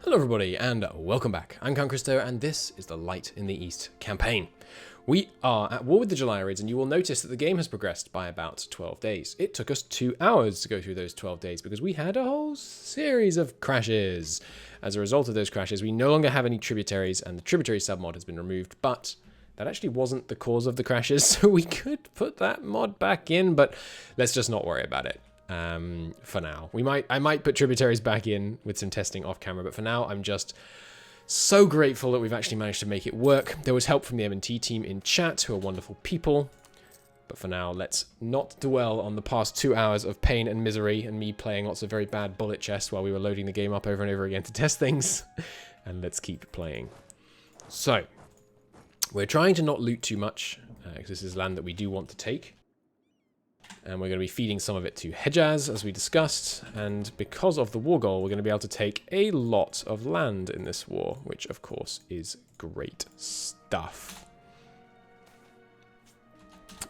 Hello everybody and welcome back. I'm Count Christo and this is the Light in the East campaign. We are at war with the Geliarids and you will notice that the game has progressed by about 12 days. It took us 2 hours to go through those 12 days because we had a whole series of crashes. As a result of those crashes, we no longer have any tributaries and the tributary submod has been removed, but that actually wasn't the cause of the crashes, so we could put that mod back in, but let's just not worry about it. For now. I might put tributaries back in with some testing off camera, but for now I'm just so grateful that we've actually managed to make it work. There was help from the M&T team in chat, who are wonderful people. But for now, let's not dwell on the past 2 hours of pain and misery and me playing lots of very bad bullet chests while we were loading the game up over and over again to test things. And let's keep playing. So, we're trying to not loot too much, because this is land that we do want to take. And we're going to be feeding some of it to Hejaz, as we discussed. And because of the war goal, we're going to be able to take a lot of land in this war, which, of course, is great stuff.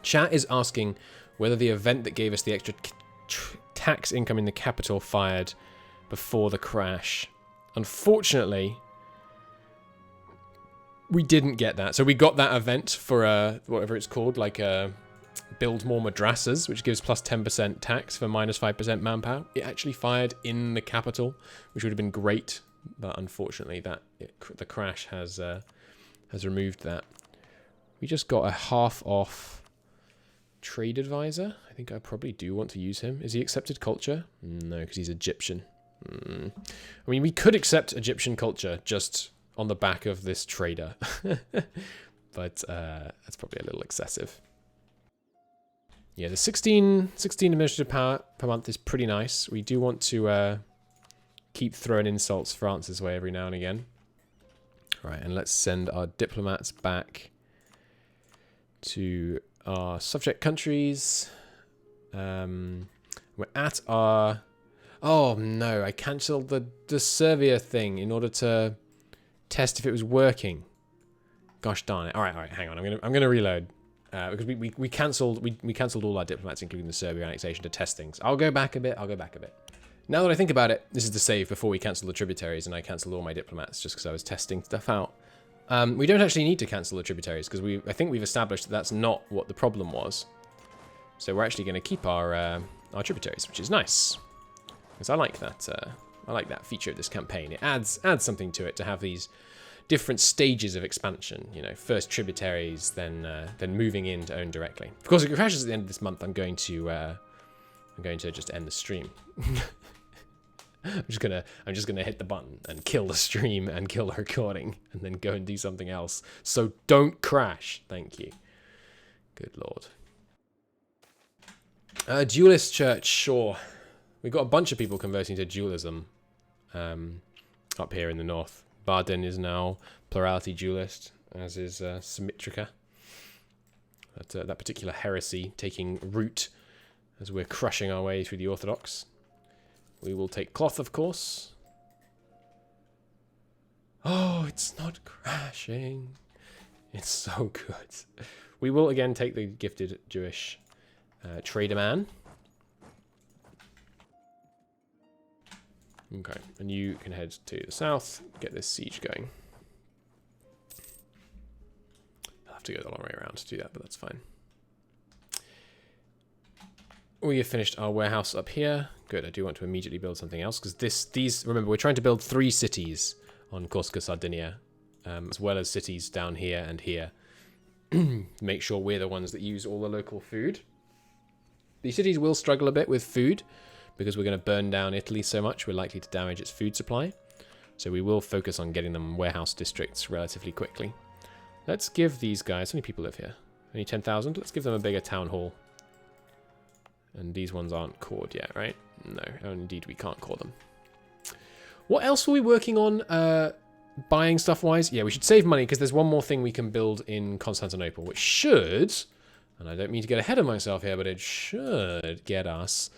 Chat is asking whether the event that gave us the extra tax income in the capital fired before the crash. Unfortunately, we didn't get that. So we got that event for whatever it's called, like a... build more madrasas, which gives plus 10% tax for minus 5% manpower. It actually fired in the capital, which would have been great, but unfortunately the crash has removed that. We just got a half off trade advisor. I think I probably do want to use him. Is he accepted culture? No, because he's Egyptian. I mean, we could accept Egyptian culture just on the back of this trader, but that's probably a little excessive. Yeah, the 16 administrative power per month is pretty nice. We do want to keep throwing insults France's way every now and again. Right, and let's send our diplomats back to our subject countries. We're at our... Oh, no, I cancelled the Serbia thing in order to test if it was working. Gosh darn it. All right, hang on. I'm gonna reload. Because we cancelled all our diplomats, including the Serbia annexation, to test things. I'll go back a bit. Now that I think about it, this is the save before we cancel the tributaries, and I cancelled all my diplomats just because I was testing stuff out. We don't actually need to cancel the tributaries because I think we've established that that's not what the problem was. So we're actually going to keep our tributaries, which is nice because I like that. I like that feature of this campaign. It adds something to it to have these different stages of expansion, you know, first tributaries, then moving in to own directly. Of course, if it crashes at the end of this month, I'm going to just end the stream. I'm just gonna hit the button and kill the stream and kill the recording, and then go and do something else. So don't crash. Thank you. Good lord. Duelist church, sure. We've got a bunch of people converting to dualism up here in the north. Baden is now plurality dualist, as is Symmetrica. That particular heresy taking root as we're crushing our way through the Orthodox. We will take cloth, of course. Oh, it's not crashing. It's so good. We will again take the gifted Jewish trader man. Okay, and you can head to the south, get this siege going. I'll have to go the long way around to do that, but that's fine. We have finished our warehouse up here. Good, I do want to immediately build something else, because remember, we're trying to build 3 cities on Corsica, Sardinia, as well as cities down here and here. Make sure we're the ones that use all the local food. These cities will struggle a bit with food, because we're going to burn down Italy so much, we're likely to damage its food supply. So we will focus on getting them warehouse districts relatively quickly. Let's give these guys... How many people live here? Only 10,000? Let's give them a bigger town hall. And these ones aren't cored yet, right? No, indeed we can't core them. What else were we working on buying stuff-wise? Yeah, we should save money, because there's one more thing we can build in Constantinople, which should... And I don't mean to get ahead of myself here, but it should get us...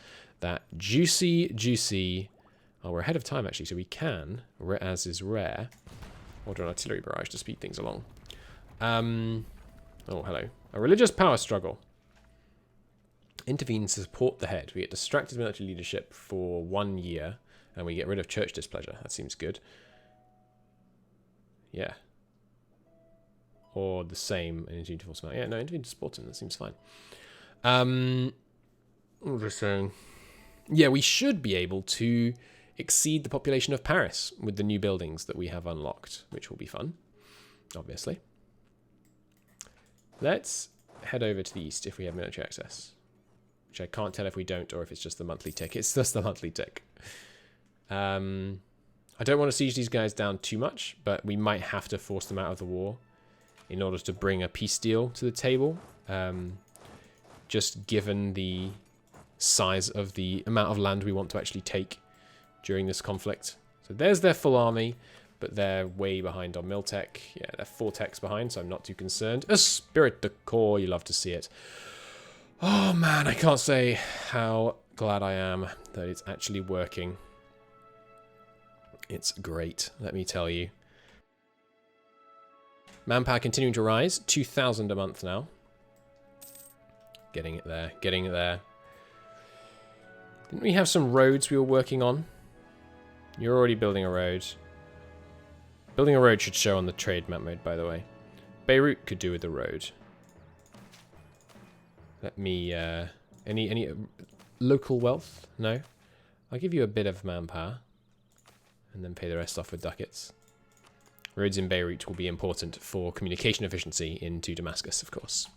that juicy... Oh, we're ahead of time, actually, so we can, as is rare, order an artillery barrage to speed things along. Oh, hello. A religious power struggle. Intervene to support the head. We get distracted military leadership for 1 year, and we get rid of church displeasure. That seems good. Yeah. Or the same in Intervened to force them out. Yeah, no, Intervened to support them. That seems fine. What was I saying? Yeah, we should be able to exceed the population of Paris with the new buildings that we have unlocked, which will be fun, obviously. Let's head over to the east if we have military access, which I can't tell if we don't or if it's just the monthly tick. It's just the monthly tick. I don't want to siege these guys down too much, but we might have to force them out of the war in order to bring a peace deal to the table, just given the size of the amount of land we want to actually take during this conflict. So there's their full army, but they're way behind on Miltech. Yeah, they're 4 techs behind, so I'm not too concerned. A spirit de corps, you love to see it. Oh man, I can't say how glad I am that it's actually working. It's great, let me tell you. Manpower continuing to rise, 2,000 a month now. Getting it there, getting it there. Didn't we have some roads we were working on? You're already building a road. Building a road should show on the trade map mode, by the way. Beirut could do with the road. Let me, any local wealth? No? I'll give you a bit of manpower. And then pay the rest off with ducats. Roads in Beirut will be important for communication efficiency into Damascus, of course.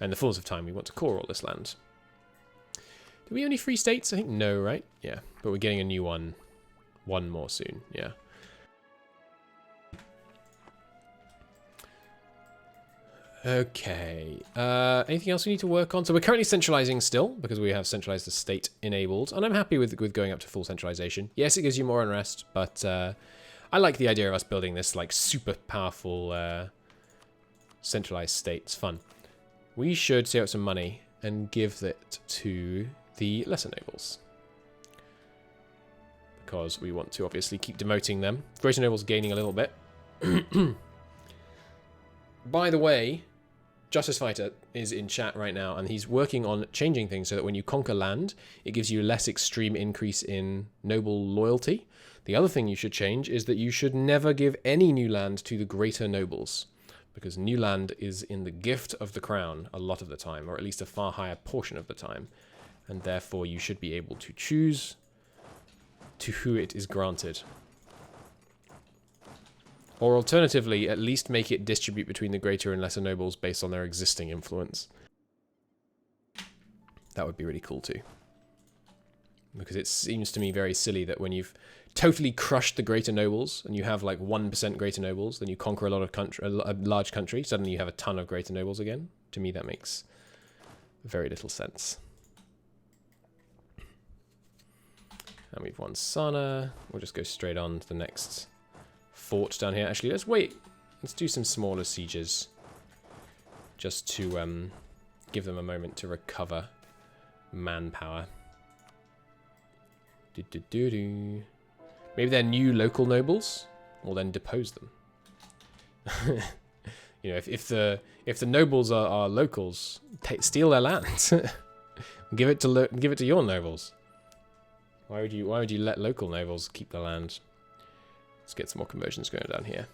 And the fullness of time, we want to core all this land. Do we have any free states? I think no, right? Yeah, but we're getting a new one. One more soon, yeah. Okay, anything else we need to work on? So we're currently centralizing still, because we have centralized the state enabled, and I'm happy with going up to full centralization. Yes, it gives you more unrest, but I like the idea of us building this like super powerful centralized state. It's fun. We should save up some money and give it to the lesser nobles, because we want to obviously keep demoting them. Greater nobles gaining a little bit. By the way, Justice Fighter is in chat right now, and he's working on changing things so that when you conquer land, it gives you a less extreme increase in noble loyalty. The other thing you should change is that you should never give any new land to the greater nobles, because new land is in the gift of the crown a lot of the time, or at least a far higher portion of the time, and therefore you should be able to choose to who it is granted. Or alternatively, at least make it distribute between the greater and lesser nobles based on their existing influence. That would be really cool too. Because it seems to me very silly that when you've totally crushed the greater nobles, and you have like 1% greater nobles, then you conquer a large country, suddenly you have a ton of greater nobles again. To me that makes very little sense. And we've won Sana. We'll just go straight on to the next fort down here. Actually, let's wait. Let's do some smaller sieges, just to give them a moment to recover manpower. Maybe they're new local nobles. We'll then depose them. You know, if the nobles are locals, steal their land. give it to your nobles. Why would you let local nobles keep the land? Let's get some more conversions going down here.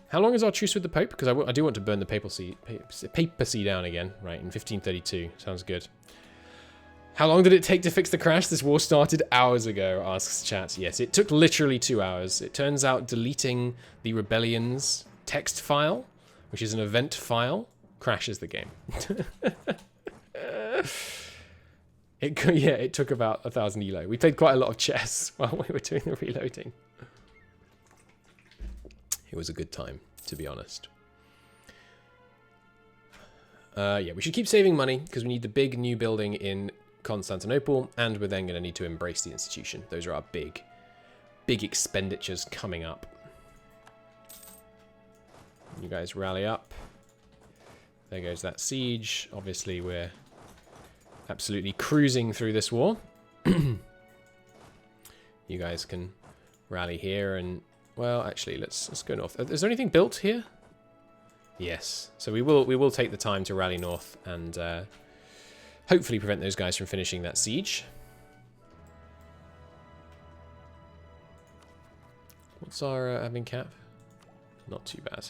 How long is our truce with the Pope? Because I do want to burn the papacy down again. Right, in 1532. Sounds good. How long did it take to fix the crash? This war started hours ago, asks chat. Yes, it took literally 2 hours. It turns out deleting the rebellion's text file, which is an event file, crashes the game. It took about 1,000 elo. We played quite a lot of chess while we were doing the reloading. It was a good time, to be honest. Yeah, we should keep saving money, because we need the big new building in Constantinople, and we're then going to need to embrace the institution. Those are our big expenditures coming up. You guys rally up. There goes that siege. Obviously, we're absolutely cruising through this war. You guys can rally here and, well, actually, let's go north. Is there anything built here? Yes. So we will take the time to rally north and hopefully prevent those guys from finishing that siege. What's our admin cap? Not too bad.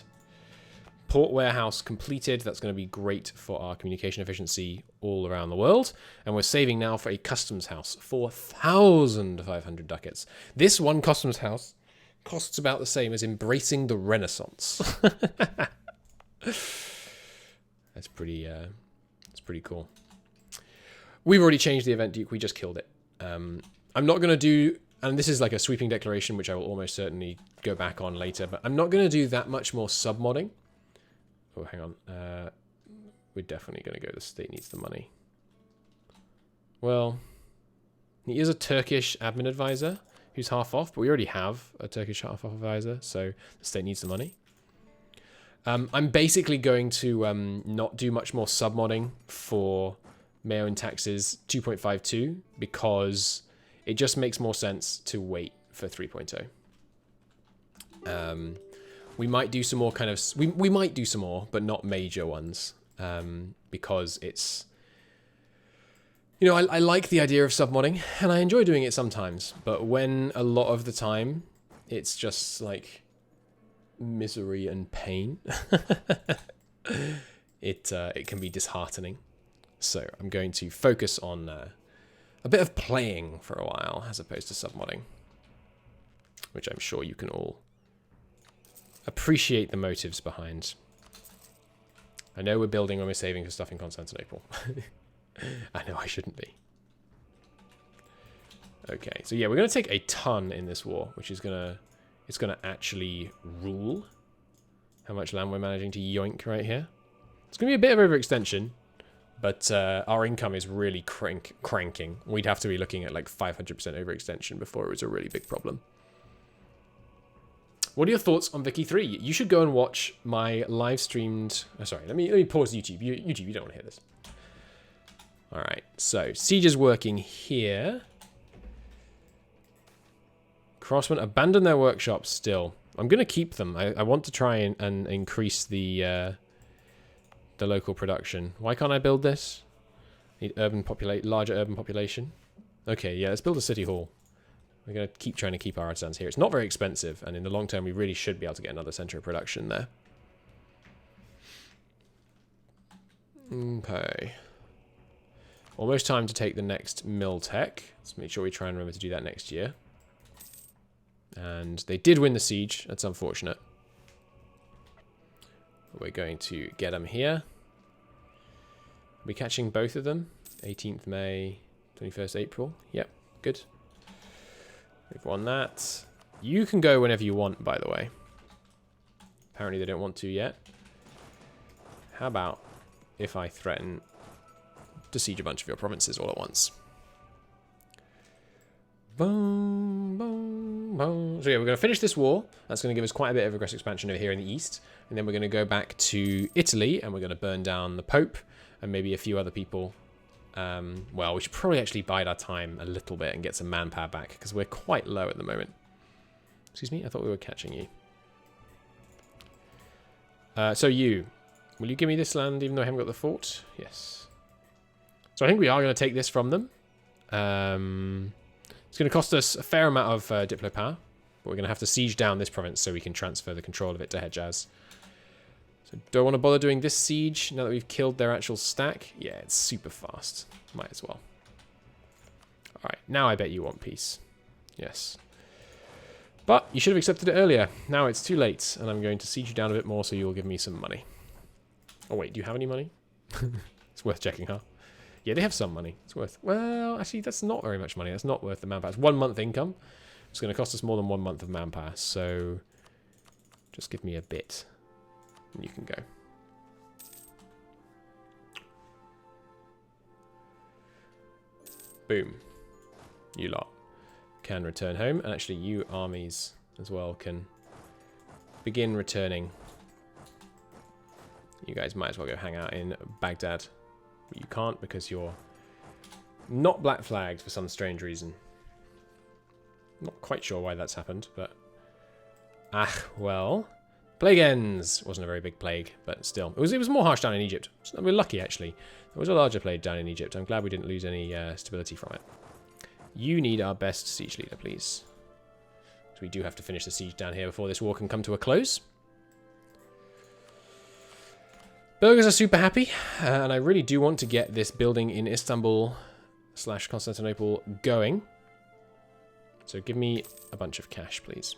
Port warehouse completed. That's going to be great for our communication efficiency all around the world. And we're saving now for a customs house. 4,500 ducats. This one customs house costs about the same as embracing the Renaissance. That's pretty cool. We've already changed the event, Duke. We just killed it. I'm not going to do... And this is like a sweeping declaration, which I will almost certainly go back on later. But I'm not going to do that much more submodding. Oh, hang on. We're definitely going to go, the state needs the money. Well, he is a Turkish admin advisor who's half off, but we already have a Turkish half off advisor, so the state needs the money. I'm basically going to not do much more submodding for MEIOU and taxes 2.52 because it just makes more sense to wait for 3.0. We might do some more kind of... We might do some more, but not major ones. Because it's... You know, I like the idea of submodding, and I enjoy doing it sometimes. But when a lot of the time, it's just like misery and pain, it can be disheartening. So I'm going to focus on a bit of playing for a while, as opposed to submodding. Which I'm sure you can all appreciate the motives behind. I know we're building when we're saving for stuff in Constantinople. I know I shouldn't be. Okay, so yeah, we're going to take a ton in this war, which is it's gonna actually rule how much land we're managing to yoink right here. It's going to be a bit of overextension, but our income is really cranking. We'd have to be looking at like 500% overextension before it was a really big problem. What are your thoughts on Vicky 3? You should go and watch my live streamed... Oh, sorry, let me pause YouTube. YouTube, you don't want to hear this. All right, so siege is working here. Crossmen abandon their workshops still. I'm going to keep them. I want to try and increase the local production. Why can't I build this? Need larger urban population. Okay, yeah, let's build a city hall. We're going to keep trying to keep our artisans here. It's not very expensive, and in the long term, we really should be able to get another center of production there. Okay. Almost time to take the next mill tech. Let's make sure we try and remember to do that next year. And they did win the siege. That's unfortunate. We're going to get them here. Are we catching both of them? 18th May, 21st April. Yep, good. We've won that. You can go whenever you want, by the way. Apparently they don't want to yet. How about if I threaten to siege a bunch of your provinces all at once? Boom, boom, boom. So yeah, we're going to finish this war. That's going to give us quite a bit of aggressive expansion over here in the east. And then we're going to go back to Italy, and we're going to burn down the Pope and maybe a few other people. Well, we should probably actually bide our time a little bit and get some manpower back, because we're quite low at the moment. Excuse me? I thought we were catching you. So you, will you give me this land even though I haven't got the fort? Yes. So I think we are going to take this from them. It's going to cost us a fair amount of Diplo power, but we're going to have to siege down this province so we can transfer the control of it to Hejaz. So do I want to bother doing this siege now that we've killed their actual stack? Yeah, it's super fast. Might as well. Alright, now I bet you want peace. Yes. But you should have accepted it earlier. Now it's too late, and I'm going to siege you down a bit more so you'll give me some money. Oh wait, do you have any money? It's worth checking, huh? Yeah, they have some money. It's worth... Well, actually, that's not very much money. That's not worth the manpower. It's 1 month income. It's going to cost us more than 1 month of manpower, so... Just give me a bit. And you can go. Boom. You lot can return home. And actually, you armies as well can begin returning. You guys might as well go hang out in Baghdad. But you can't because you're not black flagged for some strange reason. Not quite sure why that's happened, but... Ah, well... Plague ends! Wasn't a very big plague, but still. It was more harsh down in Egypt. We're lucky, actually. There was a larger plague down in Egypt. I'm glad we didn't lose any stability from it. You need our best siege leader, please. So we do have to finish the siege down here before this war can come to a close. Burghers are super happy, and I really do want to get this building in Istanbul/Constantinople going. So give me a bunch of cash, please.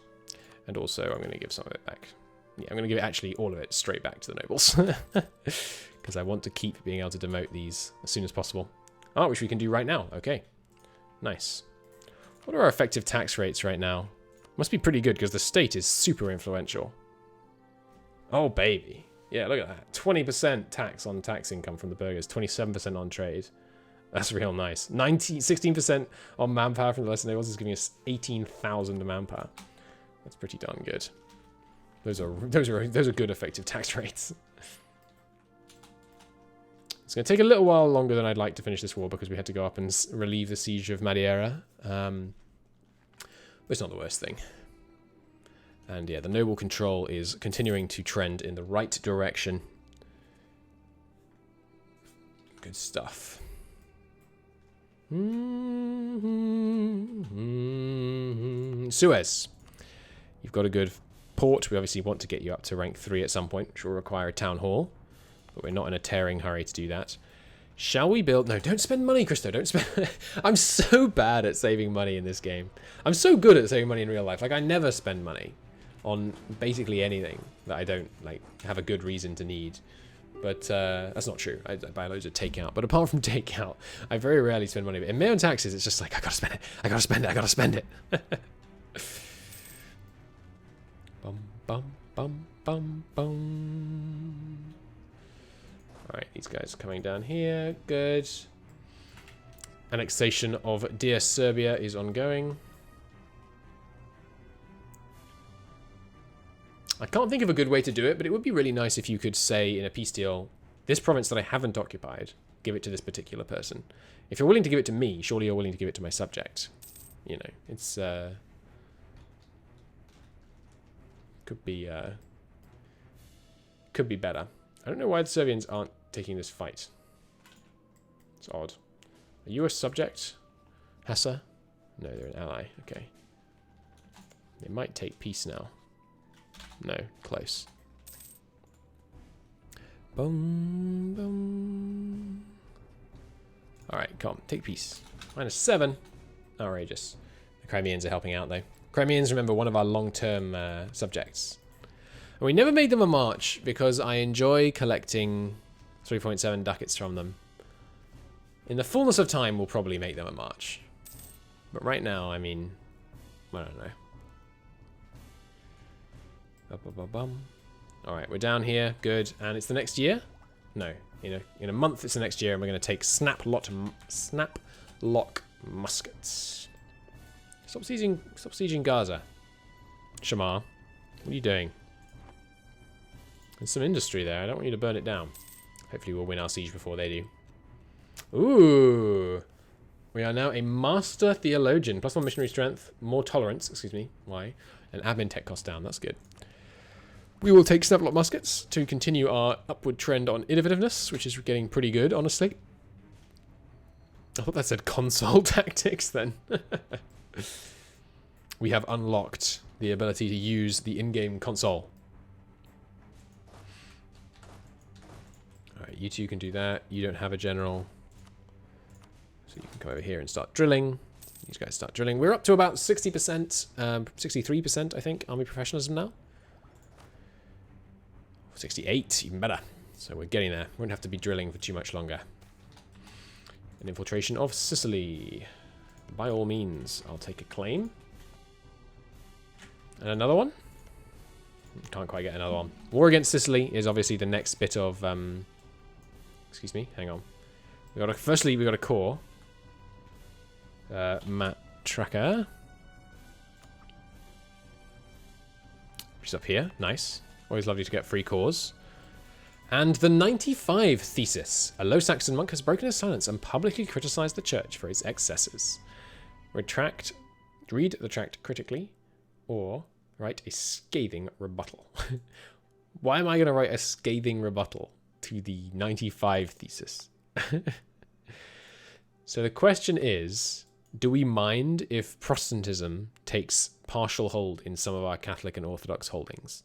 And also, I'm going to give some of it back. Yeah, I'm going to give actually all of it straight back to the nobles. Because I want to keep being able to demote these as soon as possible. Oh, which we can do right now. Okay. Nice. What are our effective tax rates right now? Must be pretty good because the state is super influential. Oh, baby. Yeah, look at that. 20% tax on tax income from the burghers. 27% on trade. That's real nice. 16% on manpower from the lesser nobles is giving us 18,000 manpower. That's pretty darn good. Those are good effective tax rates. It's going to take a little while longer than I'd like to finish this war because we had to go up and relieve the siege of Madeira. But it's not the worst thing. And yeah, the noble control is continuing to trend in the right direction. Good stuff. Suez. You've got a good port. We obviously want to get you up to rank 3 at some point, which will require a town hall. But we're not in a tearing hurry to do that. Shall we build... No, don't spend money, Christo. Don't spend... I'm so bad at saving money in this game. I'm so good at saving money in real life. Like, I never spend money on basically anything that I don't, like, have a good reason to need. But that's not true. I buy loads of takeout. But apart from takeout, I very rarely spend money. But in MEIOU taxes, it's just like, I gotta spend it. I gotta spend it. I gotta spend it. Bum, bum, bum, bum, bum. Alright, these guys are coming down here. Good. Annexation of Dear Serbia is ongoing. I can't think of a good way to do it, but it would be really nice if you could say in a peace deal, this province that I haven't occupied, give it to this particular person. If you're willing to give it to me, surely you're willing to give it to my subject. You know, it's... Could be better. I don't know why the Serbians aren't taking this fight. It's odd. Are you a subject, Hessa? No, they're an ally. Okay. They might take peace now. No, close. Boom, boom. Alright, come on, take peace. -7. Outrageous. The Crimeans are helping out, though. Crimeans, remember, one of our long-term subjects. And we never made them a march because I enjoy collecting 3.7 ducats from them. In the fullness of time, we'll probably make them a march. But right now, I mean, I don't know. Alright, we're down here. Good. And it's the next year? No. In a month, it's the next year, and we're going to take snap lock muskets. Stop sieging Gaza. Shamar. What are you doing? There's some industry there. I don't want you to burn it down. Hopefully we'll win our siege before they do. Ooh. We are now a master theologian. +1 missionary strength. More tolerance. Excuse me. Why? And admin tech cost down. That's good. We will take snaplock muskets to continue our upward trend on innovativeness, which is getting pretty good, honestly. I thought that said console tactics then. We have unlocked the ability to use the in-game console. Alright, you two can do that. You don't have a general. So you can come over here and start drilling. These guys start drilling. We're up to about 60%, 63%, I think, army professionalism now. 68, even better. So we're getting there. We won't have to be drilling for too much longer. An infiltration of Sicily. By all means, I'll take a claim. And another one? Can't quite get another one. War against Sicily is obviously the next bit of... excuse me, hang on. Firstly, we got a core. Map tracker. Which is up here. Nice. Always lovely to get free cores. And the 95 thesis. A low Saxon monk has broken his silence and publicly criticized the church for its excesses. Read the tract critically, or write a scathing rebuttal. Why am I going to write a scathing rebuttal to the 95 thesis? So the question is, do we mind if Protestantism takes partial hold in some of our Catholic and Orthodox holdings?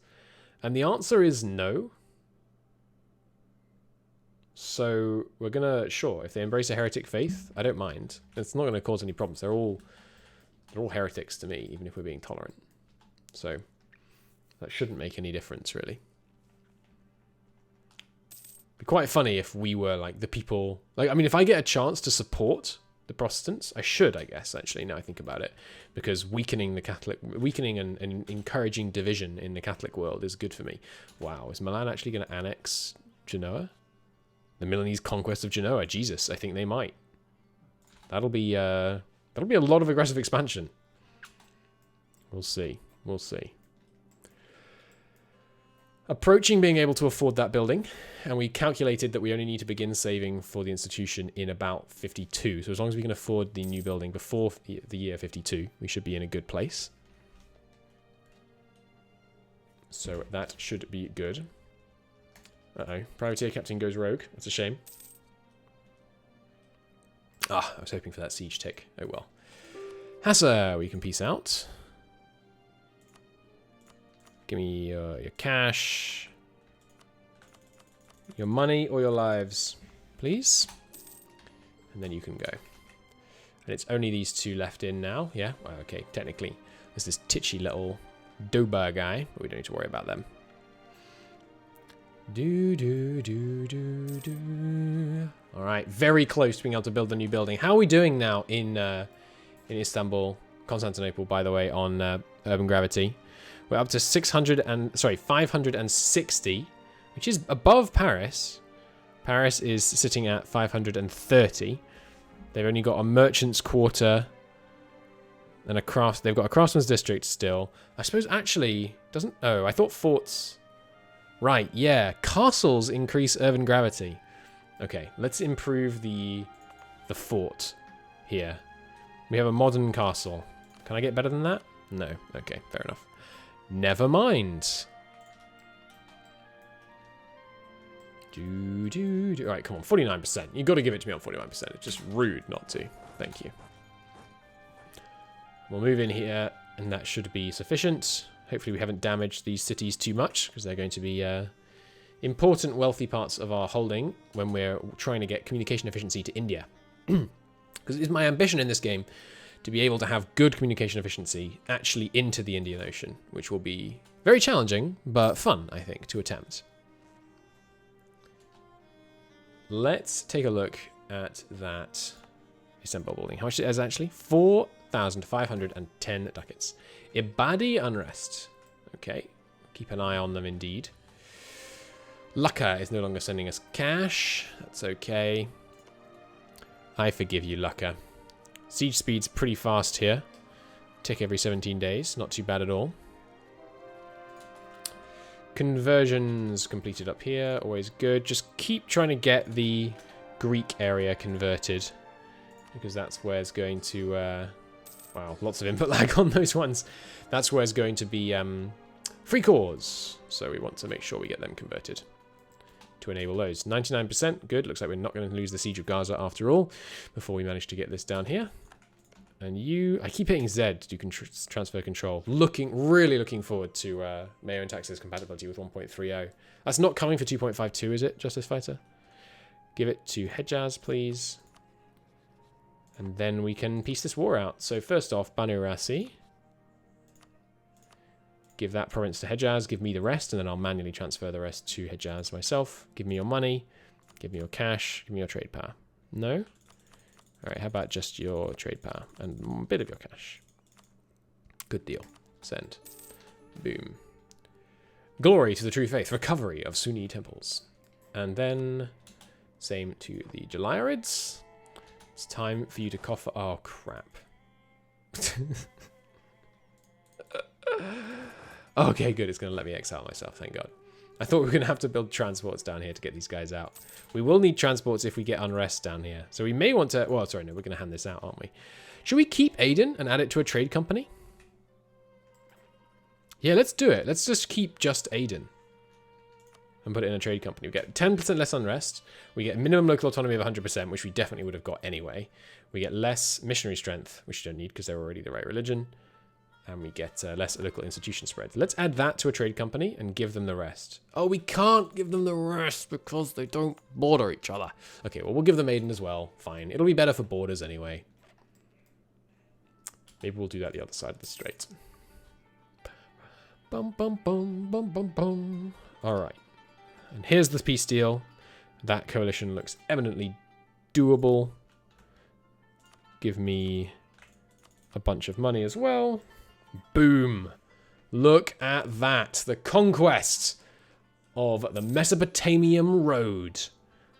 And the answer is no. So we're gonna, sure, if they embrace a heretic faith, I don't mind. It's not gonna cause any problems. They're all heretics to me, even if we're being tolerant. So that shouldn't make any difference, really. Be quite funny if we were like the people, like, I mean, if I get a chance to support the Protestants, I should, I guess, actually, now I think about it, because weakening and encouraging division in the Catholic world is good for me. Wow, is Milan actually going to annex Genoa? The Milanese conquest of Genoa? Jesus, I think they might. That'll be a lot of aggressive expansion. We'll see. We'll see. Approaching being able to afford that building, and we calculated that we only need to begin saving for the institution in about 52. So as long as we can afford the new building before the year 52, we should be in a good place. So that should be good. Uh-oh. Privateer captain goes rogue. That's a shame. Ah, I was hoping for that siege tick. Oh well. Hassa, we can peace out. Give me your cash, your money, or your lives, please. And then you can go. And it's only these two left in now. Yeah, well, okay, technically. There's this titchy little Dober guy, but we don't need to worry about them. Alright, very close to being able to build a new building. How are we doing now in Istanbul, Constantinople, by the way, on urban gravity? We're up to 560, which is above Paris. Paris is sitting at 530. They've only got a merchant's quarter and they've got a craftsman's district still. I suppose actually doesn't. Oh, I thought forts. Right, yeah, castles increase urban gravity. Okay, let's improve the fort here. We have a modern castle. Can I get better than that? No. Okay, fair enough. Never mind. Alright, come on, 49%. You've got to give it to me on 49%. It's just rude not to. Thank you. We'll move in here, and that should be sufficient. Hopefully we haven't damaged these cities too much, because they're going to be important, wealthy parts of our holding when we're trying to get communication efficiency to India. Because it's my ambition in this game to be able to have good communication efficiency actually into the Indian Ocean, which will be very challenging, but fun, I think, to attempt. Let's take a look at that Istanbul building. How much it is actually? 4,510 ducats. Ibadi unrest. Okay, keep an eye on them indeed. Lucca is no longer sending us cash. That's okay. I forgive you, Lucca. Siege speed's pretty fast here. Tick every 17 days. Not too bad at all. Conversions completed up here. Always good. Just keep trying to get the Greek area converted, because that's where it's going to... wow, lots of input lag on those ones. That's where it's going to be free cores. So we want to make sure we get them converted to enable those. 99%, good. Looks like we're not going to lose the Siege of Gaza after all, before we manage to get this down here. And you... I keep hitting Z to do transfer control. Really looking forward to MEIOU and taxes compatibility with 1.30. That's not coming for 2.52, is it, Justice Fighter? Give it to Hejaz, please. And then we can piece this war out. So first off, Banu Rasi. Give that province to Hejaz. Give me the rest, and then I'll manually transfer the rest to Hejaz myself. Give me your money. Give me your cash. Give me your trade power. No? Alright, how about just your trade power and a bit of your cash? Good deal. Send. Boom. Glory to the true faith. Recovery of Sunni temples. And then same to the Jalarids. It's time for you to cough. Oh, crap. Okay, good. It's going to let me exile myself. Thank God. I thought we were going to have to build transports down here to get these guys out. We will need transports if we get unrest down here. So we may want to... Well, sorry, no. We're going to hand this out, aren't we? Should we keep Aden and add it to a trade company? Yeah, let's do it. Let's just keep just Aden and put it in a trade company. We get 10% less unrest. We get minimum local autonomy of 100%, which we definitely would have got anyway. We get less missionary strength, which you don't need because they're already the right religion. And we get less local institution spread. Let's add that to a trade company and give them the rest. Oh, we can't give them the rest because they don't border each other. Okay, well, we'll give them Aden as well. Fine. It'll be better for borders anyway. Maybe we'll do that the other side of the strait. Bum, bum, bum, bum, bum, bum. All right. And here's the peace deal. That coalition looks eminently doable. Give me a bunch of money as well. Boom. Look at that. The conquest of the Mesopotamian road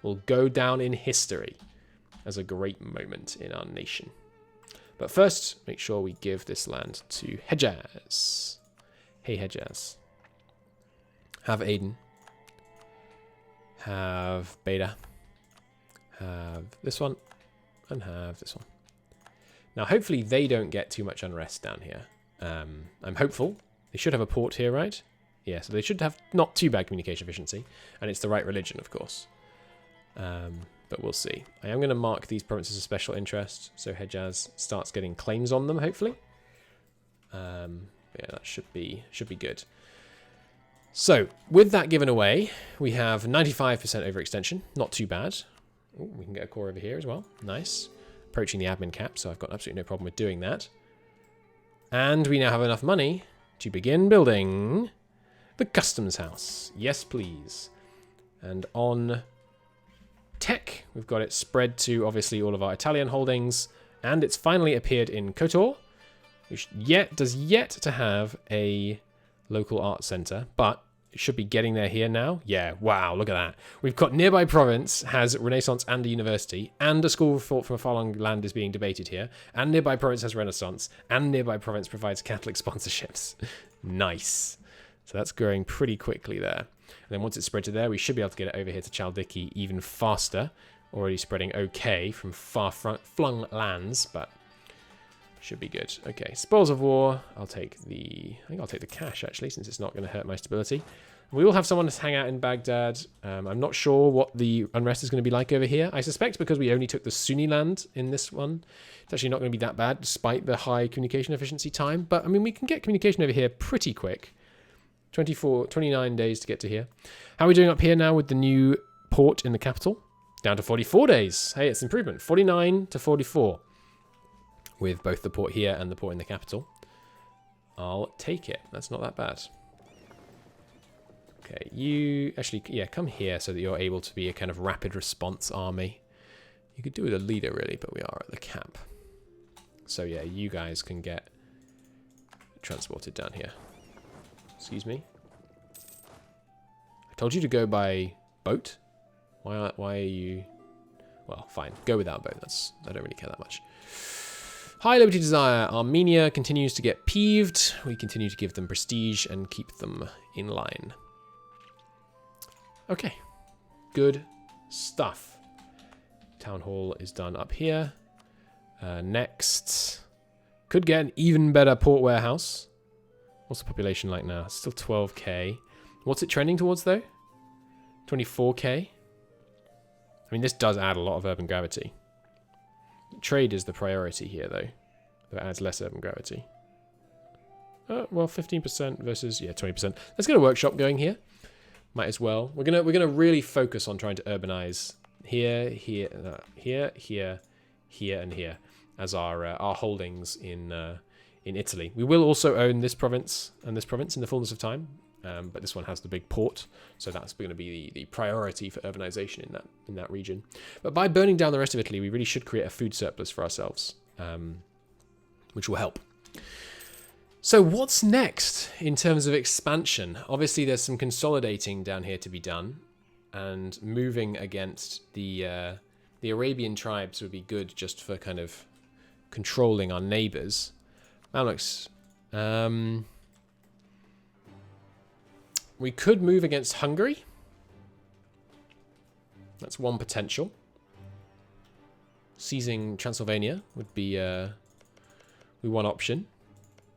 will go down in history as a great moment in our nation. But first, make sure we give this land to Hejaz. Hey, Hejaz. Have Aden. Have Beta. Have this one. And have this one. Now, hopefully they don't get too much unrest down here. I'm hopeful. They should have a port here, right? Yeah, so they should have not too bad communication efficiency. And it's the right religion, of course. But we'll see. I am going to mark these provinces of special interest, so Hejaz starts getting claims on them, hopefully. Yeah, that should be good. So, with that given away, we have 95% overextension. Not too bad. Ooh, we can get a core over here as well. Nice. Approaching the admin cap, so I've got absolutely no problem with doing that. And we now have enough money to begin building the customs house. Yes, please. And on tech, we've got it spread to, obviously, all of our Italian holdings. And it's finally appeared in Kotor, which does yet to have a local art center, but it should be getting there here now. Yeah, wow, look at that. We've got nearby province has Renaissance and a university, and a school of thought from a far-long land is being debated here, and nearby province has Renaissance, and nearby province provides Catholic sponsorships. Nice. So that's growing pretty quickly there. And then once it's spread to there, we should be able to get it over here to Chaldiki even faster. Already spreading okay from far-flung lands, but should be good. Okay, spoils of war. I think I'll take the cash, actually, since it's not going to hurt my stability. We will have someone to hang out in Baghdad. I'm not sure what the unrest is going to be like over here. I suspect because we only took the Sunni land in this one, it's actually not going to be that bad, despite the high communication efficiency time. But, I mean, we can get communication over here pretty quick. 29 days to get to here. How are we doing up here now with the new port in the capital? Down to 44 days. Hey, it's improvement. 49 to 44. With both the port here and the port in the capital. I'll take it. That's not that bad. Okay, you actually, yeah, come here so that you're able to be a kind of rapid response army. You could do with a leader, really, but we are at the cap. So, yeah, you guys can get transported down here. Excuse me. I told you to go by boat. Why are you... Well, fine. Go without boat. I don't really care that much. High Liberty Desire. Armenia continues to get peeved. We continue to give them prestige and keep them in line. Okay. Good stuff. Town Hall is done up here. Next. Could get an even better port warehouse. What's the population like now? It's still 12k. What's it trending towards, though? 24k? I mean, this does add a lot of urban gravity. Trade is the priority here, though. That adds less urban gravity. Well, 15% versus, yeah, 20%. Let's get a workshop going here. Might as well. We're gonna really focus on trying to urbanize here, here, here, and here as our holdings in Italy. We will also own this province and this province in the fullness of time. But this one has the big port, so that's going to be the priority for urbanization in that region. But by burning down the rest of Italy, we really should create a food surplus for ourselves, which will help. So what's next in terms of expansion? Obviously, there's some consolidating down here to be done, and moving against the Arabian tribes would be good just for kind of controlling our neighbors. Mamluks. We could move against Hungary. That's one potential. Seizing Transylvania would be one option.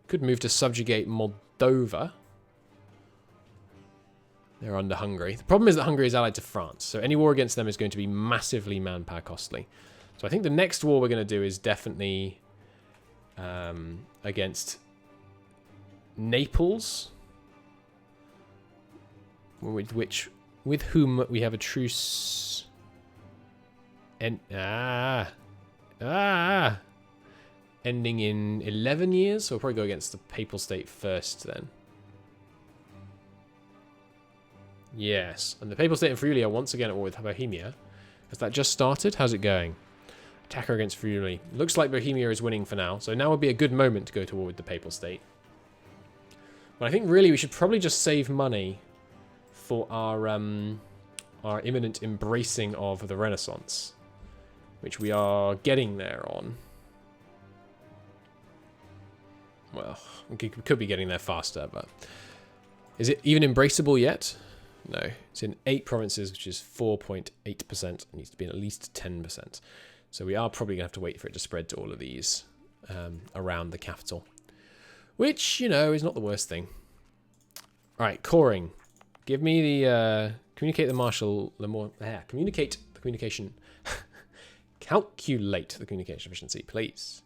Could move to subjugate Moldova. They're under Hungary. The problem is that Hungary is allied to France, so any war against them is going to be massively manpower costly. So I think the next war we're going to do is definitely against Naples, with whom we have a truce. And ending in 11 years. So we'll probably go against the Papal State first then. Yes, and the Papal State and Friuli are once again at war with Bohemia. Has that just started? How's it going? Attacker against Friuli. Looks like Bohemia is winning for now, so now would be a good moment to go to war with the Papal State. But I think really we should probably just save money for our imminent embracing of the Renaissance, which we are getting there on. Well, we could be getting there faster, but is it even embraceable yet? No, it's in 8 provinces, which is 4.8%. It needs to be in at least 10%. So we are probably going to have to wait for it to spread to all of these around the capital. Which, you know, is not the worst thing. Alright, coring. Give me the... communicate the marshal... communicate the communication... Calculate the communication efficiency, please.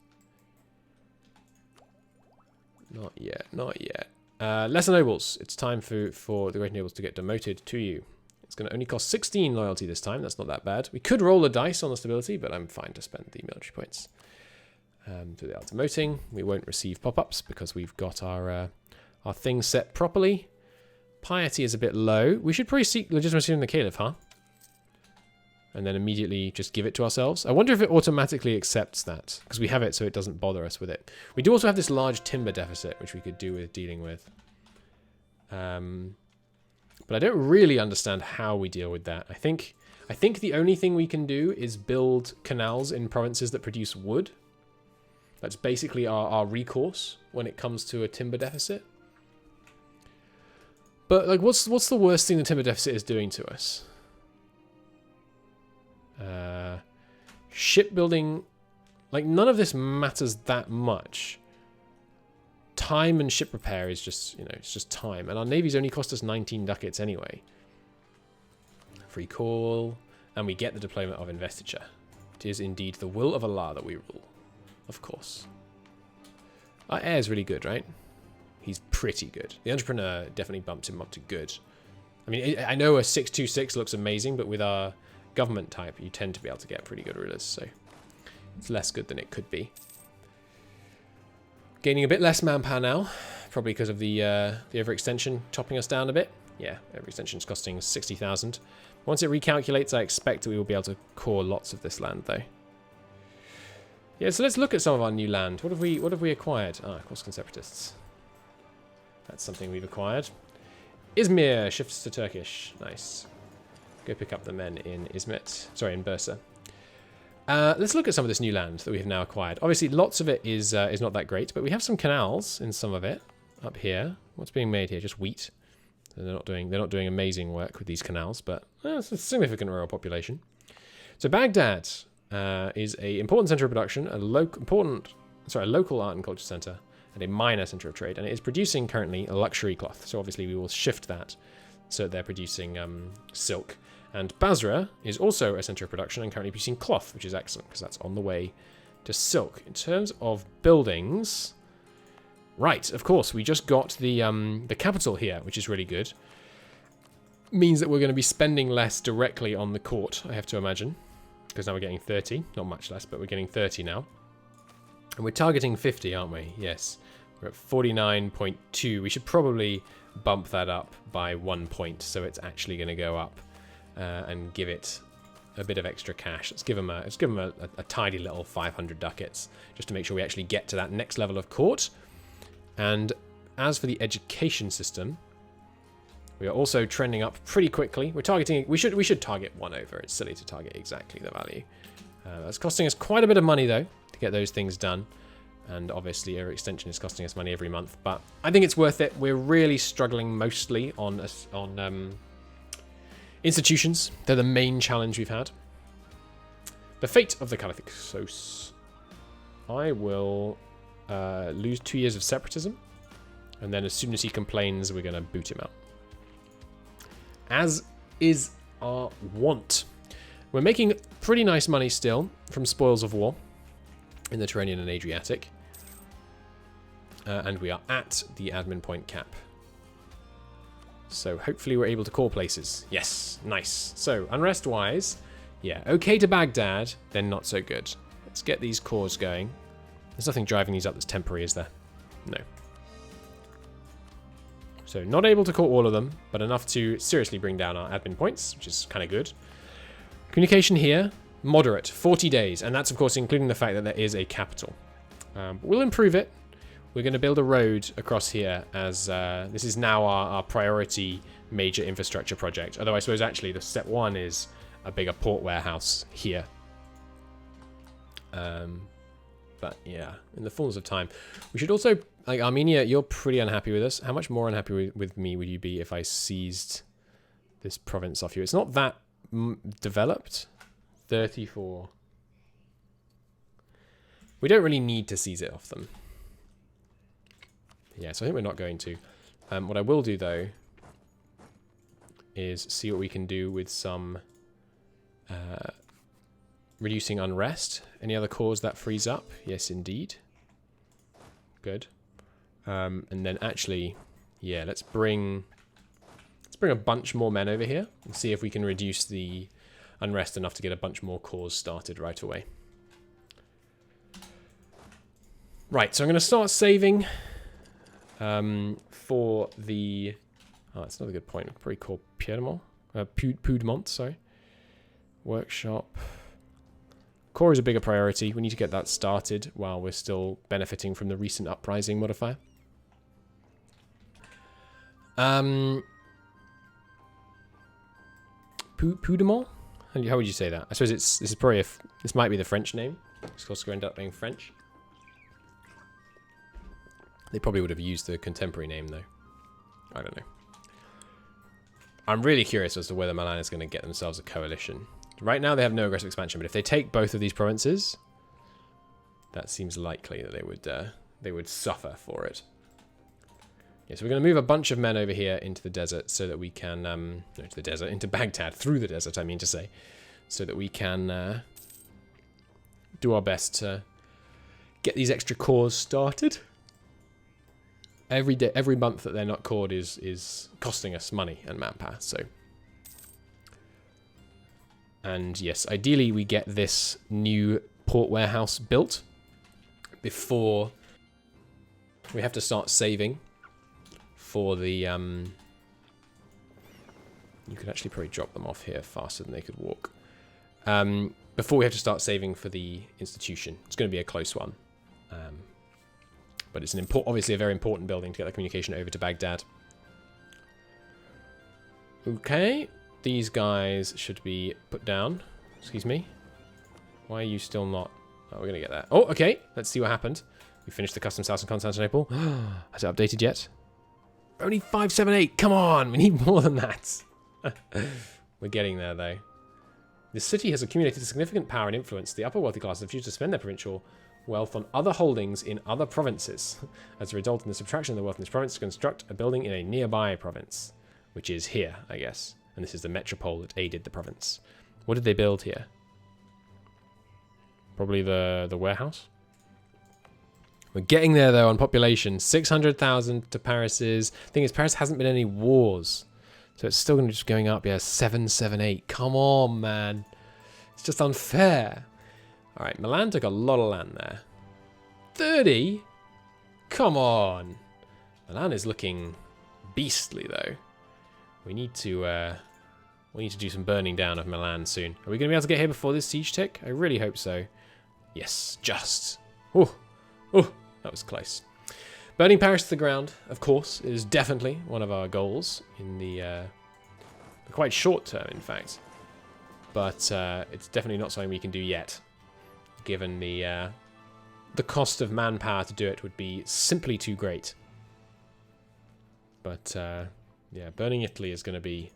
Not yet, not yet. Lesser nobles. It's time for the great nobles to get demoted to you. It's going to only cost 16 loyalty this time. That's not that bad. We could roll a dice on the stability, but I'm fine to spend the military points. So they are demoting. We won't receive pop-ups because we've got our things set properly. Piety is a bit low. We should probably seek legitimacy in the Caliph, huh? And then immediately just give it to ourselves. I wonder if it automatically accepts that, because we have it so it doesn't bother us with it. We do also have this large timber deficit, which we could do with dealing with. But I don't really understand how we deal with that. I think the only thing we can do is build canals in provinces that produce wood. That's basically our recourse when it comes to a timber deficit. But like, what's the worst thing the timber deficit is doing to us? Shipbuilding, like none of this matters that much. Time and ship repair is just, you know, it's just time. And our navies only cost us 19 ducats anyway. Free call, and we get the deployment of investiture. It is indeed the will of Allah that we rule. Of course. Our heir is really good, right? He's pretty good. The entrepreneur definitely bumped him up to good. I mean, I know a 626 looks amazing, but with our government type, you tend to be able to get pretty good rulers, so it's less good than it could be. Gaining a bit less manpower now, probably because of the overextension topping us down a bit. Yeah, overextension is costing 60,000. Once it recalculates, I expect that we will be able to core lots of this land, though. Yeah, so let's look at some of our new land. What have we acquired? Ah, of course, separatists. That's something we've acquired. Izmir shifts to Turkish. Nice. Go pick up the men in Izmit. Sorry, in Bursa. Let's look at some of this new land that we have now acquired. Obviously, lots of it is not that great, but we have some canals in some of it up here. What's being made here? Just wheat. They're not doing amazing work with these canals, but it's a significant rural population. So Baghdad is an important center of production, a local art and culture center, and a minor center of trade, and it is producing currently a luxury cloth. So obviously we will shift that so they're producing silk. And Basra is also a center of production and currently producing cloth, which is excellent because that's on the way to silk. In terms of buildings, right, of course, we just got the capital here, which is really good. Means that we're going to be spending less directly on the court, I have to imagine, because now we're getting 30, not much less, but we're getting 30 now. And we're targeting 50, aren't we? Yes. We're at 49.2. We should probably bump that up by 1 point, so it's actually going to go up. And give it a bit of extra cash. Let's give them a tidy little 500 ducats just to make sure we actually get to that next level of court. And as for the education system, we are also trending up pretty quickly. We're targeting. We should target 1 over. It's silly to target exactly the value. That's costing us quite a bit of money though to get those things done. And obviously, our extension is costing us money every month. But I think it's worth it. We're really struggling mostly on institutions. They're the main challenge we've had. The fate of the Caliphate. I will lose 2 years of separatism. And then as soon as he complains, we're going to boot him out. As is our want. We're making pretty nice money still from spoils of war in the Tyrrhenian and Adriatic. And we are at the admin point cap. So hopefully we're able to core places. Yes, nice. So unrest-wise, yeah, okay to Baghdad, then not so good. Let's get these cores going. There's nothing driving these up that's temporary, is there? No. So not able to core all of them, but enough to seriously bring down our admin points, which is kind of good. Communication here, moderate, 40 days. And that's, of course, including the fact that there is a capital. But we'll improve it. We're going to build a road across here as this is now our priority major infrastructure project. Although I suppose actually the step one is a bigger port warehouse here. But yeah, in the fullness of time. We should also, like Armenia, you're pretty unhappy with us. How much more unhappy with me would you be if I seized this province off you? It's not that developed. 34. We don't really need to seize it off them. Yeah, so I think we're not going to. What I will do, though, is see what we can do with some reducing unrest. Any other cores that freeze up? Yes, indeed. Good. And then actually, yeah, let's bring a bunch more men over here and see if we can reduce the unrest enough to get a bunch more cores started right away. Right, so I'm going to start saving for the... Oh, that's another good point. Probably call Piedmont, sorry. Workshop. Core is a bigger priority. We need to get that started while we're still benefiting from the recent uprising modifier. Piedmont? How would you say that? I suppose this is probably this might be the French name. It's also going to end up being French. They probably would have used the contemporary name though. I don't know. I'm really curious as to whether Milan is going to get themselves a coalition. Right now they have no aggressive expansion, but if they take both of these provinces, that seems likely that they would suffer for it. Yeah, so we're going to move a bunch of men over here into the desert so that we can into Baghdad, through the desert, I mean to say, so that we can do our best to get these extra cores started. Every month that they're not cored is costing us money and manpower. So, and yes, ideally we get this new port warehouse built before we have to start saving for the. You could actually probably drop them off here faster than they could walk. Before we have to start saving for the institution, it's going to be a close one. But it's obviously a very important building to get the communication over to Baghdad. Okay, these guys should be put down. Excuse me. Why are you still not? Oh, we're going to get that. Oh, okay. Let's see what happened. We finished the customs house in Constantinople. Has it updated yet? Only 578. Come on, we need more than that. We're getting there, though. The city has accumulated significant power and influence. The upper wealthy classes have chosen to spend their provincial wealth on other holdings in other provinces. As a result, in the subtraction of the wealth in this province, to construct a building in a nearby province, which is here, I guess. And this is the metropole that aided the province. What did they build here? Probably the warehouse. We're getting there though on population. 600,000 to Paris's. Thing is, Paris hasn't been any wars, so it's still going to be just going up. Yeah, 778. Come on, man. It's just unfair. All right, Milan took a lot of land there. 30? Come on. Milan is looking beastly, though. We need to do some burning down of Milan soon. Are we going to be able to get here before this siege tick? I really hope so. Yes, just. Oh, that was close. Burning Paris to the ground, of course, is definitely one of our goals in the quite short term, in fact. But it's definitely not something we can do yet, given the cost of manpower to do it would be simply too great. But yeah, burning Italy is going to be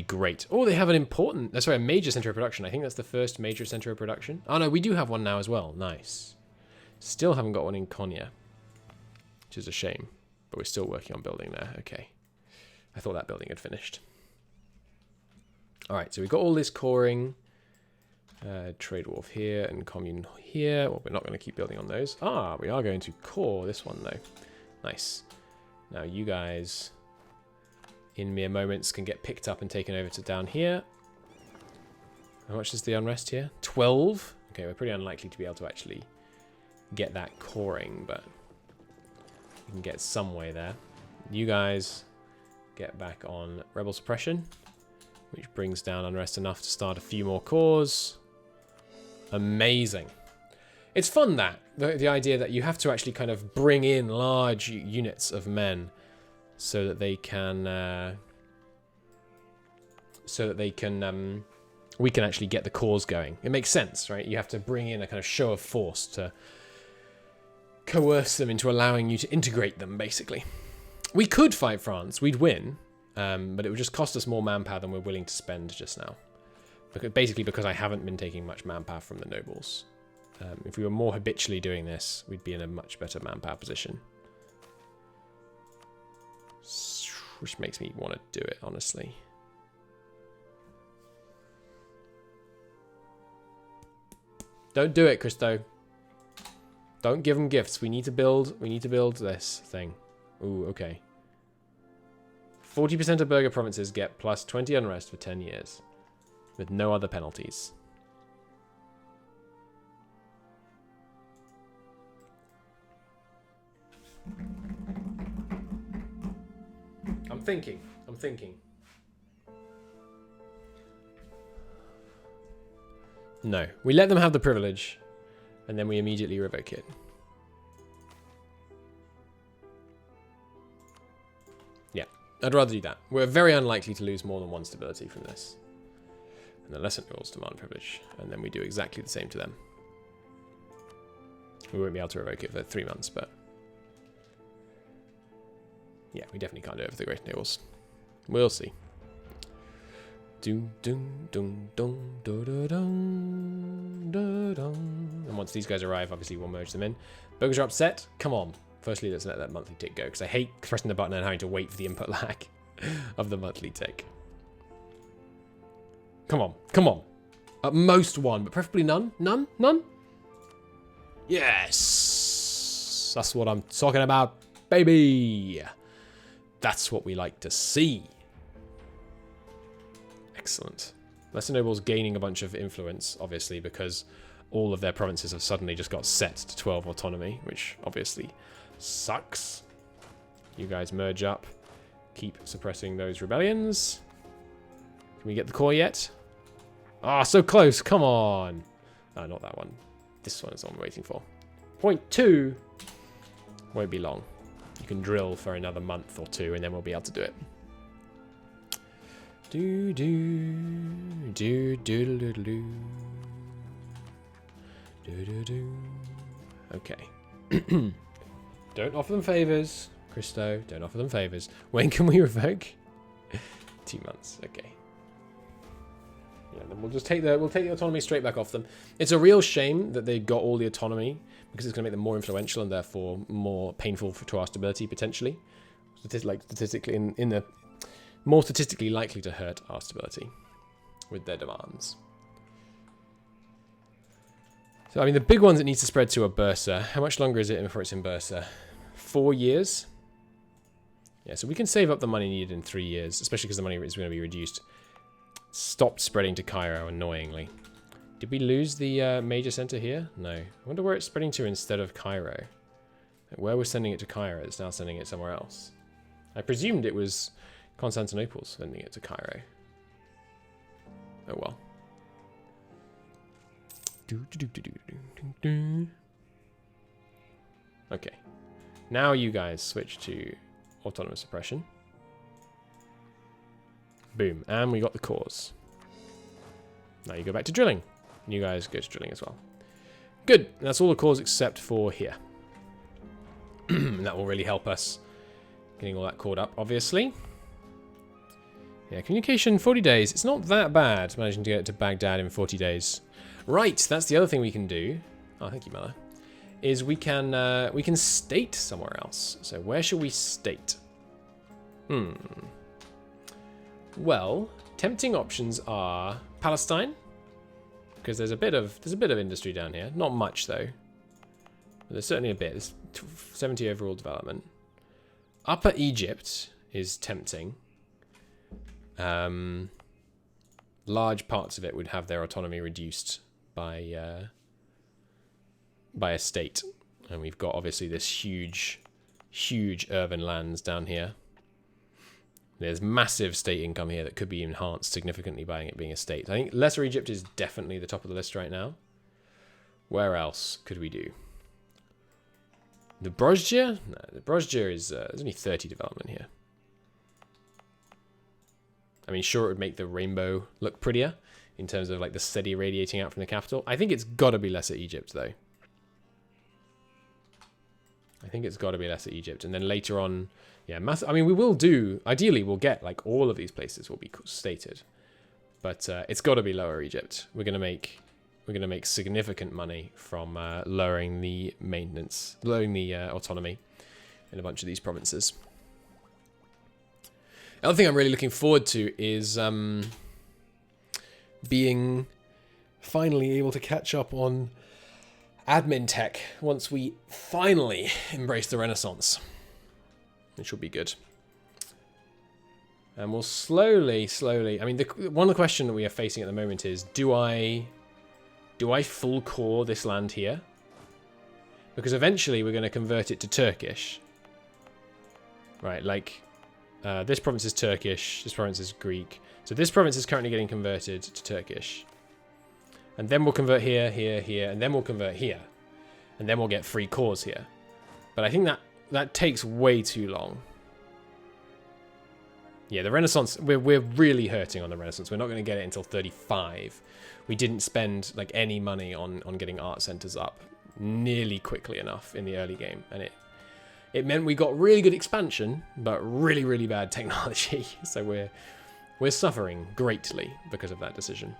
great. Oh, they have a major center of production. I think that's the first major center of production. Oh no, we do have one now as well. Nice. Still haven't got one in Konya, which is a shame. But we're still working on building there. Okay. I thought that building had finished. All right, so we've got all this coring. Trade wharf here and commune here. Well, we're not going to keep building on those. Ah, we are going to core this one, though. Nice. Now, you guys, in mere moments, can get picked up and taken over to down here. How much is the unrest here? 12? Okay, we're pretty unlikely to be able to actually get that coring, but we can get some way there. You guys get back on rebel suppression, which brings down unrest enough to start a few more cores. Amazing. It's fun, that the idea that you have to actually kind of bring in large units of men so that they can we can actually get the cores going. It makes sense, right? You have to bring in a kind of show of force to coerce them into allowing you to integrate them, basically. We could fight France, we'd win, but it would just cost us more manpower than we're willing to spend just now. Basically because I haven't been taking much manpower from the nobles. If we were more habitually doing this, we'd be in a much better manpower position. Which makes me want to do it, honestly. Don't do it, Christo. Don't give them gifts. We need to build this thing. Ooh, okay. 40% of burgher provinces get plus 20 unrest for 10 years. With no other penalties. I'm thinking. No. We let them have the privilege, and then we immediately revoke it. Yeah, I'd rather do that. We're very unlikely to lose more than one stability from this. And the lesser rules demand privilege, and then we do exactly the same to them. We won't be able to revoke it for 3 months, but yeah, we definitely can't do it for the Great Nobles. We'll see. And once these guys arrive, obviously we'll merge them in. Burghers are upset. Come on. Firstly, let's let that monthly tick go, because I hate pressing the button and having to wait for the input lag of the monthly tick. Come on. Come on. At most one, but preferably none. None? None? Yes! That's what I'm talking about, baby! That's what we like to see. Excellent. Lesser nobles gaining a bunch of influence, obviously, because all of their provinces have suddenly just got set to 12 autonomy, which obviously sucks. You guys merge up. Keep suppressing those rebellions. Can we get the core yet? Ah, so close. Come on. No, not that one. This one is the one we're waiting for. Point 2. Won't be long. You can drill for another month or 2, and then we'll be able to do it. Do do do do do do do do do. Okay. Don't offer them favors, Christo. Don't offer them favors. When can we revoke? 2 months. Okay. Yeah, then we'll just take the autonomy straight back off them. It's a real shame that they got all the autonomy, because it's going to make them more influential and therefore more painful to our stability potentially. Statistically, in the more statistically likely to hurt our stability with their demands. So I mean, the big ones it needs to spread to are Bursa. How much longer is it before it's in Bursa? 4 years. Yeah, so we can save up the money needed in 3 years, especially because the money is going to be reduced. Stopped spreading to Cairo, annoyingly. Did we lose the major center here? No. I wonder where it's spreading to instead of Cairo. Like where we're sending it to Cairo, it's now sending it somewhere else. I presumed it was Constantinople sending it to Cairo. Oh well. Okay. Now you guys switch to autonomous suppression. Boom. And we got the cores. Now you go back to drilling. And you guys go to drilling as well. Good. That's all the cores except for here. And that will really help us getting all that cored up, obviously. Yeah, communication, 40 days. It's not that bad managing to get it to Baghdad in 40 days. Right, that's the other thing we can do. Oh, thank you, Mella. Is we can state somewhere else. So where should we state? Well, tempting options are Palestine, because there's a bit of industry down here. Not much though. But there's certainly a bit. There's 70 overall development. Upper Egypt is tempting. Large parts of it would have their autonomy reduced by a state, and we've got obviously this huge urban lands down here. There's massive state income here that could be enhanced significantly by it being a state. I think Lesser Egypt is definitely the top of the list right now. Where else could we do? The Brosgia? No, the Brosgia is there's only 30 development here. I mean, sure, it would make the rainbow look prettier in terms of like the city radiating out from the capital. I think it's got to be Lesser Egypt, though. I think it's got to be Lesser Egypt. And then later on, yeah, I mean, we will do, ideally, we'll get like all of these places will be stated. But it's got to be Lower Egypt. We're going to make significant money from lowering the maintenance, lowering the autonomy in a bunch of these provinces. The other thing I'm really looking forward to is being finally able to catch up on admin tech once we finally embrace the Renaissance, which will be good. And we'll slowly, I mean, one of the questions that we are facing at the moment is, do I full core this land here? Because eventually we're going to convert it to Turkish. Right, like, this province is Turkish, this province is Greek. So this province is currently getting converted to Turkish. And then we'll convert here, here, here, and then we'll convert here. And then we'll get free cores here. But I think that takes way too long. Yeah, the Renaissance, we're really hurting on the Renaissance. We're not going to get it until 35. We didn't spend like any money on getting art centers up nearly quickly enough in the early game. And it meant we got really good expansion, but really, really bad technology. So we're suffering greatly because of that decision.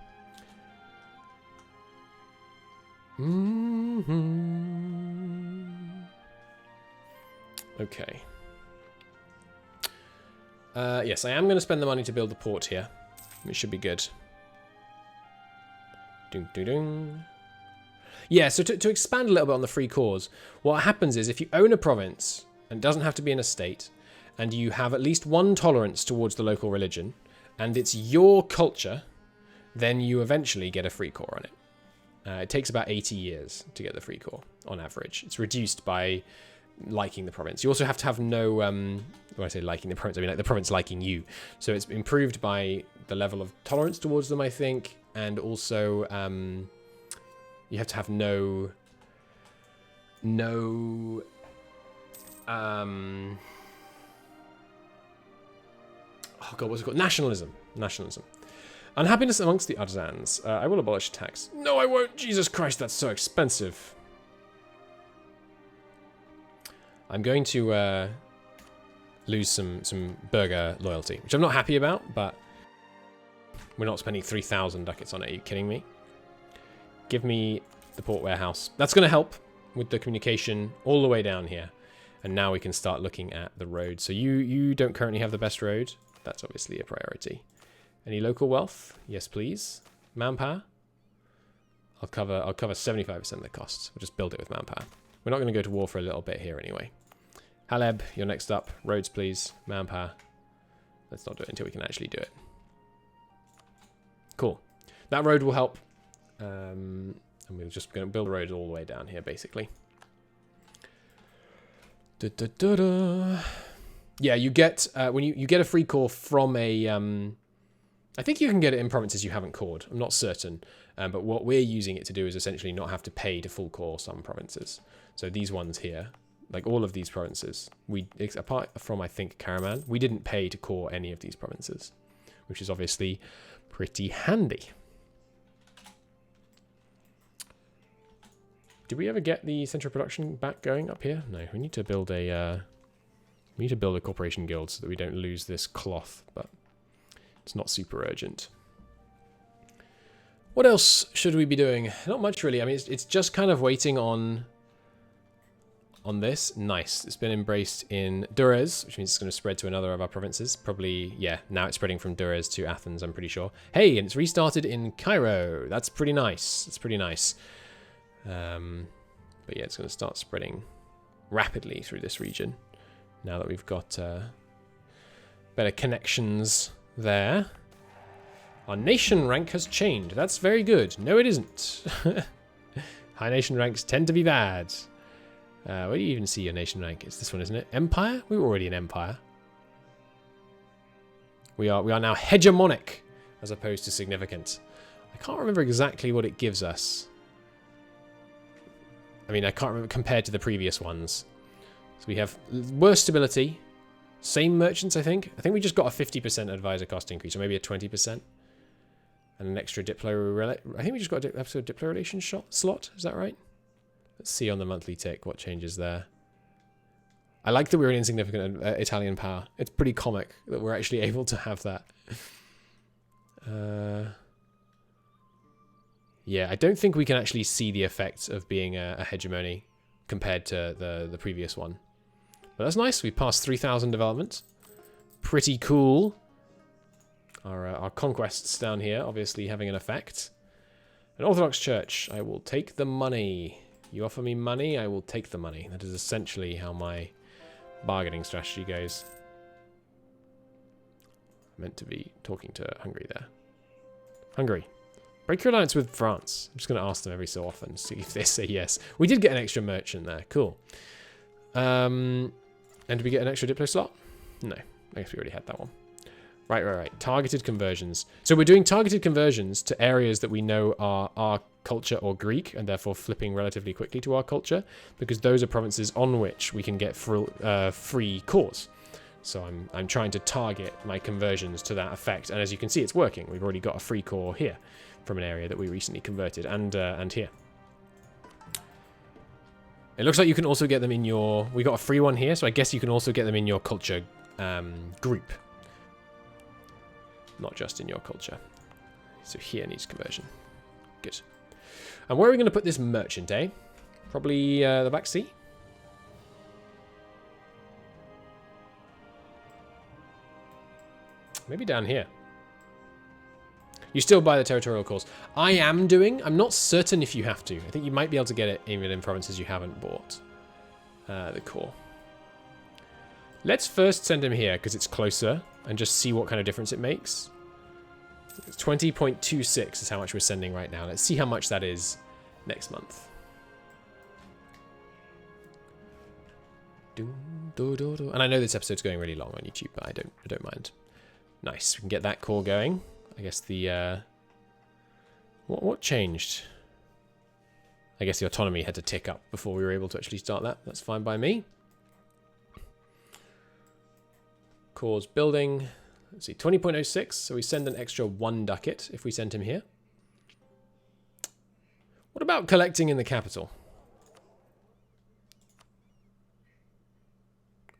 Okay. Yes, I am going to spend the money to build the port here. It should be good. Ding, ding, ding. Yeah, so to expand a little bit on the free cores, what happens is if you own a province, and it doesn't have to be in a state, and you have at least one tolerance towards the local religion, and it's your culture, then you eventually get a free core on it. It takes about 80 years to get the free core, on average. It's reduced by liking the province. You also have to have no, when I say liking the province, I mean like the province liking you. So it's improved by the level of tolerance towards them, I think, and also you have to have no oh god, what's it called? Nationalism. Unhappiness amongst the artisans. I will abolish tax. No, I won't. Jesus Christ, that's so expensive. I'm going to lose some burger loyalty, which I'm not happy about, but we're not spending 3,000 ducats on it. Are you kidding me? Give me the port warehouse. That's going to help with the communication all the way down here. And now we can start looking at the road. So you don't currently have the best road. That's obviously a priority. Any local wealth? Yes, please. Manpower? I'll cover 75% of the costs. We'll just build it with manpower. We're not going to go to war for a little bit here anyway. Haleb, you're next up. Roads, please. Manpower. Let's not do it until we can actually do it. Cool. That road will help. And we're just going to build a road all the way down here, basically. Yeah, you get when you get a free core from a. I think you can get it in provinces you haven't cored. I'm not certain, but what we're using it to do is essentially not have to pay to full core some provinces. So these ones here, like all of these provinces, apart from I think Karaman, we didn't pay to core any of these provinces, which is obviously pretty handy. Did we ever get the central production back going up here? No, we need to build a corporation guild so that we don't lose this cloth, but it's not super urgent. What else should we be doing? Not much really. I mean, it's just kind of waiting on on this. Nice. It's been embraced in Durrës, which means it's going to spread to another of our provinces. Probably, yeah, now it's spreading from Durrës to Athens, I'm pretty sure. Hey, and it's restarted in Cairo. That's pretty nice. It's pretty nice. But yeah, it's going to start spreading rapidly through this region now that we've got better connections there. Our nation rank has changed. That's very good. No, it isn't. High nation ranks tend to be bad. Where do you even see your nation rank? It's this one, isn't it? Empire? We were already an empire. We are now hegemonic as opposed to significant. I can't remember exactly what it gives us. I mean, I can't remember compared to the previous ones. So we have worse stability, same merchants, I think. I think we just got a 50% advisor cost increase, or maybe a 20%. And an extra Diplo... I think we just got an extra Diplo relation slot. Is that right? Let's see on the monthly tick what changes there. I like that we're an insignificant Italian power. It's pretty comic that we're actually able to have that. Yeah, I don't think we can actually see the effects of being a hegemony compared to the previous one. But that's nice. We passed 3,000 development. Pretty cool. Our conquests down here obviously having an effect. An Orthodox Church. I will take the money. You offer me money, I will take the money. That is essentially how my bargaining strategy goes. I meant to be talking to Hungary there. Hungary. Break your alliance with France. I'm just going to ask them every so often, see if they say yes. We did get an extra merchant there. Cool. And did we get an extra Diplo slot? No. I guess we already had that one. Right. Targeted conversions. So we're doing targeted conversions to areas that we know are our culture or Greek, and therefore flipping relatively quickly to our culture, because those are provinces on which we can get free cores. So I'm trying to target my conversions to that effect, and as you can see, it's working. We've already got a free core here from an area that we recently converted, and here. It looks like you can also get them in your... We got a free one here, so I guess you can also get them in your culture group. Not just in your culture. So here needs conversion. Good. And where are we going to put this merchant, eh? Probably the Black Sea? Maybe down here. You still buy the territorial cores. I am doing. I'm not certain if you have to. I think you might be able to get it even in provinces you haven't bought the core. Let's first send him here because it's closer and just see what kind of difference it makes. 20.26 is how much we're sending right now. Let's see how much that is next month. And I know this episode's going really long on YouTube, but I don't mind. Nice. We can get that core going. I guess the what changed? I guess the autonomy had to tick up before we were able to actually start that. That's fine by me. Cores building. Let's see, 20.06. So we send an extra 1 ducat if we send him here. What about collecting in the capital?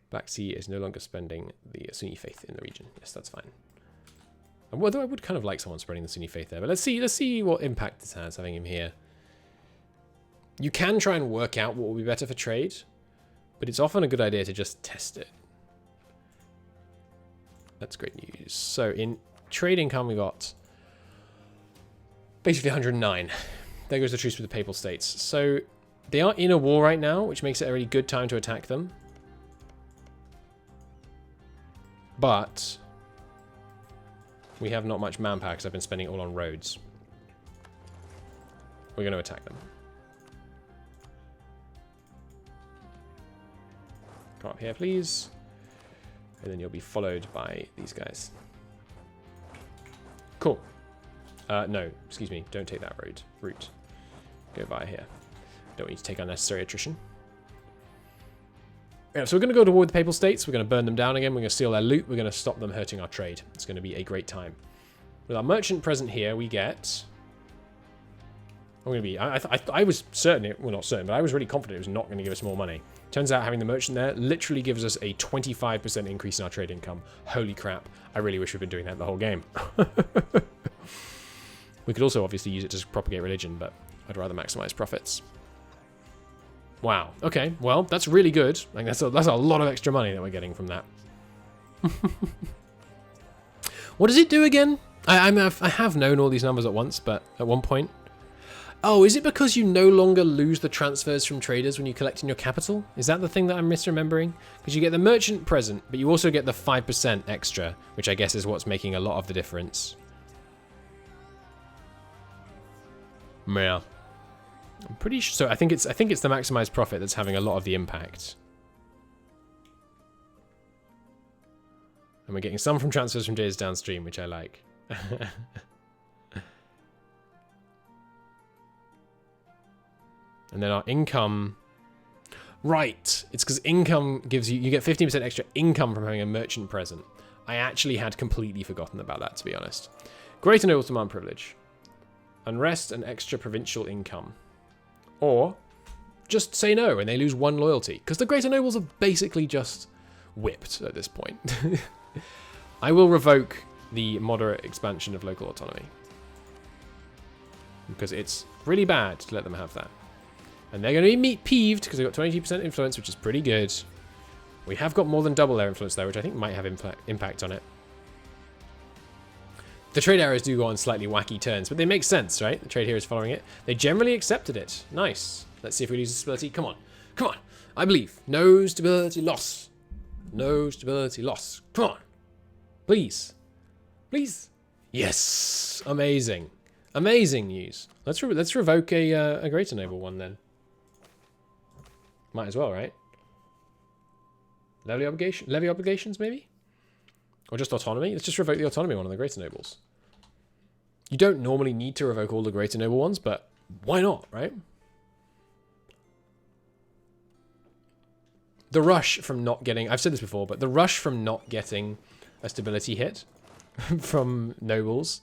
Black Sea is no longer spending the Sunni faith in the region. Yes, that's fine. Although I would kind of like someone spreading the Sunni faith there. But let's see what impact this has, having him here. You can try and work out what will be better for trade, but it's often a good idea to just test it. That's great news. So in trade income, we got basically 109. There goes the truce with the Papal States. So they are in a war right now, which makes it a really good time to attack them. But we have not much manpower because I've been spending it all on roads. We're going to attack them. Come up here, please. And then you'll be followed by these guys. Cool. No, excuse me. Don't take that route. Go via here. Don't want you to take unnecessary attrition. Yeah, so we're going to go to war with the Papal States. We're going to burn them down again. We're going to steal their loot. We're going to stop them hurting our trade. It's going to be a great time. With our merchant present here, we get... I'm going to be... I was certain... Well, not certain, but I was really confident it was not going to give us more money. Turns out having the merchant there literally gives us a 25% increase in our trade income. Holy crap. I really wish we'd been doing that the whole game. We could also obviously use it to propagate religion, but I'd rather maximize profits. Wow. Okay. Well, that's really good. Like that's a lot of extra money that we're getting from that. What does it do again? I have known all these numbers at once, but at one point. Oh, is it because you no longer lose the transfers from traders when you collect in your capital? Is that the thing that I'm misremembering? Because you get the merchant present, but you also get the 5% extra, which I guess is what's making a lot of the difference. Yeah. I'm pretty sure. So I think it's the maximized profit that's having a lot of the impact. And we're getting some from transfers from traders downstream, which I like. And then our income, right, it's because income gives you get 15% extra income from having a merchant present. I actually had completely forgotten about that, to be honest. Greater nobles demand privilege. Unrest and extra provincial income. Or just say no and they lose 1 loyalty, because the greater nobles are basically just whipped at this point. I will revoke the moderate expansion of local autonomy, because it's really bad to let them have that. And they're going to be peeved because they've got 22% influence, which is pretty good. We have got more than double their influence though, which I think might have impact on it. The trade arrows do go on slightly wacky turns, but they make sense, right? The trade here is following it. They generally accepted it. Nice. Let's see if we lose stability. Come on. Come on. I believe. No stability loss. No stability loss. Come on. Please. Please. Yes. Amazing. Amazing news. Let's revoke a greater noble one then. Might as well, right? Levy obligations, maybe? Or just autonomy? Let's just revoke the autonomy one of the greater nobles. You don't normally need to revoke all the greater noble ones, but why not, right? The rush from not getting... I've said this before, but the rush from not getting a stability hit from nobles,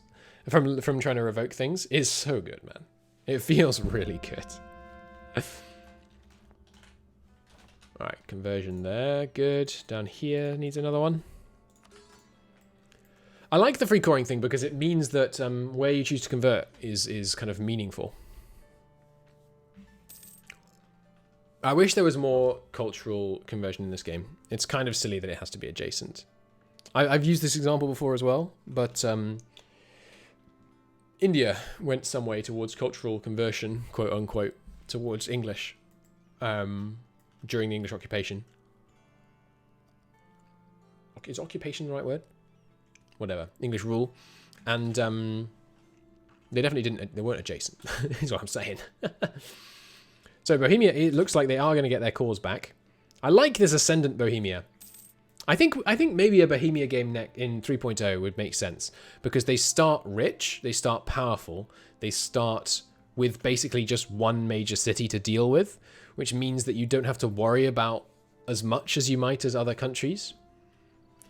from trying to revoke things, is so good, man. It feels really good. Alright, conversion there. Good. Down here needs another one. I like the free coring thing because it means that where you choose to convert is kind of meaningful. I wish there was more cultural conversion in this game. It's kind of silly that it has to be adjacent. I've used this example before as well, but India went some way towards cultural conversion, quote unquote, towards English during the English occupation. Is occupation the right word? Whatever. English rule. And they definitely didn't, they weren't adjacent, is what I'm saying. So Bohemia, it looks like they are going to get their cause back. I like this Ascendant Bohemia. I think maybe a Bohemia game in 3.0 would make sense, because they start rich, they start powerful, they start with basically just one major city to deal with, which means that you don't have to worry about as much as you might as other countries.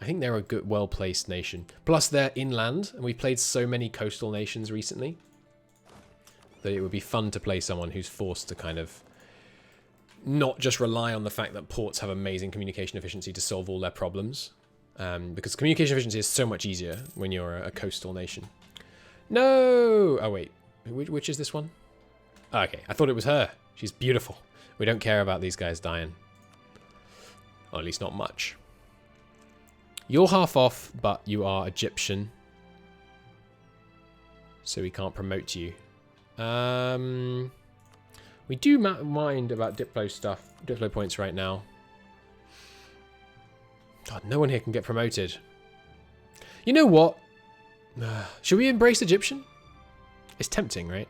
I think they're a good, well-placed nation. Plus they're inland, and we've played so many coastal nations recently that it would be fun to play someone who's forced to kind of not just rely on the fact that ports have amazing communication efficiency to solve all their problems. Because communication efficiency is so much easier when you're a coastal nation. No! Oh, wait. Which is this one? Oh, okay, I thought it was her. She's beautiful. We don't care about these guys dying. Or at least not much. You're half off, but you are Egyptian. So we can't promote you. We do mind about Diplo stuff, Diplo points right now. God, no one here can get promoted. You know what? Should we embrace Egyptian? It's tempting, right?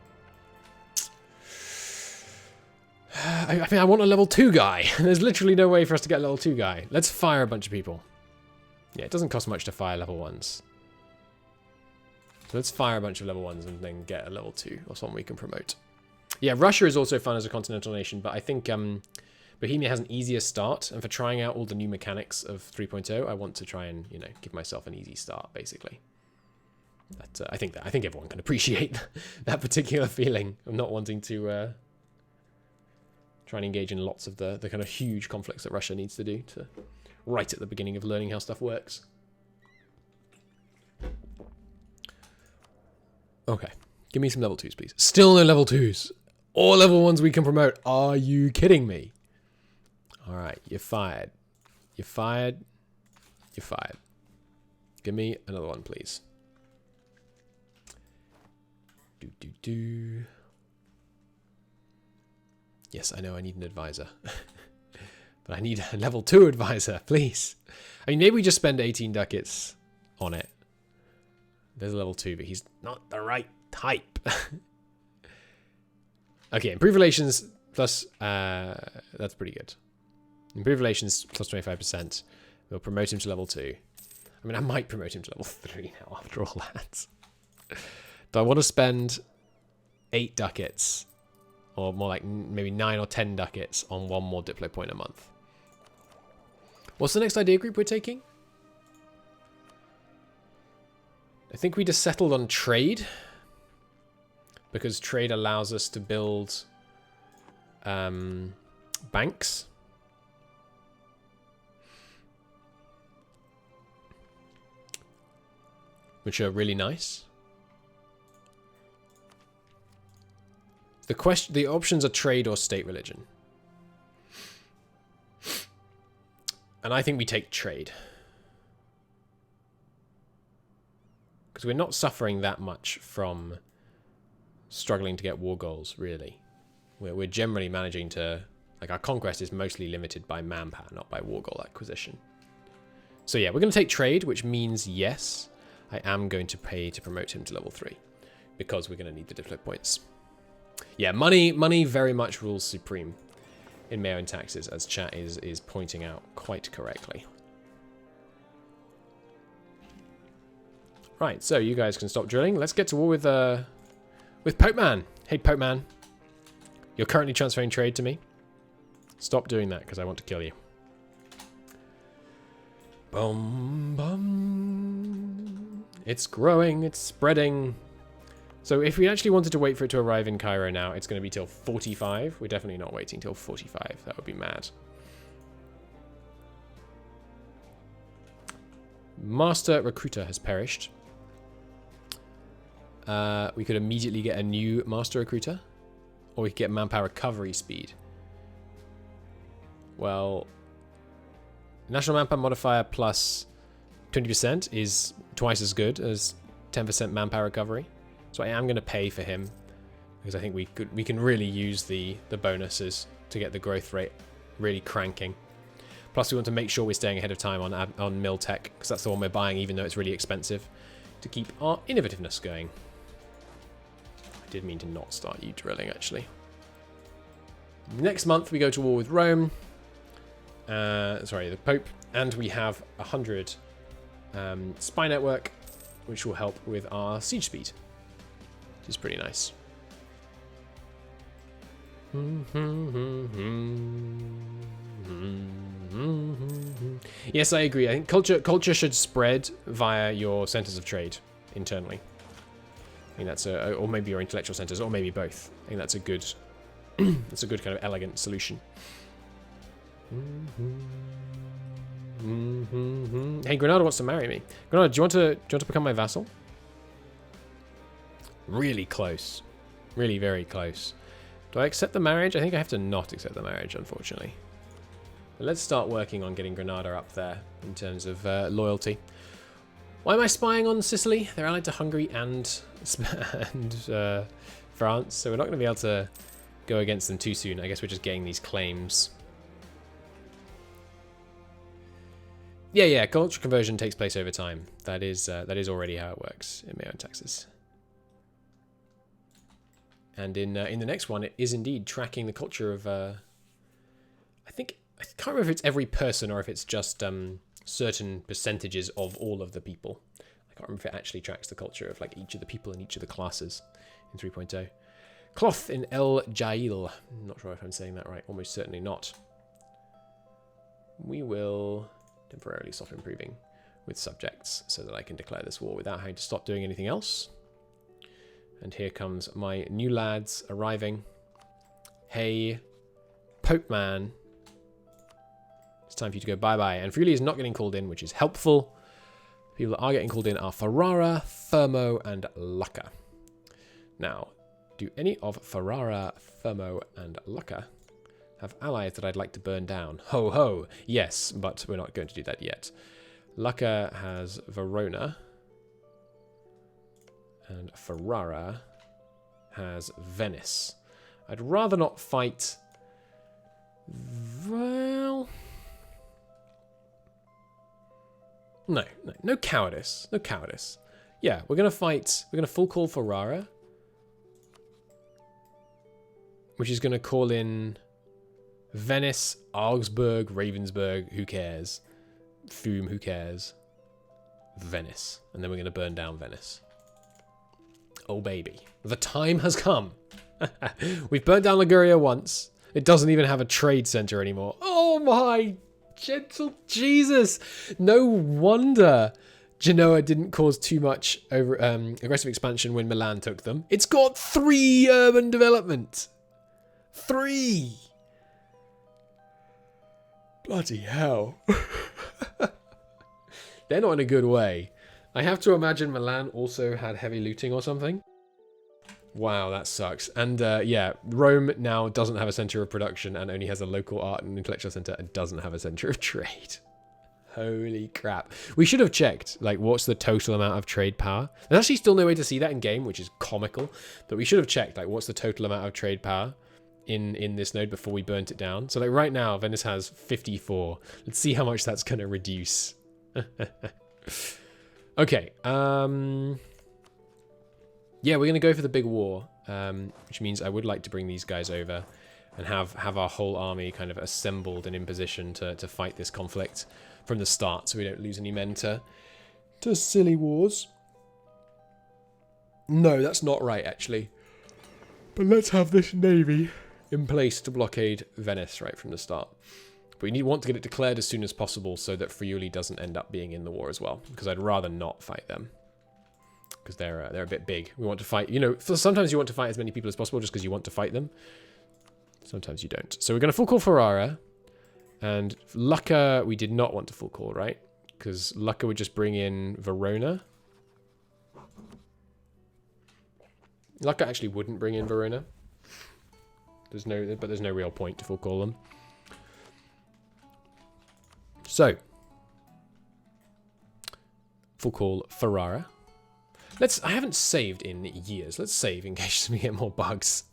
I mean, I want a level 2 guy. There's literally no way for us to get a level 2 guy. Let's fire a bunch of people. Yeah, it doesn't cost much to fire level 1s. So let's fire a bunch of level 1s and then get a level 2 or someone we can promote. Yeah, Russia is also fun as a continental nation, but I think Bohemia has an easier start, and for trying out all the new mechanics of 3.0, I want to try and, you know, give myself an easy start, basically. But, I think everyone can appreciate that particular feeling of not wanting to try and engage in lots of the kind of huge conflicts that Russia needs to do to right at the beginning of learning how stuff works. Okay, give me some level 2s, please. Still no level 2s. All level 1s we can promote. Are you kidding me? Alright, you're fired. You're fired. You're fired. Give me another one, please. Yes, I know I need an advisor. But I need a level 2 advisor, please. I mean, maybe we just spend 18 ducats on it. There's a level 2, but he's not the right type. Okay, improved relations plus... that's pretty good. Improved relations plus 25%. We'll promote him to level 2. I mean, I might promote him to level 3 now after all that. Do I want to spend 8 ducats? Or more like maybe 9 or 10 ducats on one more Diplo point a month? What's the next idea group we're taking? I think we just settled on trade. Because trade allows us to build banks. Which are really nice. The options are trade or state religion. And I think we take trade. Because we're not suffering that much from struggling to get war goals, really. We're generally managing to... Like, our conquest is mostly limited by manpower, not by war goal acquisition. So yeah, we're going to take trade, which means, yes, I am going to pay to promote him to level 3. Because we're going to need the Diplo points. Yeah, money very much rules supreme in MEIOU and taxes, as chat is pointing out quite correctly. Right, so you guys can stop drilling. Let's get to war with Pope Man. Hey, Pope Man. You're currently transferring trade to me. Stop doing that, because I want to kill you. Boom, boom. It's growing, it's spreading. So if we actually wanted to wait for it to arrive in Cairo now, it's going to be till 45. We're definitely not waiting till 45. That would be mad. Master Recruiter has perished. We could immediately get a new Master Recruiter. Or we could get manpower recovery speed. Well, National Manpower Modifier plus 20% is twice as good as 10% manpower recovery. So I am going to pay for him because I think we can really use the bonuses to get the growth rate really cranking. Plus we want to make sure we're staying ahead of time on mill tech because that's the one we're buying even though it's really expensive to keep our innovativeness going. I did mean to not start you drilling actually. Next month we go to war with Rome. Sorry, the Pope, and we have 100 spy network which will help with our siege speed. Which is pretty nice. Yes, I agree. I think culture should spread via your centers of trade internally. I think that's or maybe your intellectual centers, or maybe both. I think that's a good, that's a good kind of elegant solution. Hey, Granada wants to marry me. Granada, do you want to become my vassal? Really close. Really very close. Do I accept the marriage? I think I have to not accept the marriage, unfortunately. But let's start working on getting Granada up there in terms of loyalty. Why am I spying on Sicily? They're allied to Hungary and France, so we're not going to be able to go against them too soon. I guess we're just getting these claims. Yeah, culture conversion takes place over time. That is already how it works in MEIOU and taxes. And in the next one, it is indeed tracking the culture of. I can't remember if it's every person or if it's just certain percentages of all of the people. I can't remember if it actually tracks the culture of like each of the people in each of the classes in 3.0. Cloth in El Jail. I'm not sure if I'm saying that right. Almost certainly not. We will temporarily stop improving with subjects so that I can declare this war without having to stop doing anything else. And here comes my new lads arriving. Hey, Pope Man. It's time for you to go bye-bye. And Friuli is not getting called in, which is helpful. People that are getting called in are Ferrara, Fermo, and Lucca. Now, Do any of Ferrara, Thermo, and Lucca have allies that I'd like to burn down? Ho ho! Yes, but we're not going to do that yet. Lucca has Verona. And Ferrara has Venice. I'd rather not fight... Well... No cowardice. No cowardice. Yeah, we're going to fight... We're going to full call Ferrara. Which is going to call in Venice, Augsburg, Ravensburg, who cares? Thum, who cares? Venice. And then we're going to burn down Venice. Oh, baby. The time has come. We've burnt down Liguria once. It doesn't even have a trade center anymore. Oh, my gentle Jesus. No wonder Genoa didn't cause too much aggressive expansion when Milan took them. It's got 3 urban development. 3. Bloody hell. They're not in a good way. I have to imagine Milan also had heavy looting or something. Wow, that sucks. And yeah, Rome now doesn't have a center of production and only has a local art and intellectual center and doesn't have a center of trade. Holy crap. We should have checked, like, what's the total amount of trade power? There's actually still no way to see that in game, which is comical. But we should have checked, like, what's the total amount of trade power in this node before we burnt it down. So, like, right now, Venice has 54. Let's see how much that's going to reduce. Okay. Yeah, we're going to go for the big war, which means I would like to bring these guys over and have our whole army kind of assembled and in position to fight this conflict from the start so we don't lose any men to silly wars. No, that's not right, actually. But let's have this navy in place to blockade Venice right from the start. But we want to get it declared as soon as possible so that Friuli doesn't end up being in the war as well, because I'd rather not fight them. Because they're a bit big. We want to fight, you know, sometimes you want to fight as many people as possible just because you want to fight them. Sometimes you don't. So we're going to full call Ferrara. And Lucca, we did not want to full call, right? Because Lucca would just bring in Verona. Lucca actually wouldn't bring in Verona. There's no real point to full call them. So, full call Ferrara. I haven't saved in years. Let's save in case we get more bugs.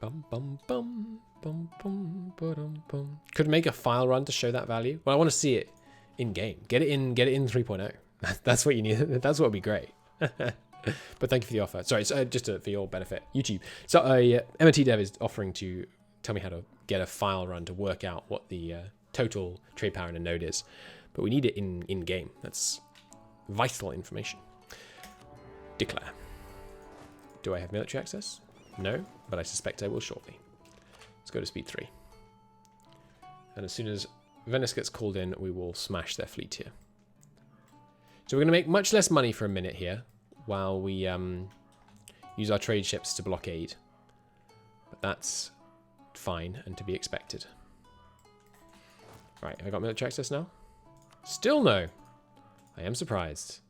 Bum, bum, bum, bum, bum, ba-dum, bum. Could make a file run to show that value. Well, I want to see it in game. Get it in 3.0. That's what you need. That's what would be great. But thank you for the offer. Sorry, it's just for your benefit. YouTube. So MNT Dev is offering to tell me how to get a file run to work out what the total trade power in a node is. But we need it in game. That's vital information. Declare. Do I have military access? No, but I suspect I will shortly. Let's go to speed 3. And as soon as Venice gets called in, we will smash their fleet here. So we're going to make much less money for a minute here while we use our trade ships to blockade. But that's fine and to be expected. Right, have I got military access now? Still no. I am surprised.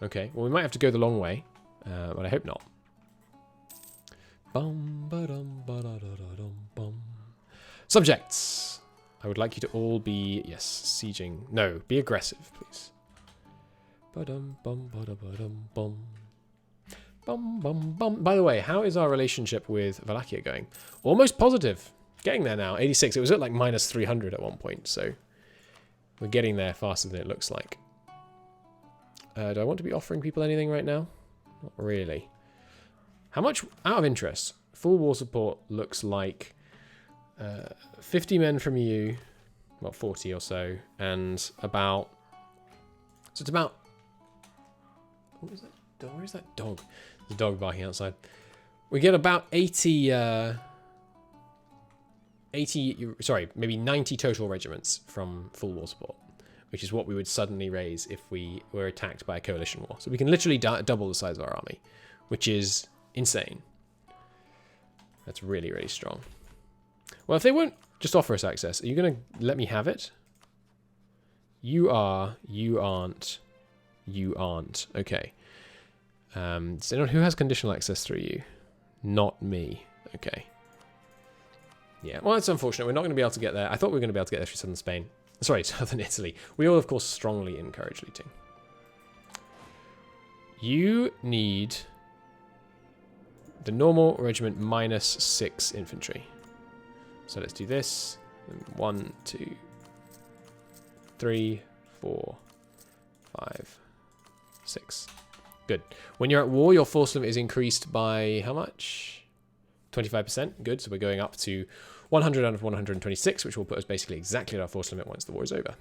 Okay, well we might have to go the long way, but I hope not. Subjects. I would like you to all be, yes, sieging. No, be aggressive, please. By the way, how is our relationship with Wallachia going? Almost positive. Getting there now. 86. It was at like minus 300 at one point, so we're getting there faster than it looks like. Do I want to be offering people anything right now? Not really. How much, out of interest, full war support looks like 50 men from you, well, 40 or so, and about, so it's about, what was that dog? Where is that dog? There's a dog barking outside. We get about maybe 90 total regiments from full war support, which is what we would suddenly raise if we were attacked by a coalition war. So we can literally double the size of our army, which is insane. That's really, really strong. Well, if they won't just offer us access, are you going to let me have it? You are, you aren't, you aren't. Okay. Does anyone who has conditional access through you? Not me. Okay. Yeah, well, it's unfortunate. We're not going to be able to get there. I thought we were going to be able to get there through southern Spain. Sorry, southern Italy. We all, of course, strongly encourage looting. You need the normal regiment minus 6 infantry. So let's do this. 1, 2, 3, 4, 5, 6. Good. When you're at war, your force limit is increased by how much? 25%. Good. So we're going up to 100 out of 126, which will put us basically exactly at our force limit once the war is over.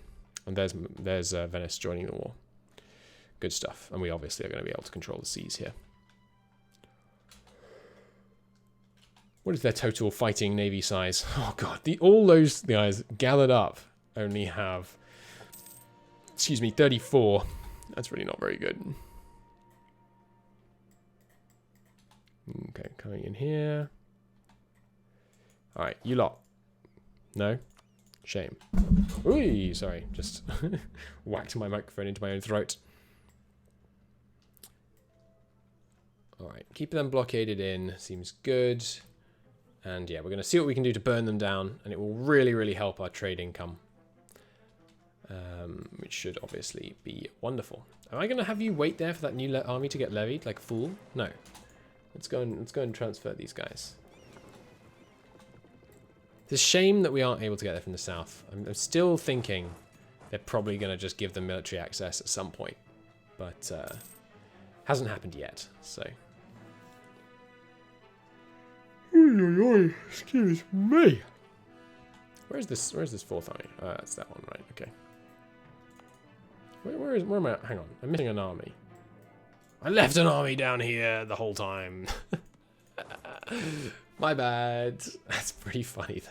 And there's Venice joining the war. Good stuff. And we obviously are going to be able to control the seas here. What is their total fighting navy size? Oh god, all those guys gathered up only have, 34. That's really not very good. Okay, coming in here. Alright, you lot. No? Shame. Ooh, sorry, just whacked my microphone into my own throat. Alright, keep them blockaded in. Seems good. And yeah, we're going to see what we can do to burn them down, and it will really, really help our trade income. Which should obviously be wonderful. Am I going to have you wait there for that new army to get levied, like a fool? No. Let's go and transfer these guys. It's a shame that we aren't able to get there from the south. I'm still thinking they're probably going to just give them military access at some point. But hasn't happened yet, so... Excuse me. Where's this fourth army? That's that one, right? Okay. Where am I? Hang on, I'm missing an army. I left an army down here the whole time. My bad. That's pretty funny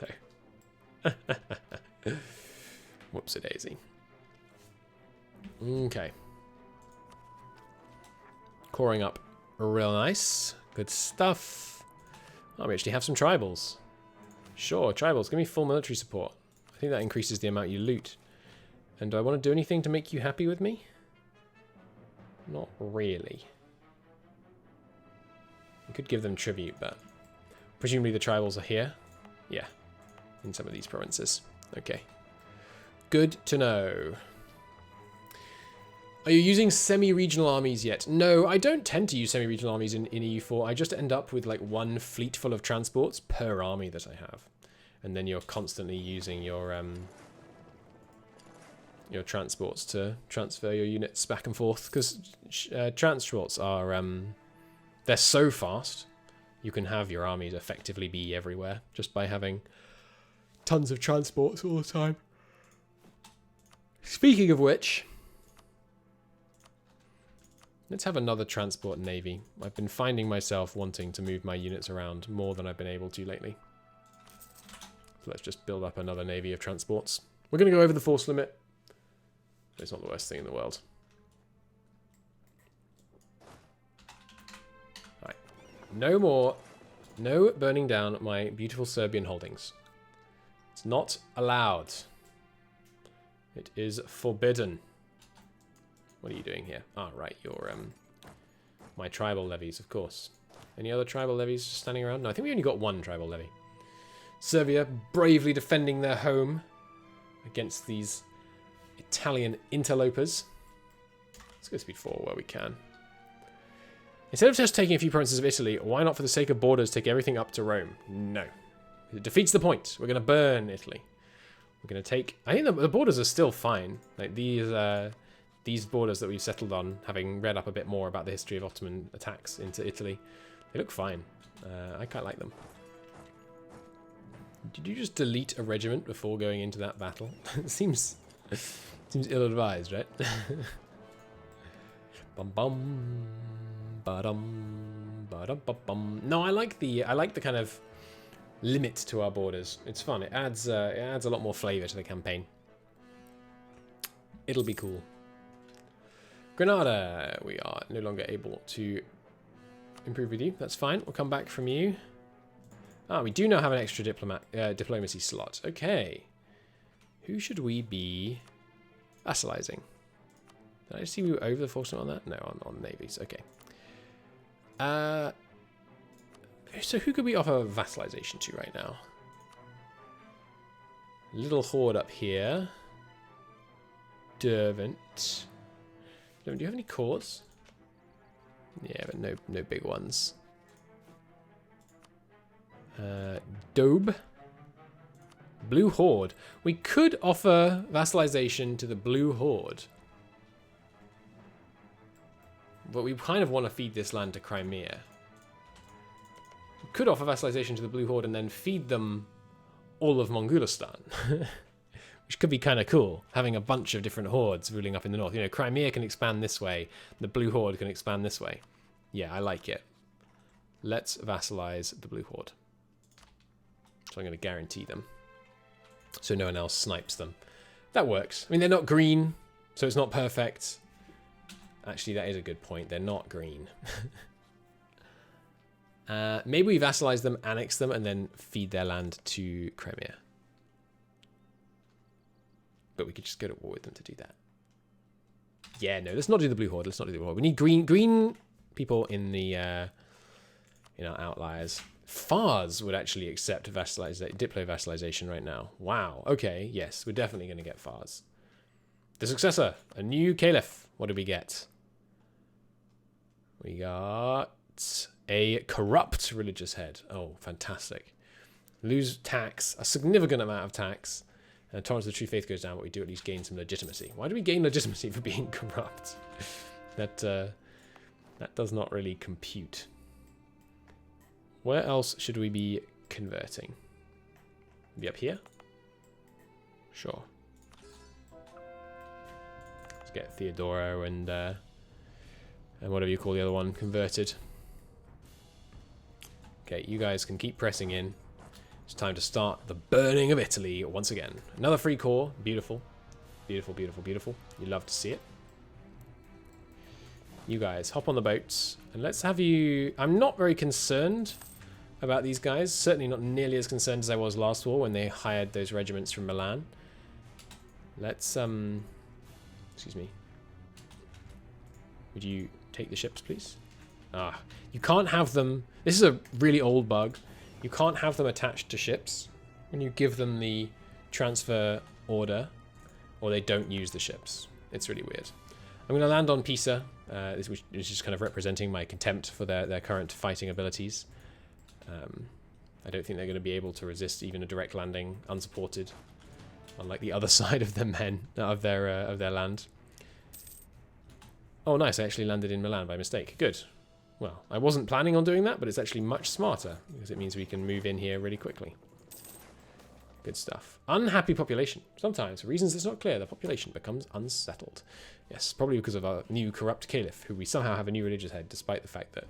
though. Whoopsie-daisy. Okay. Coring up real nice. Good stuff. Oh, we actually have some tribals. Sure, tribals. Give me full military support. I think that increases the amount you loot. And do I want to do anything to make you happy with me? Not really. We could give them tribute, but presumably the tribals are here. Yeah, in some of these provinces. Okay. Good to know. Are you using semi-regional armies yet? No, I don't tend to use semi-regional armies in EU4. I just end up with like one fleet full of transports per army that I have. And then you're constantly using your transports to transfer your units back and forth. Because transports are, they're so fast, you can have your armies effectively be everywhere just by having tons of transports all the time. Speaking of which... let's have another transport navy. I've been finding myself wanting to move my units around more than I've been able to lately. So let's just build up another navy of transports. We're going to go over the force limit. It's not the worst thing in the world. Alright. No burning down my beautiful Serbian holdings. It's not allowed. It is forbidden. What are you doing here? Ah, right, you're my tribal levies, of course. Any other tribal levies standing around? No, I think we only got one tribal levy. Serbia bravely defending their home against these Italian interlopers. Let's go speed 4 where we can. Instead of just taking a few provinces of Italy, why not, for the sake of borders, take everything up to Rome? No. It defeats the point. We're going to burn Italy. We're going to take... I think the borders are still fine. Like these borders that we've settled on, having read up a bit more about the history of Ottoman attacks into Italy, they look fine. I quite like them. Did you just delete a regiment before going into that battle? Seems ill-advised, right? Bum bum, ba-dum, ba-dum, ba-bum. No, I like the kind of limit to our borders. It's fun. It adds a lot more flavour to the campaign. It'll be cool. Granada, we are no longer able to improve with you. That's fine. We'll come back from you. Ah, we do now have an extra diplomacy slot. Okay. Who should we be vassalizing? Did I see we were over the force on that? No, on navies. Okay. So who could we offer vassalization to right now? Little horde up here. Dervent. Do you have any cores? Yeah, but no big ones. Dobe. Blue Horde. We could offer vassalization to the Blue Horde. But we kind of want to feed this land to Crimea. We could offer vassalization to the Blue Horde and then feed them all of Mongolistan. Which could be kind of cool, having a bunch of different hordes ruling up in the north. You know, Crimea can expand this way, the Blue Horde can expand this way. Yeah, I like it. Let's vassalize the Blue Horde. So I'm going to guarantee them. So no one else snipes them. That works. I mean, they're not green, so it's not perfect. Actually, that is a good point. They're not green. Maybe we vassalize them, annex them, and then feed their land to Crimea. But we could just go to war with them to do that. Yeah, no, let's not do the Blue Horde. Let's not do the Blue Horde. We need green people in the in our outliers. Fars would actually accept Diplo vassalization right now. Wow. Okay. Yes, we're definitely going to get Fars. The successor, a new Caliph. What did we get? We got a corrupt religious head. Oh, fantastic. Lose tax, a significant amount of tax. And tolerance of the true faith goes down, but we do at least gain some legitimacy. Why do we gain legitimacy for being corrupt? That does not really compute. Where else should we be converting? Be up here? Sure. Let's get Theodoro and whatever you call the other one converted. Okay, you guys can keep pressing in. It's time to start the burning of Italy once again. Another free core. Beautiful. Beautiful, beautiful, beautiful. You love to see it. You guys, hop on the boats. And let's have you... I'm not very concerned about these guys. Certainly not nearly as concerned as I was last war when they hired those regiments from Milan. Let's... Excuse me. Would you take the ships, please? Ah, you can't have them... This is a really old bug. You can't have them attached to ships when you give them the transfer order, or they don't use the ships. It's really weird. I'm going to land on Pisa, which is just kind of representing my contempt for their current fighting abilities. I don't think they're going to be able to resist even a direct landing unsupported, unlike the other side of their of their land. Oh, nice! I actually landed in Milan by mistake. Good. Well, I wasn't planning on doing that, but it's actually much smarter, because it means we can move in here really quickly. Good stuff. Unhappy population. Sometimes, for reasons that's not clear, the population becomes unsettled. Yes, probably because of our new corrupt caliph, who we somehow have a new religious head, despite the fact that,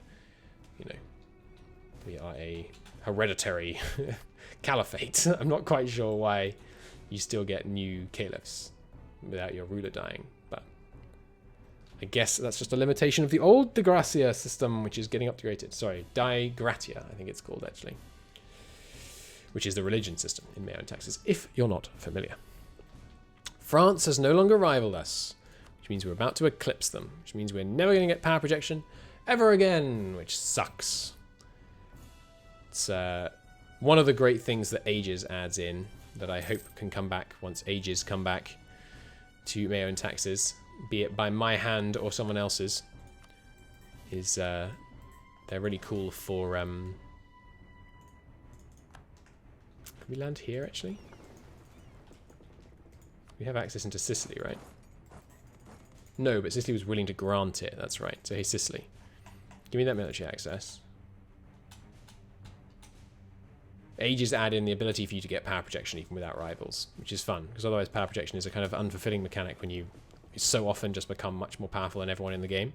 you know, we are a hereditary caliphate. I'm not quite sure why you still get new caliphs without your ruler dying, but I guess that's just a limitation of the old De Gracia system, which is getting upgraded. Sorry, Die Gratia, I think it's called, actually. Which is the religion system in MEIOU taxes, if you're not familiar. France has no longer rivaled us, which means we're about to eclipse them, which means we're never going to get power projection ever again, which sucks. It's one of the great things that Ages adds in, that I hope can come back once Ages come back to MEIOU taxes, be it by my hand or someone else's, is they're really cool for... Can we land here, actually? We have access into Sicily, right? No, but Sicily was willing to grant it, that's right. So, hey, Sicily, give me that military access. Ages add in the ability for you to get power projection even without rivals, which is fun, because otherwise power projection is a kind of unfulfilling mechanic when you so often just become much more powerful than everyone in the game,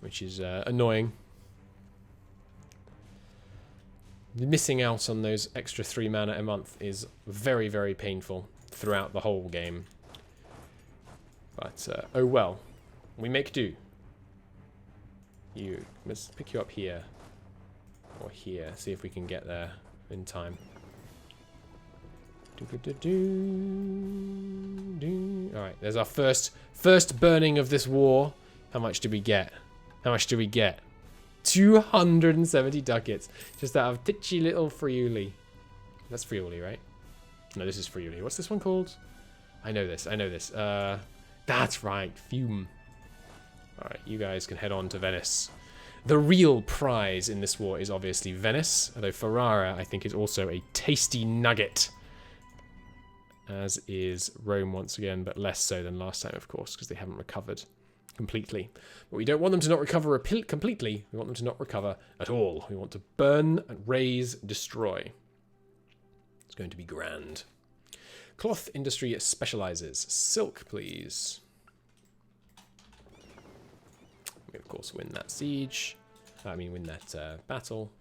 which is annoying. Missing out on those extra 3 mana a month is very, very painful throughout the whole game. But, oh well. We make do. Let's pick you up here. Or here. See if we can get there in time. Alright, there's our first burning of this war. How much did we get? How much do we get? 270 ducats. Just out of titchy little Friuli. That's Friuli, right? No, this is Friuli. What's this one called? I know this. I know this. That's right. Fume. Alright, you guys can head on to Venice. The real prize in this war is obviously Venice. Although Ferrara, I think, is also a tasty nugget. As is Rome once again, but less so than last time, of course, because they haven't recovered completely. But we don't want them to not recover completely. We want them to not recover at all. We want to burn, raze, destroy. It's going to be grand. Cloth industry specializes. Silk, please. We, of course, win that siege. Win that battle.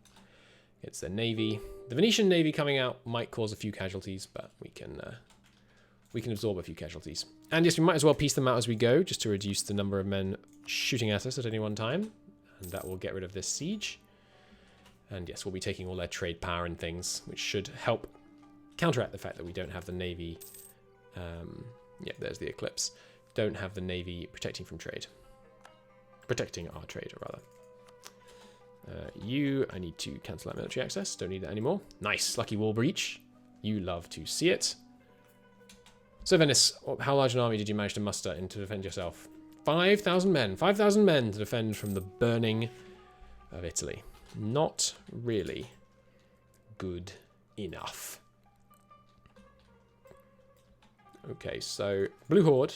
It's the navy. The Venetian navy coming out might cause a few casualties, but we can absorb a few casualties. And yes, we might as well piece them out as we go, just to reduce the number of men shooting at us at any one time. And that will get rid of this siege. And yes, we'll be taking all their trade power and things, which should help counteract the fact that we don't have the navy. Yeah, there's the eclipse. Don't have the navy protecting from trade. Protecting our trade, rather. I need to cancel that military access. Don't need that anymore. Nice, lucky wall breach. You love to see it. So Venice, how large an army did you manage to muster in to defend yourself? 5,000 men. 5,000 men to defend from the burning of Italy. Not really good enough. Okay, so Blue Horde.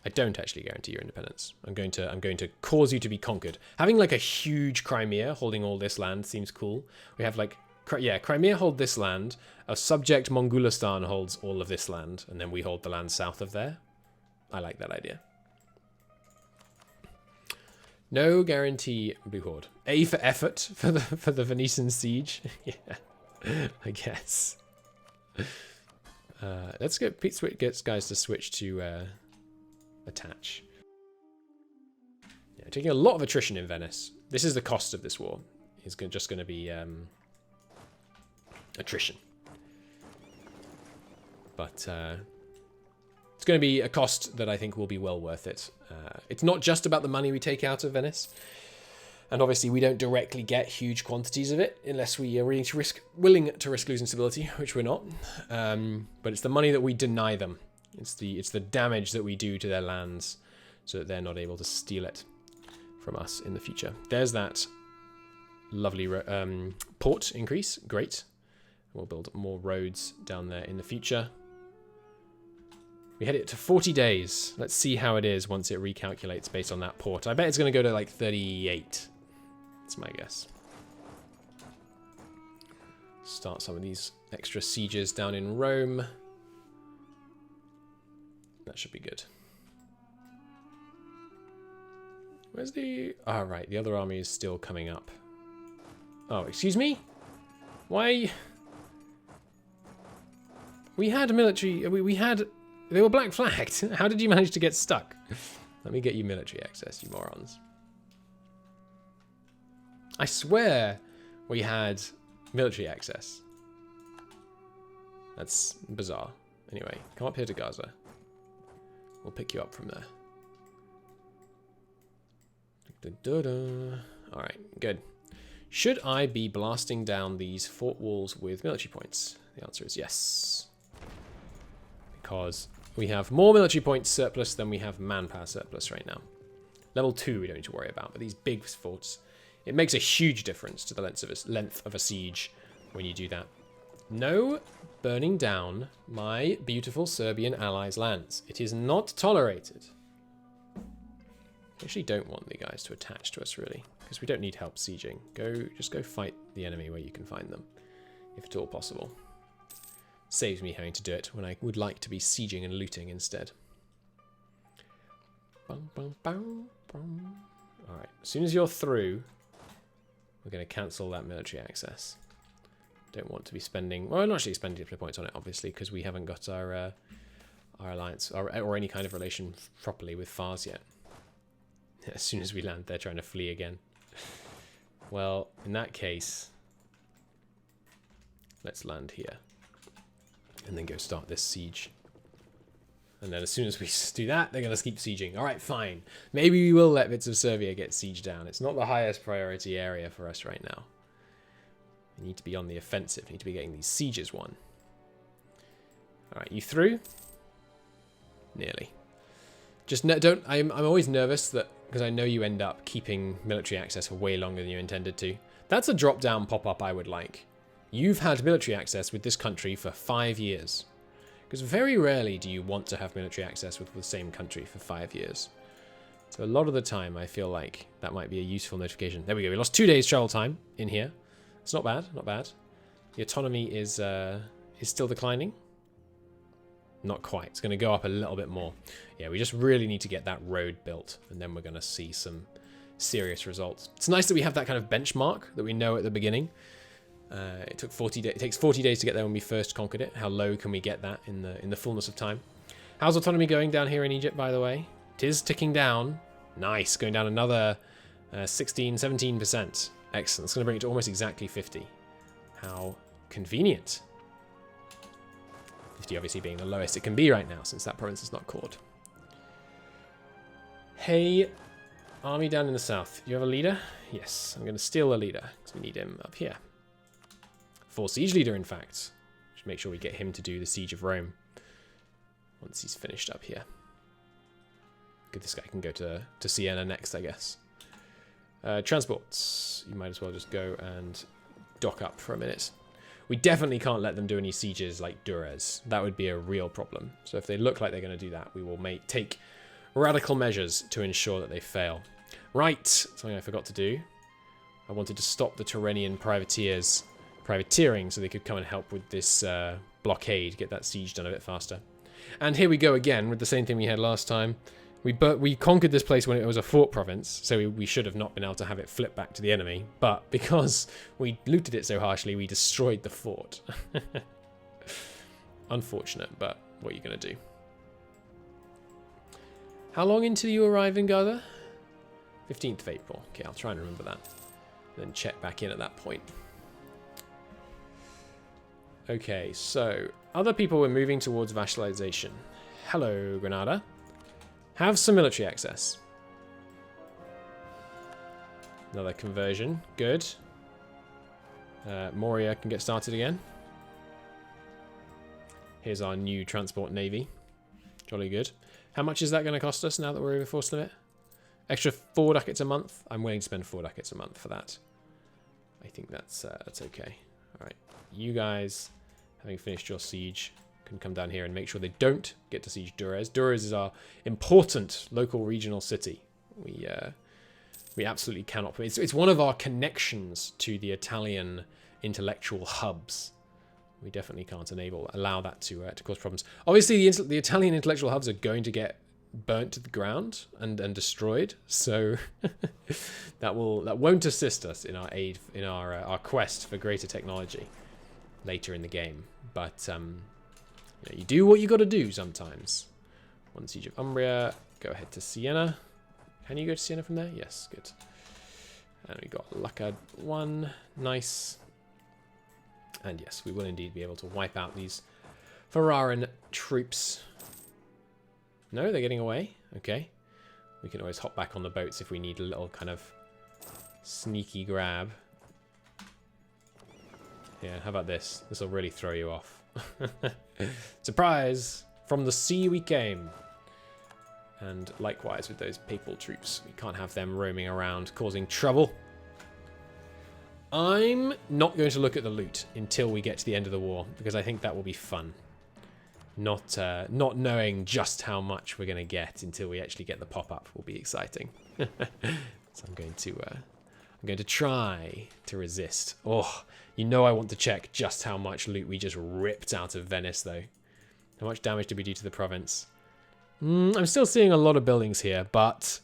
I don't actually guarantee your independence. I'm going to cause you to be conquered. Having like a huge Crimea holding all this land seems cool. We have like, yeah, Crimea hold this land. A subject Mongolistan holds all of this land, and then we hold the land south of there. I like that idea. No guarantee, Blue Horde. A for effort for the Venetian siege. Yeah, I guess. Let's get guys to switch to attach. Yeah, taking a lot of attrition in Venice. This is the cost of this war. It's just going to be attrition. But it's going to be a cost that I think will be well worth it. It's not just about the money we take out of Venice. And obviously we don't directly get huge quantities of it unless we are willing to risk losing stability, which we're not. But it's the money that we deny them. It's the damage that we do to their lands so that they're not able to steal it from us in the future. There's that lovely port increase. Great. We'll build more roads down there in the future. We had it to 40 days. Let's see how it is once it recalculates based on that port. I bet it's going to go to like 38. That's my guess. Start some of these extra sieges down in Rome. That should be good. Where's the... Oh, right. The other army is still coming up. Oh, excuse me? Why... We had military... We had... They were black flagged. How did you manage to get stuck? Let me get you military access, you morons. I swear we had military access. That's bizarre. Anyway, come up here to Gaza. We'll pick you up from there. Alright, good. Should I be blasting down these fort walls with military points? The answer is yes. Because we have more military points surplus than we have manpower surplus right now. Level 2 we don't need to worry about, but these big forts, it makes a huge difference to the length of a siege when you do that. No burning down my beautiful Serbian allies' lands. It is not tolerated. I actually don't want the guys to attach to us, really, because we don't need help sieging. Just go fight the enemy where you can find them, if at all possible. Saves me having to do it when I would like to be sieging and looting instead. Alright, as soon as you're through, we're going to cancel that military access. Don't want to be spending... Well, I'm not actually spending points on it, obviously, because we haven't got our alliance or any kind of relation properly with Fars yet. As soon as we land, they're trying to flee again. Well, in that case, let's land here. And then go start this siege. And then as soon as we do that, they're going to keep sieging. All right, fine. Maybe we will let bits of Serbia get sieged down. It's not the highest priority area for us right now. We need to be on the offensive. We need to be getting these sieges won. All right, you through? Nearly. Just don't. I'm always nervous that because I know you end up keeping military access for way longer than you intended to. That's a drop-down pop-up I would like. You've had military access with this country for 5 years. Because very rarely do you want to have military access with the same country for 5 years. So a lot of the time I feel like that might be a useful notification. There we go. We lost 2 days travel time in here. It's not bad. Not bad. The autonomy is still declining. Not quite. It's going to go up a little bit more. Yeah, we just really need to get that road built. And then we're going to see some serious results. It's nice that we have that kind of benchmark that we know at the beginning. It took 40 days. It takes 40 days to get there when we first conquered it. How low can we get that in the fullness of time? How's autonomy going down here in Egypt, by the way? It is ticking down. Nice, going down another 16, 17%. Excellent. It's going to bring it to almost exactly 50. How convenient. 50 obviously being the lowest it can be right now, since that province is not caught. Hey, army down in the south. You have a leader? Yes, I'm going to steal a leader because we need him up here. 4 siege leader, in fact. Should make sure we get him to do the siege of Rome once he's finished up here. Good, this guy can go to Siena next, I guess. Transports. You might as well just go and dock up for a minute. We definitely can't let them do any sieges like Durrës. That would be a real problem. So if they look like they're going to do that, we will take radical measures to ensure that they fail. Right, something I forgot to do. I wanted to stop the Turanian privateering so they could come and help with this blockade, get that siege done a bit faster. And here we go again with the same thing we had last time. We conquered this place when it was a fort province, so we should have not been able to have it flip back to the enemy. But because we looted it so harshly, we destroyed the fort. Unfortunate, but what are you going to do? How long until you arrive in Gaza? 15th of April. Okay, I'll try and remember that. Then check back in at that point. Okay, so other people were moving towards vassalization. Hello, Granada. Have some military access. Another conversion. Good. Moria can get started again. Here's our new transport navy. Jolly good. How much is that going to cost us now that we're over force limit? Extra 4 ducats a month? I'm willing to spend 4 ducats a month for that. I think that's okay. Alright, you guys, having finished your siege, can come down here and make sure they don't get to siege Durrës. Durrës is our important local regional city. We absolutely cannot. It's one of our connections to the Italian intellectual hubs. We definitely can't allow that to cause problems. Obviously, the Italian intellectual hubs are going to get burnt to the ground and destroyed. So that won't assist us in our quest for greater technology later in the game. But you do what you got to do sometimes. One siege of Umbria. Go ahead to Siena. Can you go to Siena from there? Yes, good. And we got Lucca 1. Nice. And yes, we will indeed be able to wipe out these Ferraran troops. No, they're getting away. Okay. We can always hop back on the boats if we need a little kind of sneaky grab. Yeah, how about this? This will really throw you off. Surprise! From the sea we came. And likewise with those papal troops. We can't have them roaming around causing trouble. I'm not going to look at the loot until we get to the end of the war, because I think that will be fun. Not knowing just how much we're going to get until we actually get the pop-up will be exciting. So I'm going to try to resist. Oh, you know I want to check just how much loot we just ripped out of Venice, though. How much damage did we do to the province? I'm still seeing a lot of buildings here, but...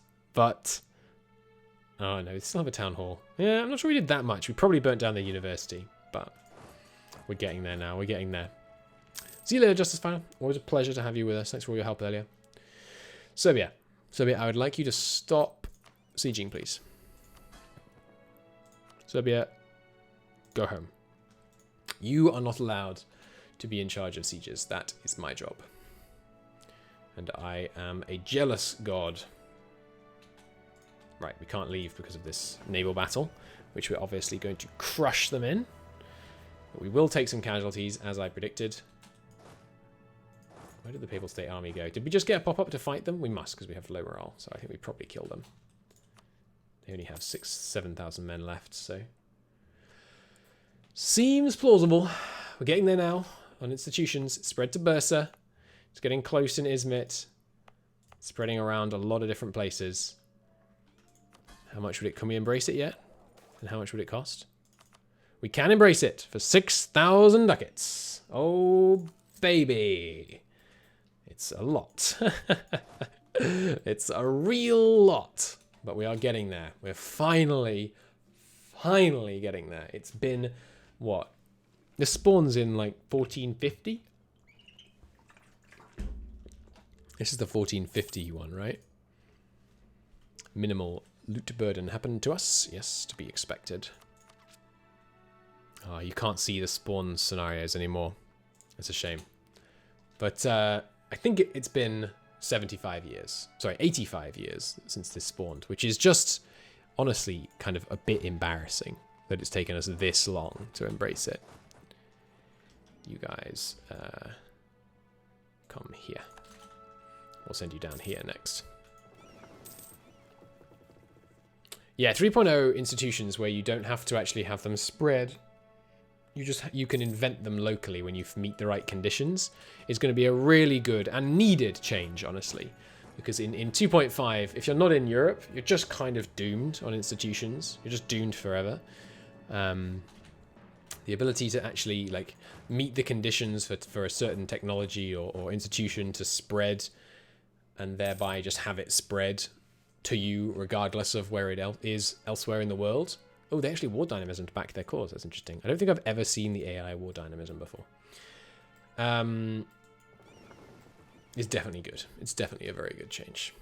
Oh, no, we still have a town hall. Yeah, I'm not sure we did that much. We probably burnt down the university, but we're getting there now. We're getting there. See you later, Justice Final. Always a pleasure to have you with us. Thanks for all your help earlier. Serbia. Serbia, I would like you to stop sieging, please. Serbia, go home. You are not allowed to be in charge of sieges. That is my job. And I am a jealous god. Right, we can't leave because of this naval battle, which we're obviously going to crush them in. But we will take some casualties, as I predicted. Where did the Papal State Army go? Did we just get a pop-up to fight them? We must, because we have low morale, so I think we probably killed them. They only have 7,000 men left, so... Seems plausible. We're getting there now on institutions. It's spread to Bursa. It's getting close in Izmit. It's spreading around a lot of different places. How much would it... Can we embrace it yet? And how much would it cost? We can embrace it for 6,000 ducats. Oh, baby. It's a lot. It's a real lot. But we are getting there. We're finally getting there. It's been, what? This spawns in, like, 1450? This is the 1450 one, right? Minimal loot burden happened to us. Yes, to be expected. Oh, you can't see the spawn scenarios anymore. It's a shame. But I think it's been 75 years. Sorry, 85 years since this spawned, which is just, honestly, kind of a bit embarrassing that it's taken us this long to embrace it. You guys, come here. We'll send you down here next. Yeah, 3.0 institutions where you don't have to actually have them spread. You can invent them locally when you meet the right conditions. Is going to be a really good and needed change, honestly. Because in 2.5, if you're not in Europe, you're just kind of doomed on institutions. You're just doomed forever. The ability to actually like meet the conditions for a certain technology or institution to spread, and thereby just have it spread to you regardless of where it is elsewhere in the world. Oh, they actually war dynamism to back their cause. That's interesting. I don't think I've ever seen the AI war dynamism before. It's definitely good. It's definitely a very good change.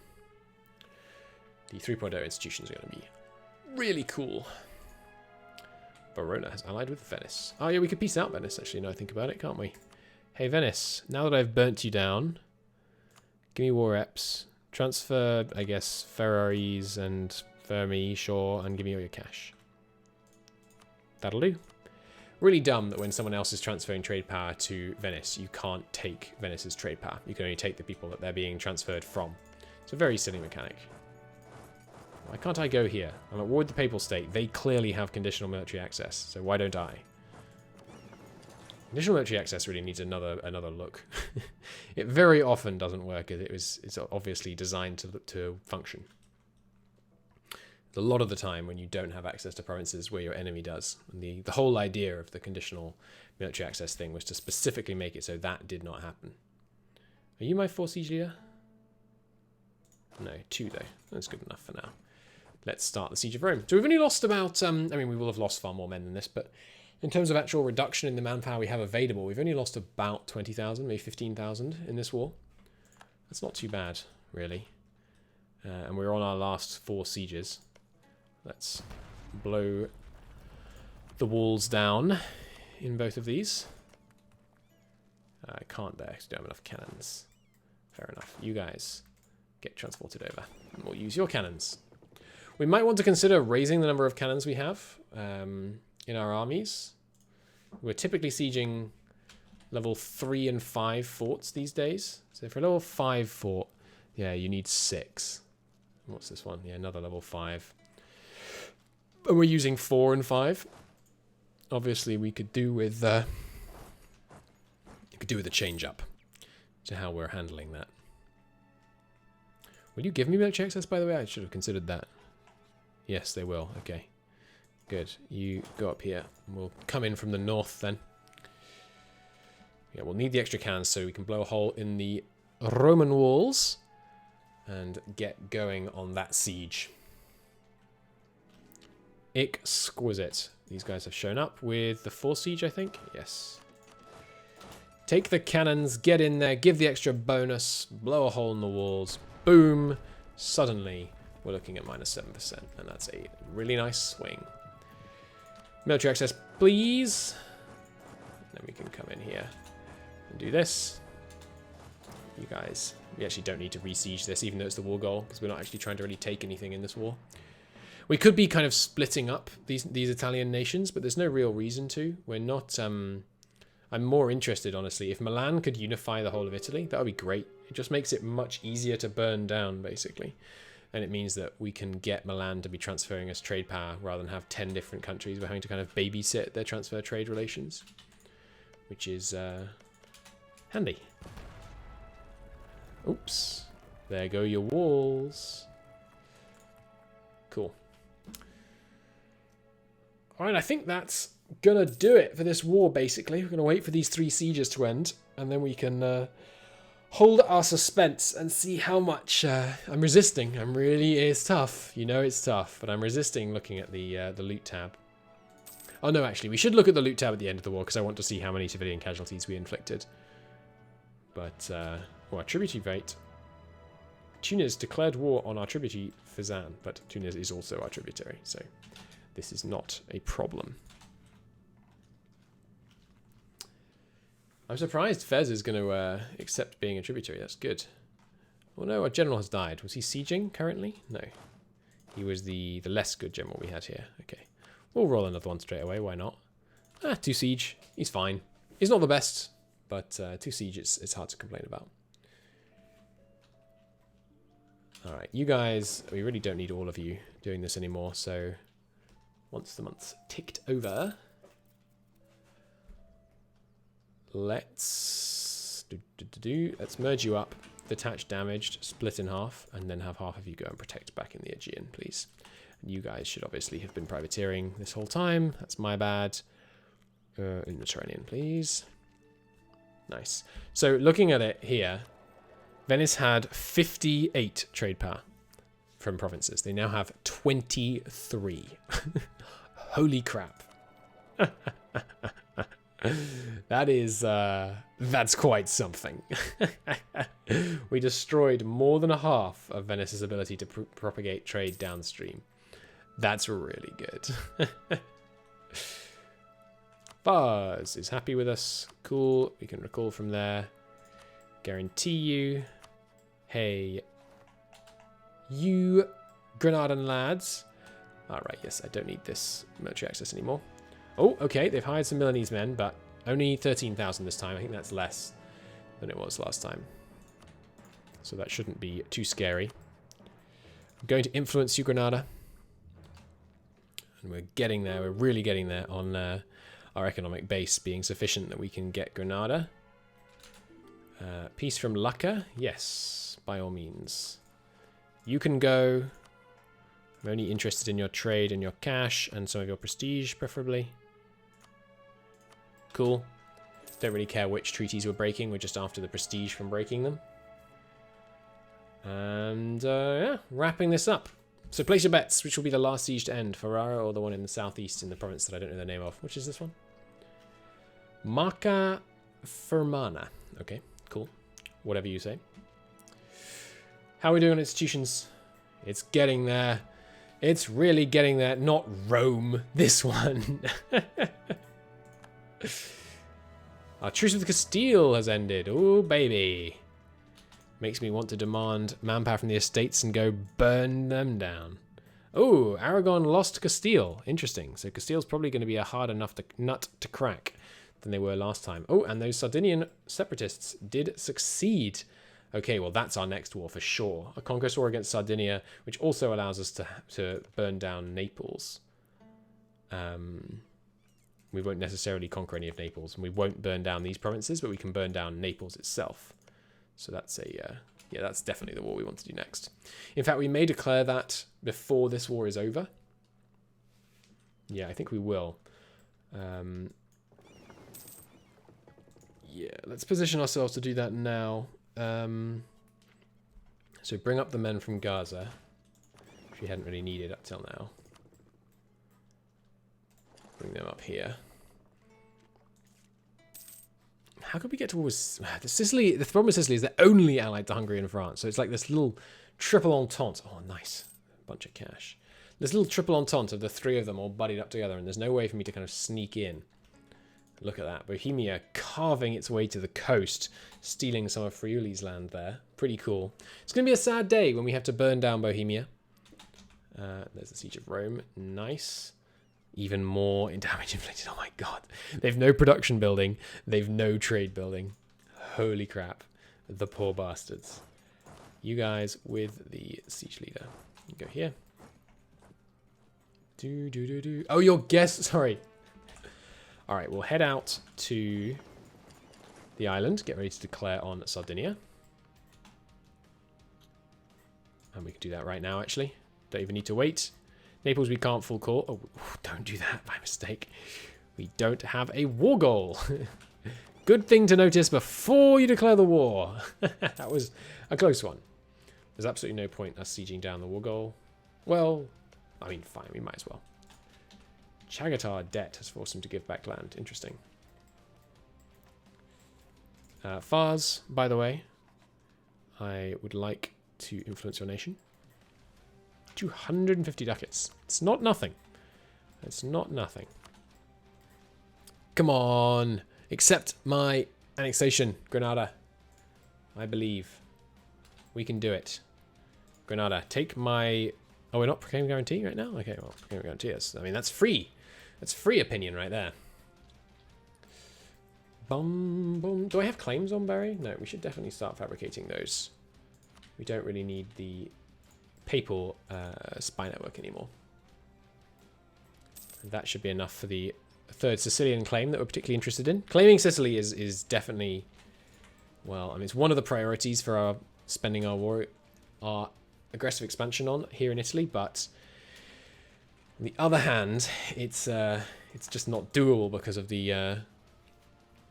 The 3.0 institutions are going to be really cool. Verona has allied with Venice. Oh yeah, we could peace out Venice, actually, now I think about it, can't we? Hey, Venice, now that I've burnt you down, give me war reps. Transfer, I guess, Ferraris and Fermi, sure, and give me all your cash. That'll do. Really dumb that when someone else is transferring trade power to Venice, you can't take Venice's trade power. You can only take the people that they're being transferred from. It's a very silly mechanic. Why can't I go here? I'm at war with the Papal State. They clearly have conditional military access, so why don't I? Conditional military access really needs another look. It very often doesn't work as it's obviously designed to function. A lot of the time when you don't have access to provinces where your enemy does. And the whole idea of the conditional military access thing was to specifically make it so that did not happen. Are you my 4 siege leader? No, 2 though. That's good enough for now. Let's start the Siege of Rome. So we've only lost about, I mean, we will have lost far more men than this, but in terms of actual reduction in the manpower we have available, we've only lost about 20,000, maybe 15,000 in this war. That's not too bad, really. And we're on our last 4 sieges. Let's blow the walls down in both of these. I can't there because I don't have enough cannons. Fair enough. You guys get transported over. And we'll use your cannons. We might want to consider raising the number of cannons we have in our armies. We're typically sieging level 3 and 5 forts these days. So for a level 5 fort, yeah, you need 6. What's this one? Yeah, another level 5. And we're using 4 and 5. Obviously, we could do with a change up to how we're handling that. Will you give me military access, by the way? I should have considered that. Yes, they will. Okay. Good. You go up here. We'll come in from the north then. Yeah, we'll need the extra cannons so we can blow a hole in the Roman walls and get going on that siege. Exquisite. These guys have shown up with the 4 siege, I think. Yes. Take the cannons, get in there, give the extra bonus, blow a hole in the walls. Boom. Suddenly, we're looking at -7%, and that's a really nice swing. Military access, please. Then we can come in here and do this. you guys. We actually don't need to re-siege this, even though it's the war goal, because we're not actually trying to really take anything in this war. We could be kind of splitting up these Italian nations, but there's no real reason to. We're not... I'm more interested, honestly. If Milan could unify the whole of Italy, that would be great. It just makes it much easier to burn down, basically. And it means that we can get Milan to be transferring us trade power rather than have 10 different countries we're having to kind of babysit their transfer trade relations, which is handy. Oops. There go your walls. Cool. Alright, I think that's gonna do it for this war, basically. We're gonna wait for these 3 sieges to end, and then we can hold our suspense and see how much I'm resisting. It's tough. You know it's tough, but I'm resisting looking at the loot tab. Oh no, actually, we should look at the loot tab at the end of the war, because I want to see how many civilian casualties we inflicted. But, our tributary rate. Tunis declared war on our tributary Fezzan, but Tunis is also our tributary, so this is not a problem. I'm surprised Fez is going to accept being a tributary. That's good. Oh no, our general has died. Was he sieging currently? No. He was the less good general we had here. Okay. We'll roll another one straight away. Why not? 2 siege. He's fine. He's not the best, but 2 siege it's hard to complain about. Alright, you guys, we really don't need all of you doing this anymore, so once the month's ticked over, let's merge you up, detach damaged, split in half, and then have half of you go and protect back in the Aegean, please. And you guys should obviously have been privateering this whole time. That's my bad. In the Mediterranean, please. Nice. So looking at it here, Venice had 58 trade power from provinces. They now have 23. Holy crap. That's quite something. We destroyed more than a half of Venice's ability to propagate trade downstream. That's really good. Buzz is happy with us. Cool. We can recall from there. Guarantee you. Hey, you Granadan lads. Alright, yes, I don't need this military access anymore. Oh, okay, they've hired some Milanese men, but only 13,000 this time. I think that's less than it was last time. So that shouldn't be too scary. I'm going to influence you, Granada. And we're getting there. We're really getting there on our economic base being sufficient that we can get Granada. Peace from Lucca? Yes, by all means. You can go. I'm only interested in your trade and your cash and some of your prestige, preferably. Cool. Don't really care which treaties we're breaking. We're just after the prestige from breaking them. And, yeah, wrapping this up. So place your bets. Which will be the last siege to end? Ferrara or the one in the southeast in the province that I don't know the name of? Which is this one? Marca Fermana. Okay, cool. Whatever you say. How are we doing on institutions? It's getting there. It's really getting there. Not Rome. This one. Our truce with Castile has ended. Oh, baby. Makes me want to demand manpower from the estates and go burn them down. Oh, Aragon lost Castile. Interesting. So Castile's probably going to be a hard enough nut to crack than they were last time. Oh, and those Sardinian separatists did succeed. Okay, well, that's our next war for sure. A conquest war against Sardinia, which also allows us to burn down Naples. We won't necessarily conquer any of Naples, and we won't burn down these provinces, but we can burn down Naples itself. So that's yeah, that's definitely the war we want to do next. In fact, we may declare that before this war is over. Yeah, I think we will. Yeah, let's position ourselves to do that now. So bring up the men from Gaza, which we hadn't really needed up till now. Bring them up here. How could we get towards Sicily? The problem with Sicily is they're only allied to Hungary and France, so it's like this little triple entente. Oh, nice, bunch of cash. This little triple entente of the three of them all buddied up together, and there's no way for me to kind of sneak in. Look at that. Bohemia carving its way to the coast, stealing some of Friuli's land there. Pretty cool. It's going to be a sad day when we have to burn down Bohemia. There's the Siege of Rome. Nice. Even more in damage inflicted. Oh my god. They've no production building. They've no trade building. Holy crap. The poor bastards. You guys with the siege leader. You go here. Oh, your guest. Sorry. All right, we'll head out to the island. Get ready to declare on Sardinia. And we can do that right now, actually. Don't even need to wait. Naples, we can't full call. Oh, don't do that by mistake. We don't have a war goal. Good thing to notice before you declare the war. That was a close one. There's absolutely no point us sieging down the war goal. Well, I mean, fine, we might as well. Chagatar debt has forced him to give back land. Interesting. Fars, by the way, I would like to influence your nation. 250 ducats. It's not nothing. It's not nothing. Come on. Accept my annexation, Granada. I believe. We can do it. Granada, take my... Oh, we're not proclaiming guarantee right now? Okay, well, proclaiming guarantee is... I mean, that's free. That's free opinion right there. Bum, bum. Do I have claims on Barry? No, we should definitely start fabricating those. We don't really need the papal spy network anymore. That should be enough for the third Sicilian claim that we're particularly interested in. Claiming Sicily is definitely... Well, I mean, it's one of the priorities for our spending our aggressive expansion on here in Italy, but on the other hand, it's just not doable because of the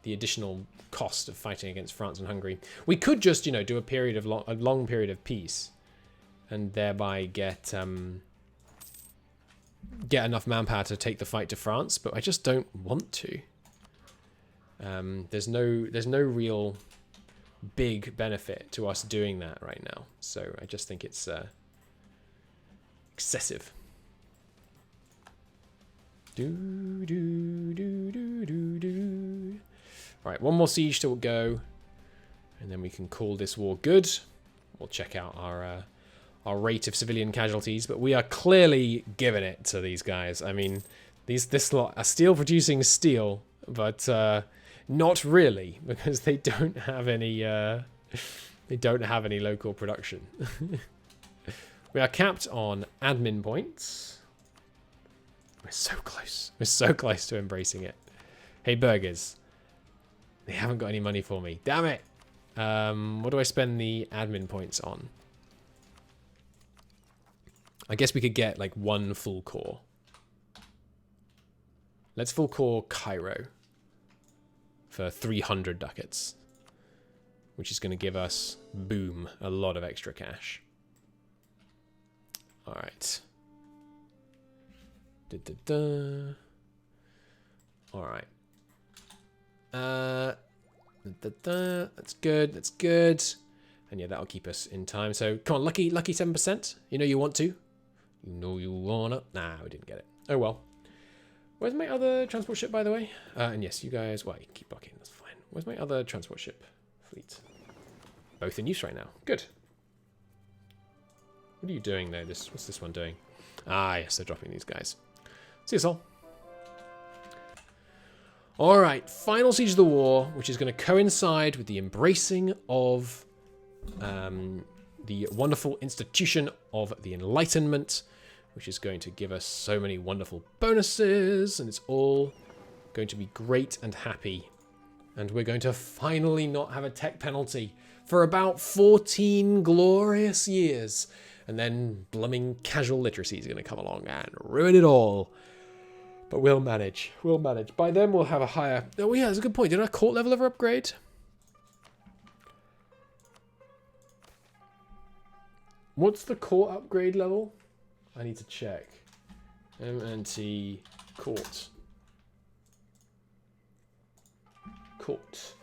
additional cost of fighting against France and Hungary. We could just, you know, do a long period of peace, and thereby get enough manpower to take the fight to France. But I just don't want to. There's no real big benefit to us doing that right now, so I just think it's excessive. Right, one more siege to go, and then we can call this war good. We'll check out our rate of civilian casualties, but we are clearly giving it to these guys. I mean, this lot are steel producing steel, but not really, because they don't have any local production. We are capped on admin points. We're so close. We're so close to embracing it. Hey, burgers. They haven't got any money for me. Damn it. What do I spend the admin points on? I guess we could get like one full core. Let's full core Cairo for 300 ducats, which is going to give us, boom, a lot of extra cash. All right. All right. That's good. That's good. And yeah, that'll keep us in time. So come on, lucky 7%. You know you want to. You know you wanna. Nah, we didn't get it. Oh well. Where's my other transport ship, by the way? And yes, you guys. Well, you can keep blocking. That's fine. Where's my other transport ship fleet? Both in use right now. Good. What are you doing though? What's this one doing? Ah, yes, they're dropping these guys. See you all. Alright, final siege of the war, which is going to coincide with the embracing of the wonderful institution of the Enlightenment, which is going to give us so many wonderful bonuses, and it's all going to be great and happy. And we're going to finally not have a tech penalty for about 14 glorious years. And then blooming casual literacy is going to come along and ruin it all. But we'll manage. We'll manage. By then we'll have a higher... Oh yeah, that's a good point. Did our court level ever upgrade? What's the court upgrade level? I need to check. MNT court. Court.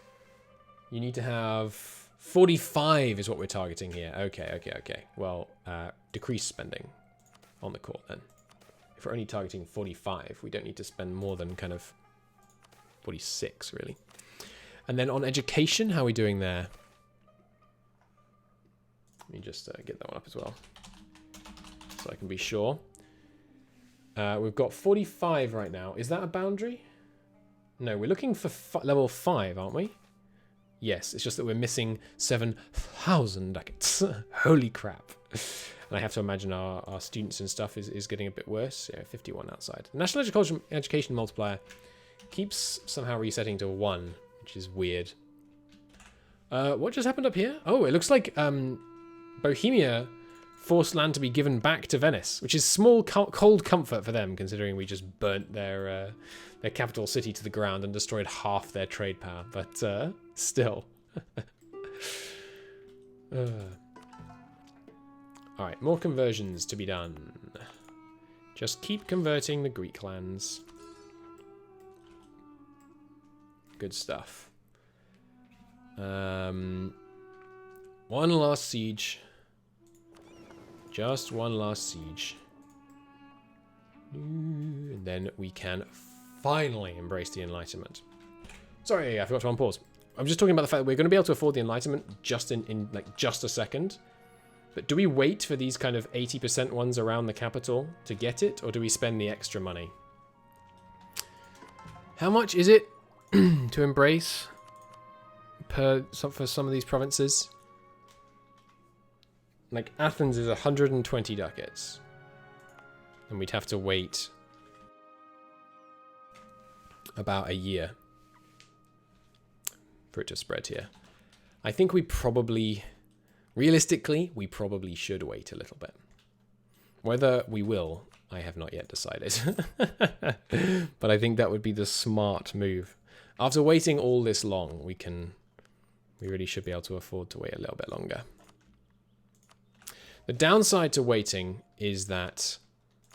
You need to have 45 is what we're targeting here. Okay. Well, decrease spending on the court then. If we're only targeting 45, we don't need to spend more than kind of 46, really. And then on education, how are we doing there? Let me just get that one up as well, so I can be sure. We've got 45 right now. Is that a boundary? No, we're looking for level 5, aren't we? Yes, it's just that we're missing 7,000 ducats. Holy crap. And I have to imagine our students and stuff is getting a bit worse. Yeah, 51 outside. The National Education multiplier keeps somehow resetting to 1, which is weird. What just happened up here? Oh, it looks like Bohemia forced land to be given back to Venice, which is small cold comfort for them, considering we just burnt their capital city to the ground and destroyed half their trade power. But still. Alright, more conversions to be done. Just keep converting the Greek lands. Good stuff. One last siege. Just one last siege. And then we can finally embrace the Enlightenment. Sorry, I forgot to unpause. I'm just talking about the fact that we're going to be able to afford the Enlightenment just in like just a second. But do we wait for these kind of 80% ones around the capital to get it, or do we spend the extra money? How much is it to embrace for some of these provinces? Like, Athens is 120 ducats. And we'd have to wait about a year for it to spread here. I think we probably, realistically, we probably should wait a little bit. Whether we will, I have not yet decided. But I think that would be the smart move. After waiting all this long, we really should be able to afford to wait a little bit longer. The downside to waiting is that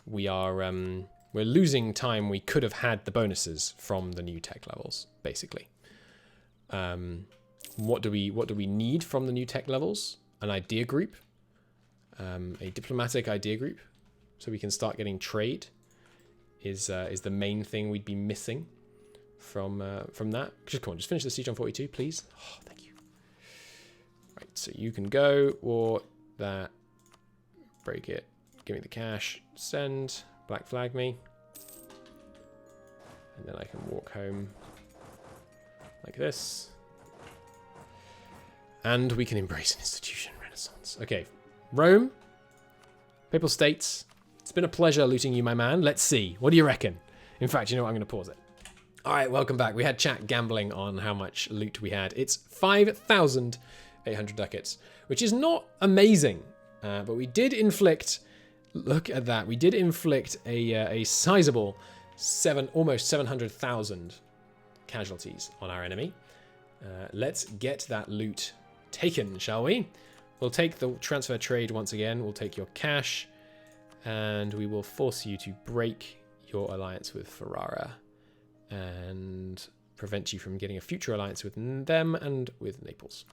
we're losing time we could have had the bonuses from the new tech levels, basically. What do we need from the new tech levels? An idea group, a diplomatic idea group, so we can start getting trade. Is the main thing we'd be missing from that. Just come on, just finish the siege on 42, please. Oh, thank you. Right, so you can go, or that. Break it. Give me the cash. Send. Black flag me. And then I can walk home like this. And we can embrace an institution renaissance. Okay. Rome. Papal States. It's been a pleasure looting you, my man. Let's see. What do you reckon? In fact, you know what? I'm going to pause it. All right, welcome back. We had chat gambling on how much loot we had. It's 5,800 ducats, which is not amazing. But we did inflict, look at that, we did inflict a sizable almost 700,000 casualties on our enemy. Let's get that loot taken, shall we? We'll take the transfer trade once again. We'll take your cash, and we will force you to break your alliance with Ferrara and prevent you from getting a future alliance with them and with Naples.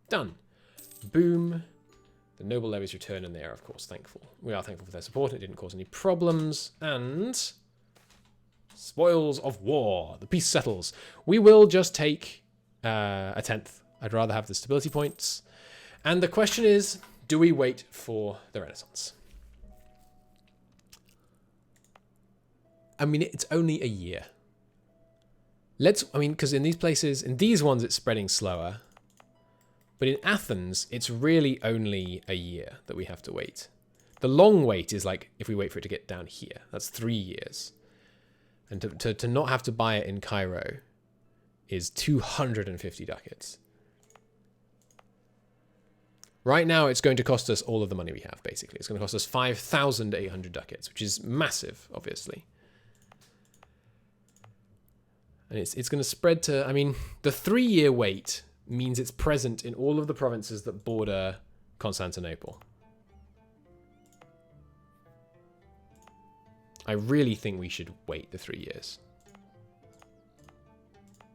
Done. Boom. The noble levies return, and they are, of course, thankful. We are thankful for their support, and it didn't cause any problems. And spoils of war. The peace settles. We will just take a 10th. I'd rather have the stability points. And the question is, do we wait for the Renaissance? I mean, it's only a year. Because in these places, in these ones, it's spreading slower. But in Athens, it's really only a year that we have to wait. The long wait is like if we wait for it to get down here. That's 3 years. And to not have to buy it in Cairo is 250 ducats. Right now, it's going to cost us all of the money we have, basically. It's going to cost us 5,800 ducats, which is massive, obviously. And it's going to spread to, I mean, the 3-year wait means it's present in all of the provinces that border Constantinople. I really think we should wait the 3 years.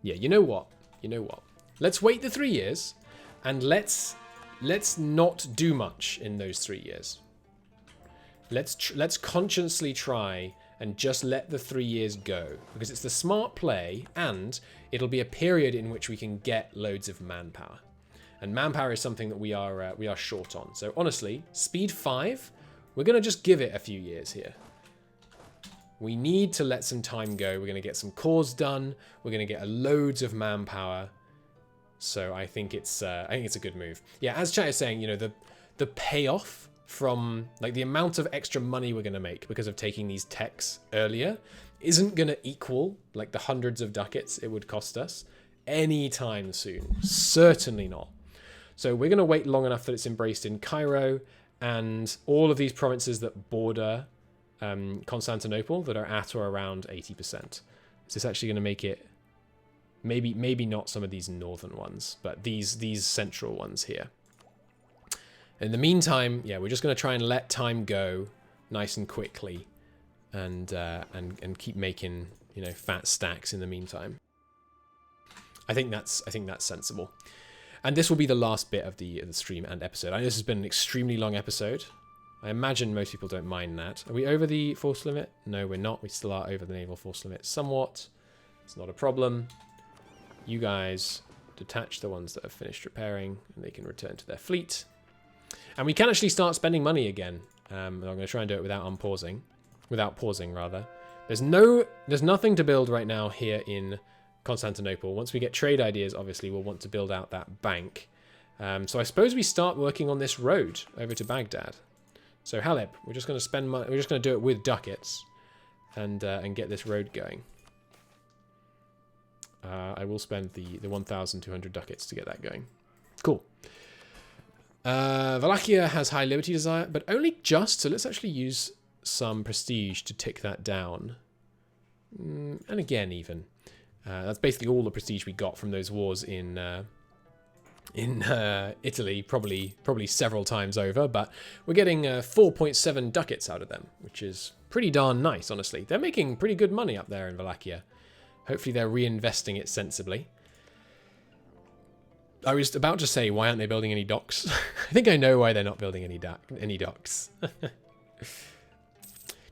Yeah, you know what? Let's wait the 3 years, and let's not do much in those 3 years. Let's consciously try and just let the 3 years go, because it's the smart play, and it'll be a period in which we can get loads of manpower. And manpower is something that we are short on. So honestly, speed 5, we're going to just give it a few years here. We need to let some time go. We're going to get some cores done. We're going to get loads of manpower. So I think it's a good move. Yeah, as chat is saying, you know, the payoff from like the amount of extra money we're going to make because of taking these techs earlier isn't going to equal like the hundreds of ducats it would cost us anytime soon. Certainly not. So we're going to wait long enough that it's embraced in Cairo and all of these provinces that border Constantinople that are at or around 80%. Is this actually going to make it? Maybe not some of these northern ones, but these central ones here. In the meantime, yeah, we're just going to try and let time go nice and quickly, and keep making, you know, fat stacks in the meantime. I think that's sensible. And this will be the last bit of the stream and episode. I know this has been an extremely long episode. I imagine most people don't mind that. Are we over the force limit? No, we're not. We still are over the naval force limit somewhat. It's not a problem. You guys detach the ones that have finished repairing, and they can return to their fleet. And we can actually start spending money again. I'm going to try and do it without pausing rather. There's nothing to build right now here in Constantinople. Once we get trade ideas, obviously we'll want to build out that bank. So I suppose we start working on this road over to Baghdad. So Haleb, we're just going to spend money. We're just going to do it with ducats, and get this road going. I will spend the 1,200 ducats to get that going. Cool. Wallachia has high liberty desire, but only just. So let's actually use some prestige to tick that down. And again, even that's basically all the prestige we got from those wars in Italy, probably several times over. But we're getting 4.7 ducats out of them, which is pretty darn nice, honestly. They're making pretty good money up there in Wallachia. Hopefully they're reinvesting it sensibly. I was about to say, why aren't they building any docks? I think I know why they're not building any docks.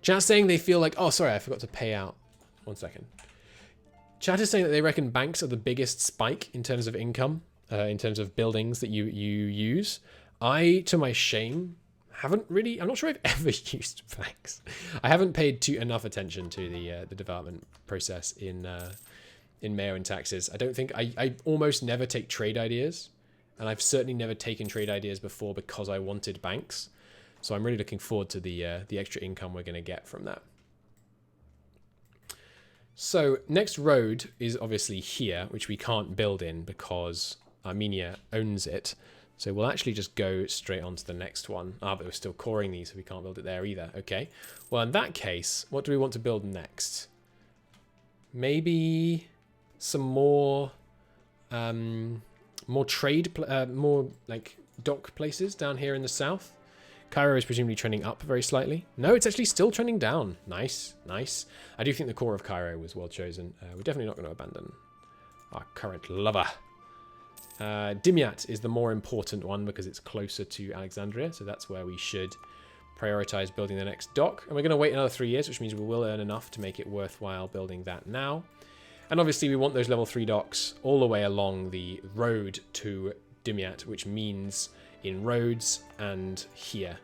Chat's saying they feel like... Oh, sorry, I forgot to pay out. 1 second. Chat is saying that they reckon banks are the biggest spike in terms of income, in terms of buildings that you use. I, to my shame, haven't really... I'm not sure I've ever used banks. I haven't paid enough attention to the development process in MEIOU and taxes. I don't think... I almost never take trade ideas, and I've certainly never taken trade ideas before because I wanted banks. So I'm really looking forward to the extra income we're going to get from that. So next road is obviously here, which we can't build in because Armenia owns it. So we'll actually just go straight on to the next one. But we're still coring these, so we can't build it there either. Okay. Well, in that case, what do we want to build next? Maybe some more trade, more like dock places down here in the south. Cairo is presumably trending up very slightly. No, it's actually still trending down. Nice, nice. I do think the core of Cairo was well chosen. We're definitely not going to abandon our current lover. Dimyat is the more important one because it's closer to Alexandria, so that's where we should prioritize building the next dock. And we're going to wait another 3 years, which means we will earn enough to make it worthwhile building that now. And obviously we want those level 3 docks all the way along the road to Dimyat, which means in Rhodes and here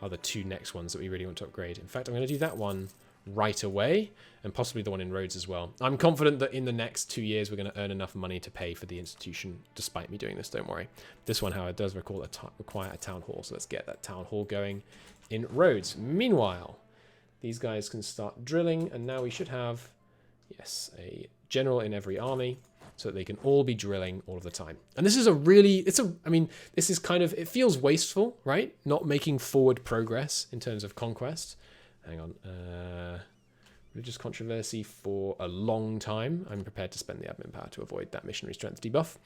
are the 2 next ones that we really want to upgrade. In fact, I'm going to do that one right away, and possibly the one in Rhodes as well. I'm confident that in the next 2 years we're going to earn enough money to pay for the institution, despite me doing this, don't worry. This one, however, does require a town hall, so let's get that town hall going in Rhodes. Meanwhile, these guys can start drilling, and now we should have, yes, a general in every army, so that they can all be drilling all of the time. And this is this is kind of, it feels wasteful, right? Not making forward progress in terms of conquest. Hang on. Religious controversy for a long time. I'm prepared to spend the admin power to avoid that missionary strength debuff.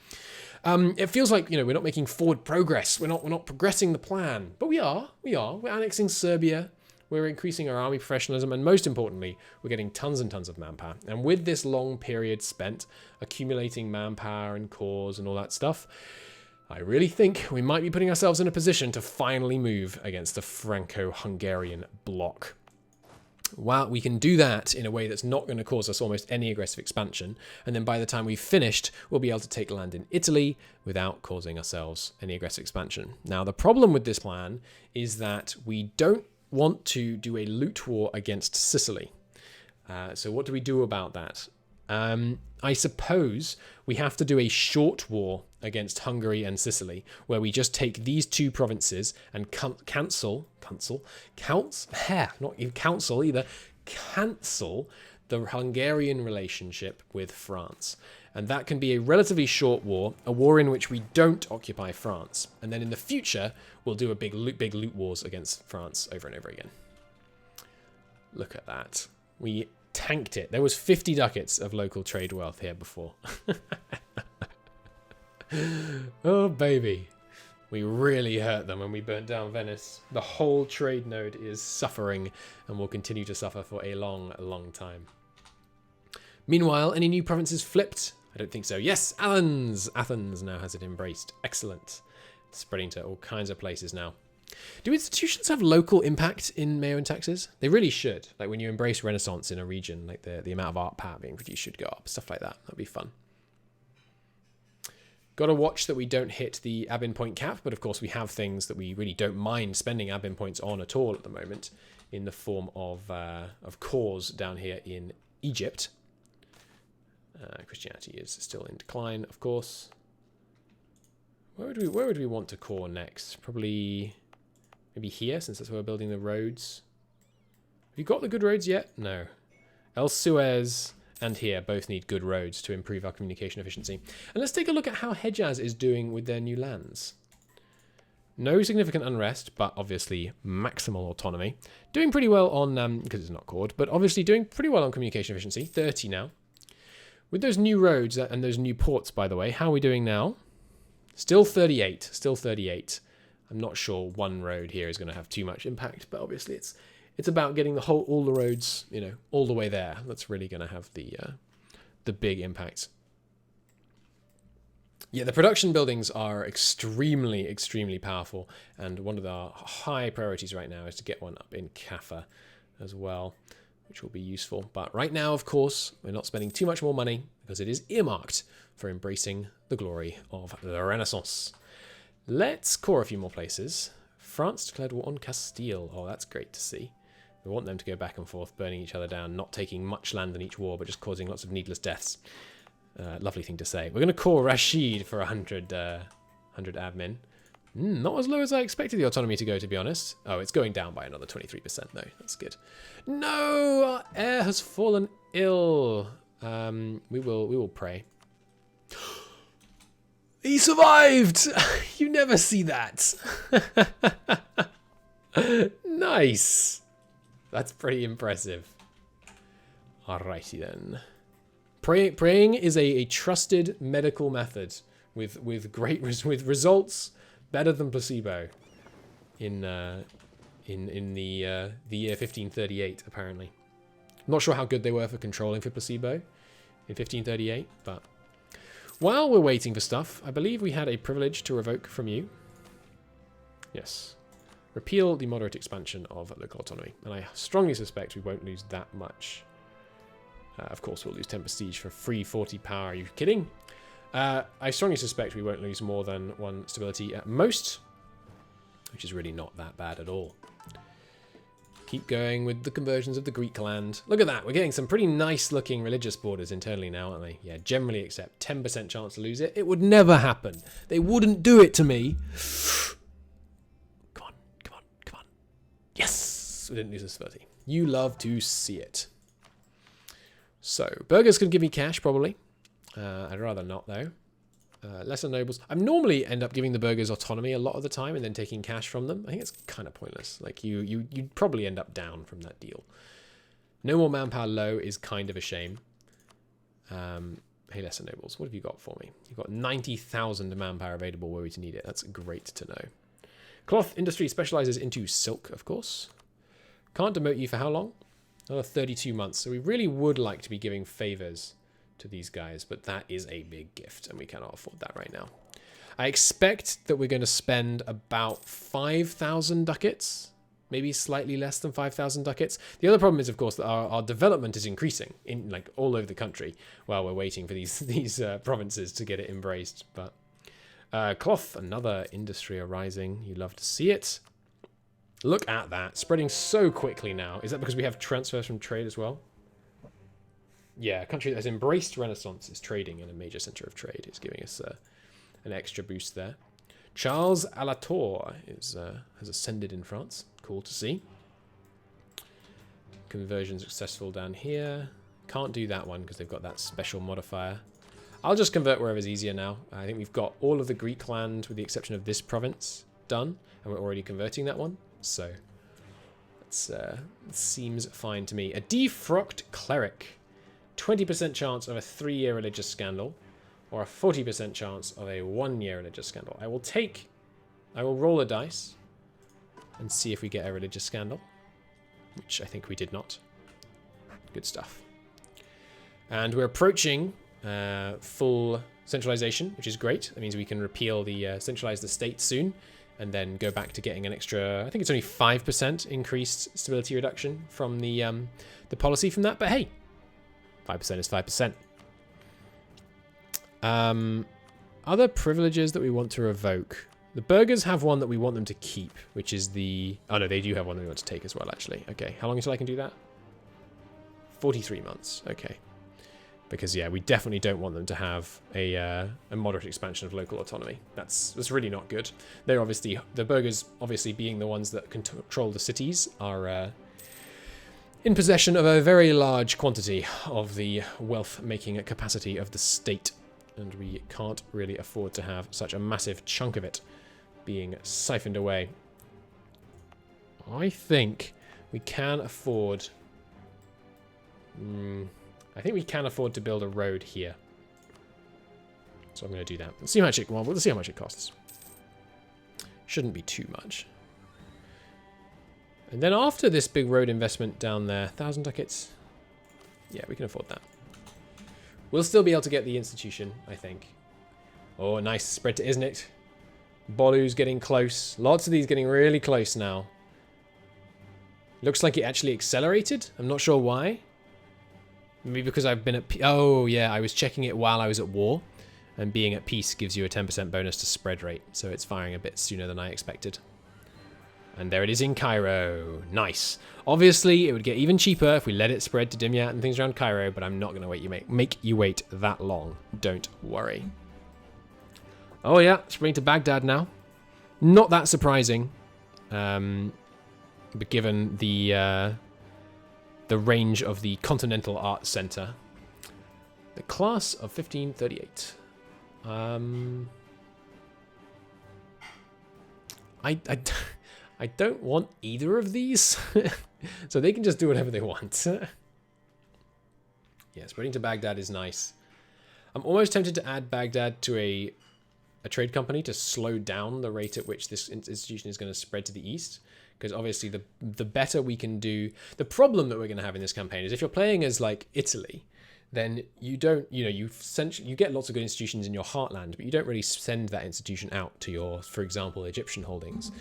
It feels like, we're not making forward progress. We're not progressing the plan. But we are. We're annexing Serbia. We're increasing our army professionalism, and most importantly, we're getting tons and tons of manpower. And with this long period spent accumulating manpower and cores and all that stuff, I really think we might be putting ourselves in a position to finally move against the Franco-Hungarian bloc. Well, we can do that in a way that's not going to cause us almost any aggressive expansion. And then by the time we've finished, we'll be able to take land in Italy without causing ourselves any aggressive expansion. Now, the problem with this plan is that we don't want to do a loot war against Sicily. So what do we do about that? I suppose we have to do a short war against Hungary and Sicily, where we just take these two provinces and cancel the Hungarian relationship with France. And that can be a relatively short war, a war in which we don't occupy France. And then in the future, we'll do a big loot wars against France over and over again. Look at that. We tanked it. There was 50 ducats of local trade wealth here before. Oh, baby. We really hurt them when we burnt down Venice. The whole trade node is suffering and will continue to suffer for a long, long time. Meanwhile, any new provinces flipped? I don't think so. Yes, Athens! Athens now has it embraced. Excellent. It's spreading to all kinds of places now. Do institutions have local impact in MEIOU and taxes? They really should. Like when you embrace Renaissance in a region, like the amount of art power being produced should go up. Stuff like that. That'd be fun. Got to watch that we don't hit the admin point cap, but of course we have things that we really don't mind spending admin points on at all at the moment, in the form of cores down here in Egypt. Christianity is still in decline, of course. Where would we want to core next? Probably maybe here, since that's where we're building the roads. Have you got the good roads yet? No. El Suez and here both need good roads to improve our communication efficiency. And let's take a look at how Hejaz is doing with their new lands. No significant unrest, but obviously maximal autonomy. Doing pretty well on, because it's not cored, but obviously doing pretty well on communication efficiency. 30 now. With those new roads and those new ports, by the way, how are we doing now? Still 38. Still 38. I'm not sure one road here is going to have too much impact, but obviously it's about getting all the roads, all the way there. That's really going to have the big impact. Yeah, the production buildings are extremely, extremely powerful, and one of the high priorities right now is to get one up in Kaffa as well, which will be useful. But right now, of course, we're not spending too much more money because it is earmarked for embracing the glory of the Renaissance. Let's core a few more places. France declared war on Castile. Oh, that's great to see. We want them to go back and forth, burning each other down, not taking much land in each war, but just causing lots of needless deaths. Lovely thing to say. We're going to core Rashid for 100 admin. Not as low as I expected the autonomy to go, to be honest. Oh, it's going down by another 23% though. That's good. No, our heir has fallen ill. We will pray. He survived! You never see that. Nice. That's pretty impressive. Alrighty then. Praying is a trusted medical method with results better than placebo in the year 1538 apparently. I'm not sure how good they were for controlling for placebo in 1538, but while we're waiting for stuff, I believe we had a privilege to revoke from you. Yes. Repeal the moderate expansion of local autonomy. And I strongly suspect we won't lose that much. Of course, we'll lose 10 prestige for free 40 power. Are you kidding? I strongly suspect we won't lose more than 1 stability at most, which is really not that bad at all. Keep going with the conversions of the Greek land. Look at that. We're getting some pretty nice looking religious borders internally now, aren't they? Yeah, generally accept 10% chance to lose it. It would never happen. They wouldn't do it to me. Come on, come on, come on. Yes! We didn't lose a stability. You love to see it. So, burghers could give me cash, probably. I'd rather not, though. Lesser nobles. I normally end up giving the burghers autonomy a lot of the time and then taking cash from them. I think it's kind of pointless. Like, you'd probably end up down from that deal. No more manpower low is kind of a shame. Hey, lesser nobles, what have you got for me? You've got 90,000 manpower available where we need it. That's great to know. Cloth industry specializes into silk, of course. Can't demote you for how long? Another 32 months. So we really would like to be giving favors to these guys, but that is a big gift and we cannot afford that right now. I expect that we're going to spend about 5,000 ducats maybe slightly less than 5,000 ducats. The other problem is, of course, that our development is increasing in like all over the country while we're waiting for these provinces to get it embraced. But cloth, another industry arising. You love to see it. Look at that, spreading so quickly now. Is that because we have transfers from trade as well? Yeah, a country that has embraced Renaissance is trading in a major center of trade. It's giving us an extra boost there. Charles Alator has ascended in France. Cool to see. Conversion successful down here. Can't do that one because they've got that special modifier. I'll just convert wherever's easier now. I think we've got all of the Greek land with the exception of this province done, and we're already converting that one. So it seems fine to me. A defrocked cleric. 20% chance of a 3-year religious scandal, or a 40% chance of a 1-year religious scandal. I will roll a dice and see if we get a religious scandal, which I think we did not. Good stuff. And we're approaching full centralization, which is great. That means we can repeal the centralize the state soon, and then go back to getting an extra, I think it's only 5% increased stability reduction from the policy from that, but hey, 5% is 5%. Other privileges that we want to revoke. The burghers have one that we want them to keep, which is the... Oh, no, they do have one that we want to take as well, actually. Okay, how long until I can do that? 43 months. Okay. Because, yeah, we definitely don't want them to have a moderate expansion of local autonomy. That's really not good. They're obviously... The burghers, obviously, being the ones that control the cities, are... in possession of a very large quantity of the wealth-making capacity of the state, and we can't really afford to have such a massive chunk of it being siphoned away. I think we can afford... I think we can afford to build a road here. So I'm going to do that. Let's see how much it, well, let's see how much it costs. Shouldn't be too much. And then after this big road investment down there, 1,000 ducats. Yeah, we can afford that. We'll still be able to get the institution, I think. Oh, nice spread to, isn't it? Bolu's getting close. Lots of these getting really close now. Looks like it actually accelerated. I'm not sure why. Maybe because I've been at... Oh, yeah, I was checking it while I was at war. And being at peace gives you a 10% bonus to spread rate. So it's firing a bit sooner than I expected. And there it is in Cairo. Nice. Obviously, it would get even cheaper if we let it spread to Dimyat and things around Cairo, but I'm not going to make you wait that long. Don't worry. Oh yeah, spreading to Baghdad now. Not that surprising. But given the range of the Continental Arts Center. The class of 1538. I don't want either of these, so they can just do whatever they want. Yeah, spreading to Baghdad is nice. I'm almost tempted to add Baghdad to a trade company to slow down the rate at which this institution is going to spread to the east, because obviously the better we can do... The problem that we're going to have in this campaign is if you're playing as like Italy, then you don't, you get lots of good institutions in your heartland, but you don't really send that institution out to your, for example, Egyptian holdings.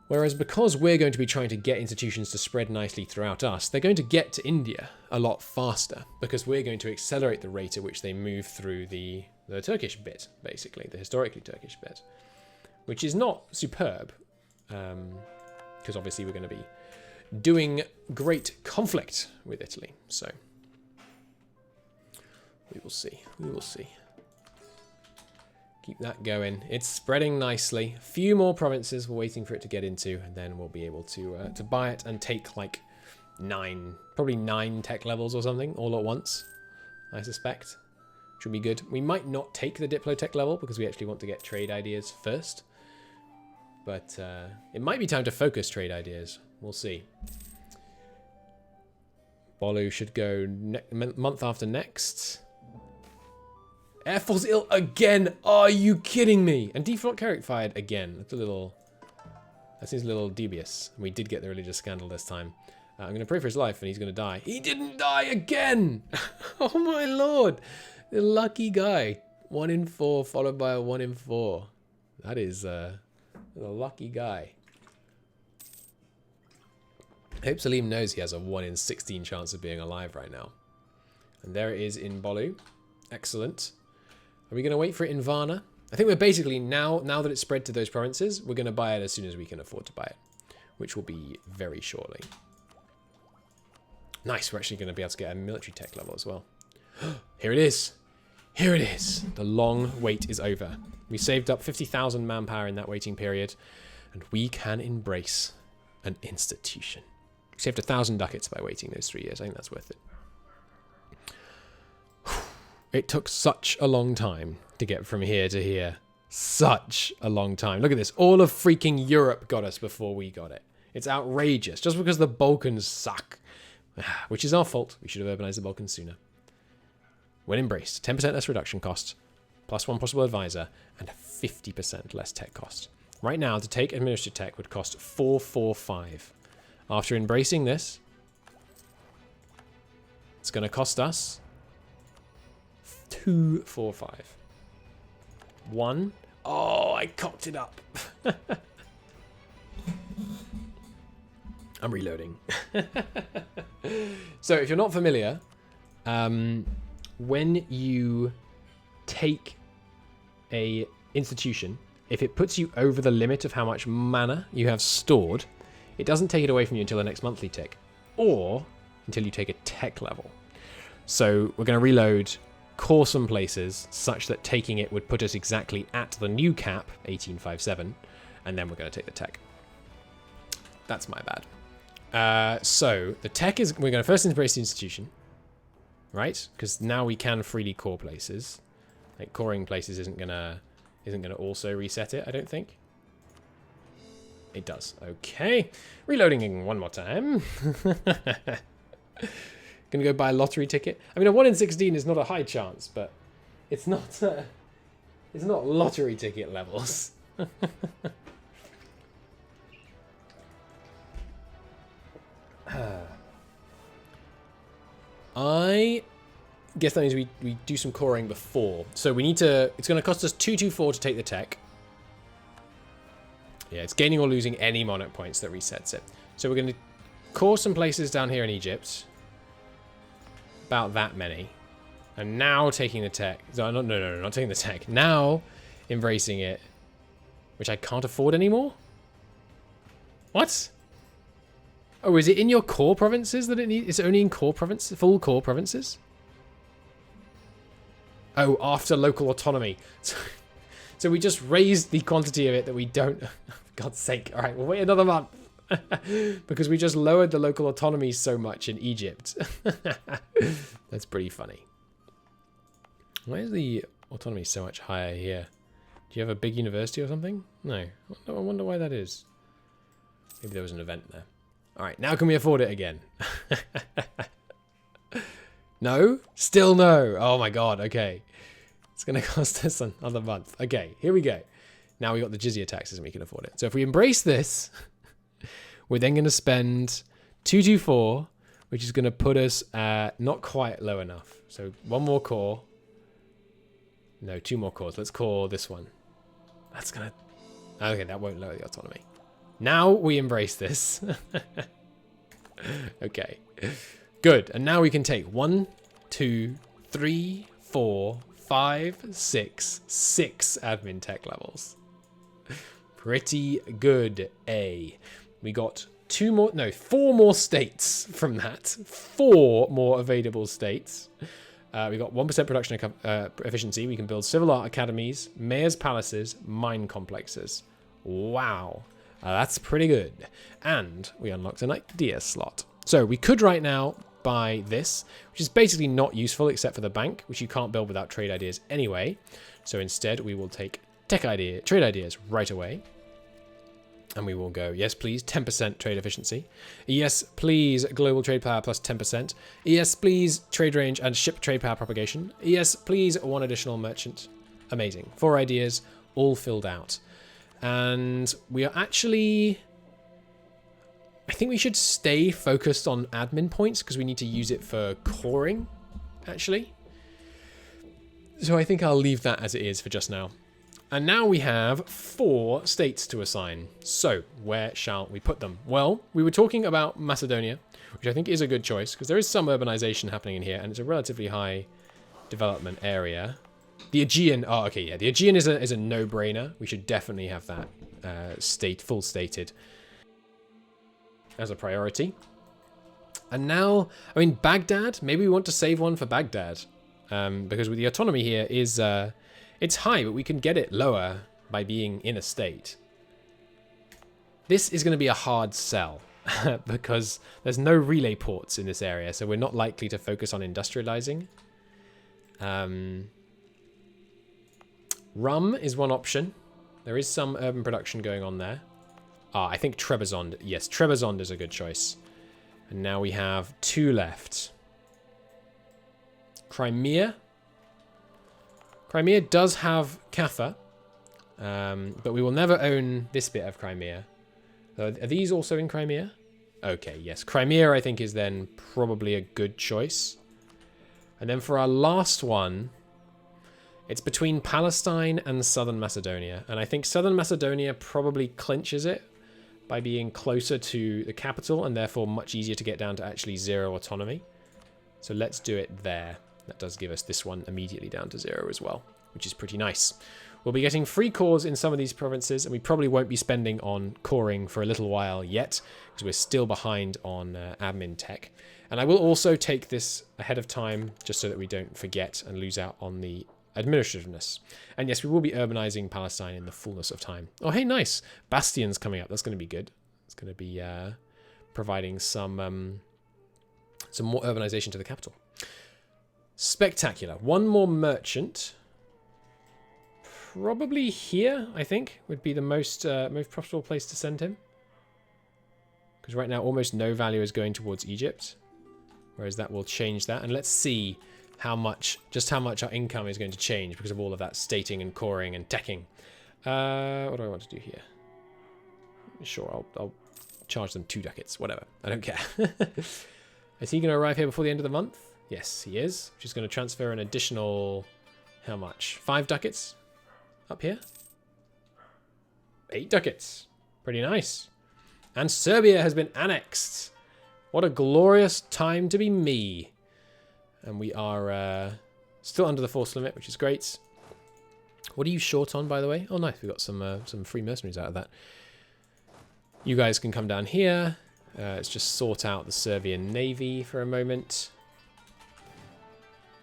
Whereas because we're going to be trying to get institutions to spread nicely throughout us, they're going to get to India a lot faster because we're going to accelerate the rate at which they move through the Turkish bit, basically, the historically Turkish bit, which is not superb because obviously we're going to be doing great conflict with Italy. So we will see. We will see. Keep that going. It's spreading nicely. A few more provinces we're waiting for it to get into, and then we'll be able to buy it and take like probably 9 tech levels or something all at once, I suspect. Should be good. We might not take the Diplotech level because we actually want to get trade ideas first. But it might be time to focus trade ideas. We'll see. Bolu should go month after next. Air Force ill again. Are you kidding me? And Defront Carrick fired again. That seems a little dubious. We did get the religious scandal this time. I'm going to pray for his life and he's going to die. He didn't die again. Oh my lord. The lucky guy. 1 in 4 followed by a 1 in 4. That is the lucky guy. I hope Salim knows he has a 1 in 16 chance of being alive right now. And there it is in Bolu. Excellent. Are we going to wait for it in Varna? I think we're basically, now that it's spread to those provinces, we're going to buy it as soon as we can afford to buy it, which will be very shortly. Nice, we're actually going to be able to get a military tech level as well. Here it is. Here it is. The long wait is over. We saved up 50,000 manpower in that waiting period, and we can embrace an institution. We saved 1,000 ducats by waiting those 3 years. I think that's worth it. It took such a long time to get from here to here. Such a long time. Look at this. All of freaking Europe got us before we got it. It's outrageous. Just because the Balkans suck. Which is our fault. We should have urbanized the Balkans sooner. When embraced, 10% less reduction cost, plus 1 possible advisor, and 50% less tech cost. Right now, to take administrative tech would cost 445. After embracing this, it's going to cost us 245. 1. Oh, I cocked it up. I'm reloading. So if you're not familiar, when you take a institution, if it puts you over the limit of how much mana you have stored, it doesn't take it away from you until the next monthly tick, or until you take a tech level. So we're going to reload core some places such that taking it would put us exactly at the new cap, 1857, and then we're going to take the tech. That's my bad. So the tech is, we're going to first embrace the institution, right? Because now we can freely core places. Like coring places isn't gonna also reset it, I don't think. It does. Okay. Reloading one more time. Gonna go buy a lottery ticket. I mean, a 1 in 16 is not a high chance, but it's not lottery ticket levels. I guess that means we do some coring before. So we need to, it's going to cost us 224 to take the tech. Yeah, it's gaining or losing any monarch points that resets it. So we're going to core some places down here in Egypt. About that many. And now taking the tech. No, not taking the tech. Now embracing it. Which I can't afford anymore? What? Oh, is it in your core provinces that it needs? It's only in core provinces, full core provinces? Oh, after local autonomy. So we just raised the quantity of it that we don't... For God's sake. All right, we'll wait another month. Because we just lowered the local autonomy so much in Egypt. That's pretty funny. Why is the autonomy so much higher here? Do you have a big university or something? No. I wonder why that is. Maybe there was an event there. All right, now can we afford it again? No? Still no. Oh my God, okay. It's going to cost us another month. Okay, here we go. Now we got the jizya taxes and we can afford it. So if we embrace this, we're then going to spend 224, which is going to put us not quite low enough. So one more core. No, 2 more cores. Let's core this one. That's going to... Okay, that won't lower the autonomy. Now we embrace this. Okay. Good. And now we can take 1, 2, 3, 4, 5, 6 admin tech levels. Pretty good, A. We got 4 more states from that. 4 more available states. We got 1% production efficiency. We can build civil art academies, mayor's palaces, mine complexes. Wow. That's pretty good. And we unlocked an idea slot. So we could right now buy this, which is basically not useful except for the bank, which you can't build without trade ideas anyway. So instead we will take trade ideas right away. And we will go, yes, please, 10% trade efficiency. Yes, please, global trade power plus 10%. Yes, please, trade range and ship trade power propagation. Yes, please, 1 additional merchant. Amazing. 4 ideas, all filled out. And we are actually... I think we should stay focused on admin points because we need to use it for coring, actually. So I think I'll leave that as it is for just now. And now we have 4 states to assign. So, where shall we put them? Well, we were talking about Macedonia, which I think is a good choice, because there is some urbanization happening in here, and it's a relatively high development area. The Aegean, oh, okay, yeah, the Aegean is a no-brainer. We should definitely have that full stated as a priority. And now, I mean, Baghdad, maybe we want to save one for Baghdad, because with the autonomy here is... it's high, but we can get it lower by being in a state. This is going to be a hard sell because there's no relay ports in this area, so we're not likely to focus on industrializing. Rum is one option. There is some urban production going on there. Ah, I think Trebizond. Yes, Trebizond is a good choice. And now we have 2 left. Crimea. Crimea does have Kaffa, but we will never own this bit of Crimea. Are these also in Crimea? Okay, yes. Crimea, I think, is then probably a good choice. And then for our last one, it's between Palestine and Southern Macedonia. And I think Southern Macedonia probably clinches it by being closer to the capital and therefore much easier to get down to actually 0 autonomy. So let's do it there. That does give us this one immediately down to 0 as well, which is pretty nice. We'll be getting free cores in some of these provinces, and we probably won't be spending on coring for a little while yet, because we're still behind on admin tech. And I will also take this ahead of time, just so that we don't forget and lose out on the administrativeness. And yes, we will be urbanizing Palestine in the fullness of time. Oh, hey, nice. Bastion's coming up. That's going to be good. It's going to be providing some more urbanization to the capital. Spectacular. One more merchant. Probably here, I think, would be the most profitable place to send him. Because right now almost no value is going towards Egypt. Whereas that will change that. And let's see just how much our income is going to change because of all of that stating and coring and teching. What do I want to do here? Sure, I'll charge them 2 ducats. Whatever. I don't care. Is he going to arrive here before the end of the month? Yes, he is. Which is going to transfer an additional... How much? 5 ducats? Up here? 8 ducats. Pretty nice. And Serbia has been annexed. What a glorious time to be me. And we are still under the force limit, which is great. What are you short on, by the way? Oh, nice. We got some free mercenaries out of that. You guys can come down here. Let's just sort out the Serbian navy for a moment.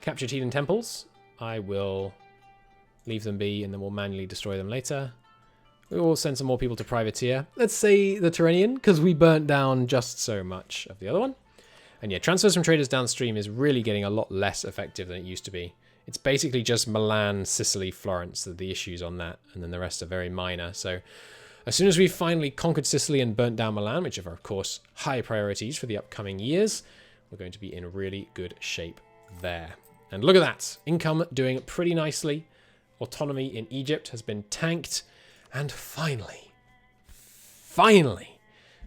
Captured heathen temples. I will leave them be, and then we'll manually destroy them later. We will send some more people to privateer. Let's say the Tyrrhenian, because we burnt down just so much of the other one. And yeah, transfers from traders downstream is really getting a lot less effective than it used to be. It's basically just Milan, Sicily, Florence, the issues on that, and then the rest are very minor. So as soon as we've finally conquered Sicily and burnt down Milan, which are, of course, high priorities for the upcoming years, we're going to be in really good shape there. And look at that. Income doing pretty nicely. Autonomy in Egypt has been tanked. And finally,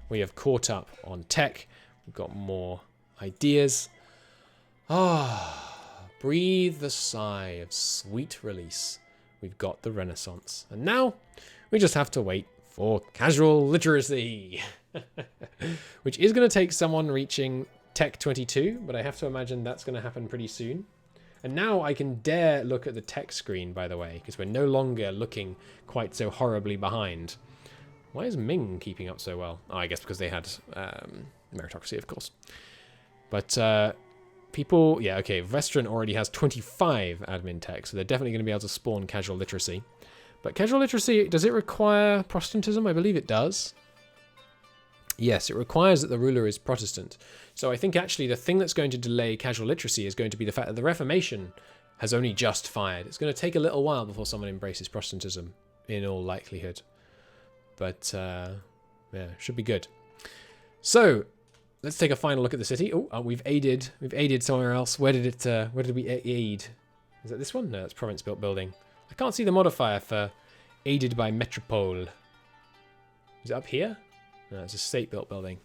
we have caught up on tech. We've got more ideas. Breathe the sigh of sweet release. We've got the Renaissance. And now we just have to wait for casual literacy. Which is going to take someone reaching Tech 22, but I have to imagine that's going to happen pretty soon. And now I can dare look at the tech screen, by the way, because we're no longer looking quite so horribly behind. Why is Ming keeping up so well? Oh, I guess because they had meritocracy, of course. But people... Yeah, okay, Vestron already has 25 admin tech, so they're definitely going to be able to spawn casual literacy. But casual literacy, does it require Protestantism? I believe it does. Yes, it requires that the ruler is Protestant. So I think actually the thing that's going to delay casual literacy is going to be the fact that the Reformation has only just fired. It's going to take a little while before someone embraces Protestantism, in all likelihood. But, yeah, should be good. So, let's take a final look at the city. Oh, we've aided somewhere else. Where did we aid? Is that this one? No, that's province-built building. I can't see the modifier for aided by metropole. Is it up here? No, it's a state-built building.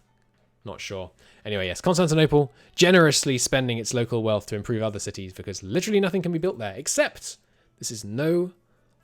Not sure. Anyway, yes, Constantinople generously spending its local wealth to improve other cities because literally nothing can be built there except this is no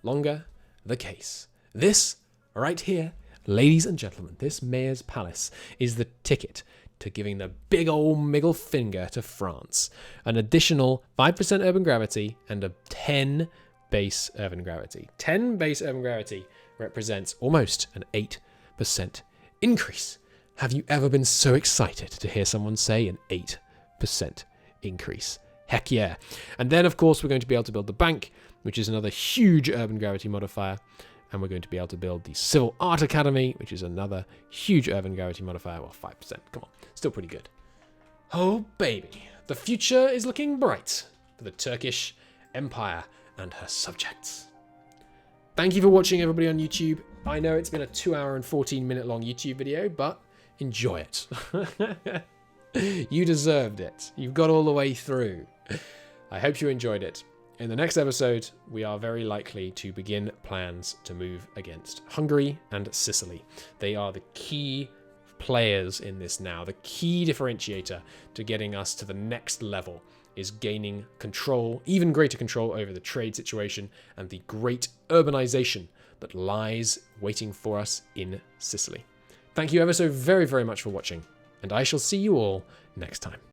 longer the case. This, right here, ladies and gentlemen, this mayor's palace is the ticket to giving the big old middle finger to France. An additional 5% urban gravity and a 10 base urban gravity. 10 base urban gravity represents almost an 8% increase. Have you ever been so excited to hear someone say an 8% increase? Heck yeah. And then, of course, we're going to be able to build the bank, which is another huge urban gravity modifier. And we're going to be able to build the Civil Art Academy, which is another huge urban gravity modifier. Well, 5%. Come on. Still pretty good. Oh, baby. The future is looking bright for the Turkish Empire and her subjects. Thank you for watching, everybody on YouTube. I know it's been a 2-hour and 14-minute long YouTube video, but enjoy it. You deserved it. You got all the way through. I hope you enjoyed it. In the next episode, we are very likely to begin plans to move against Hungary and Sicily. They are the key players in this now. The key differentiator to getting us to the next level is gaining control, even greater control over the trade situation and the great urbanization that lies waiting for us in Sicily. Thank you ever so very, very much for watching, and I shall see you all next time.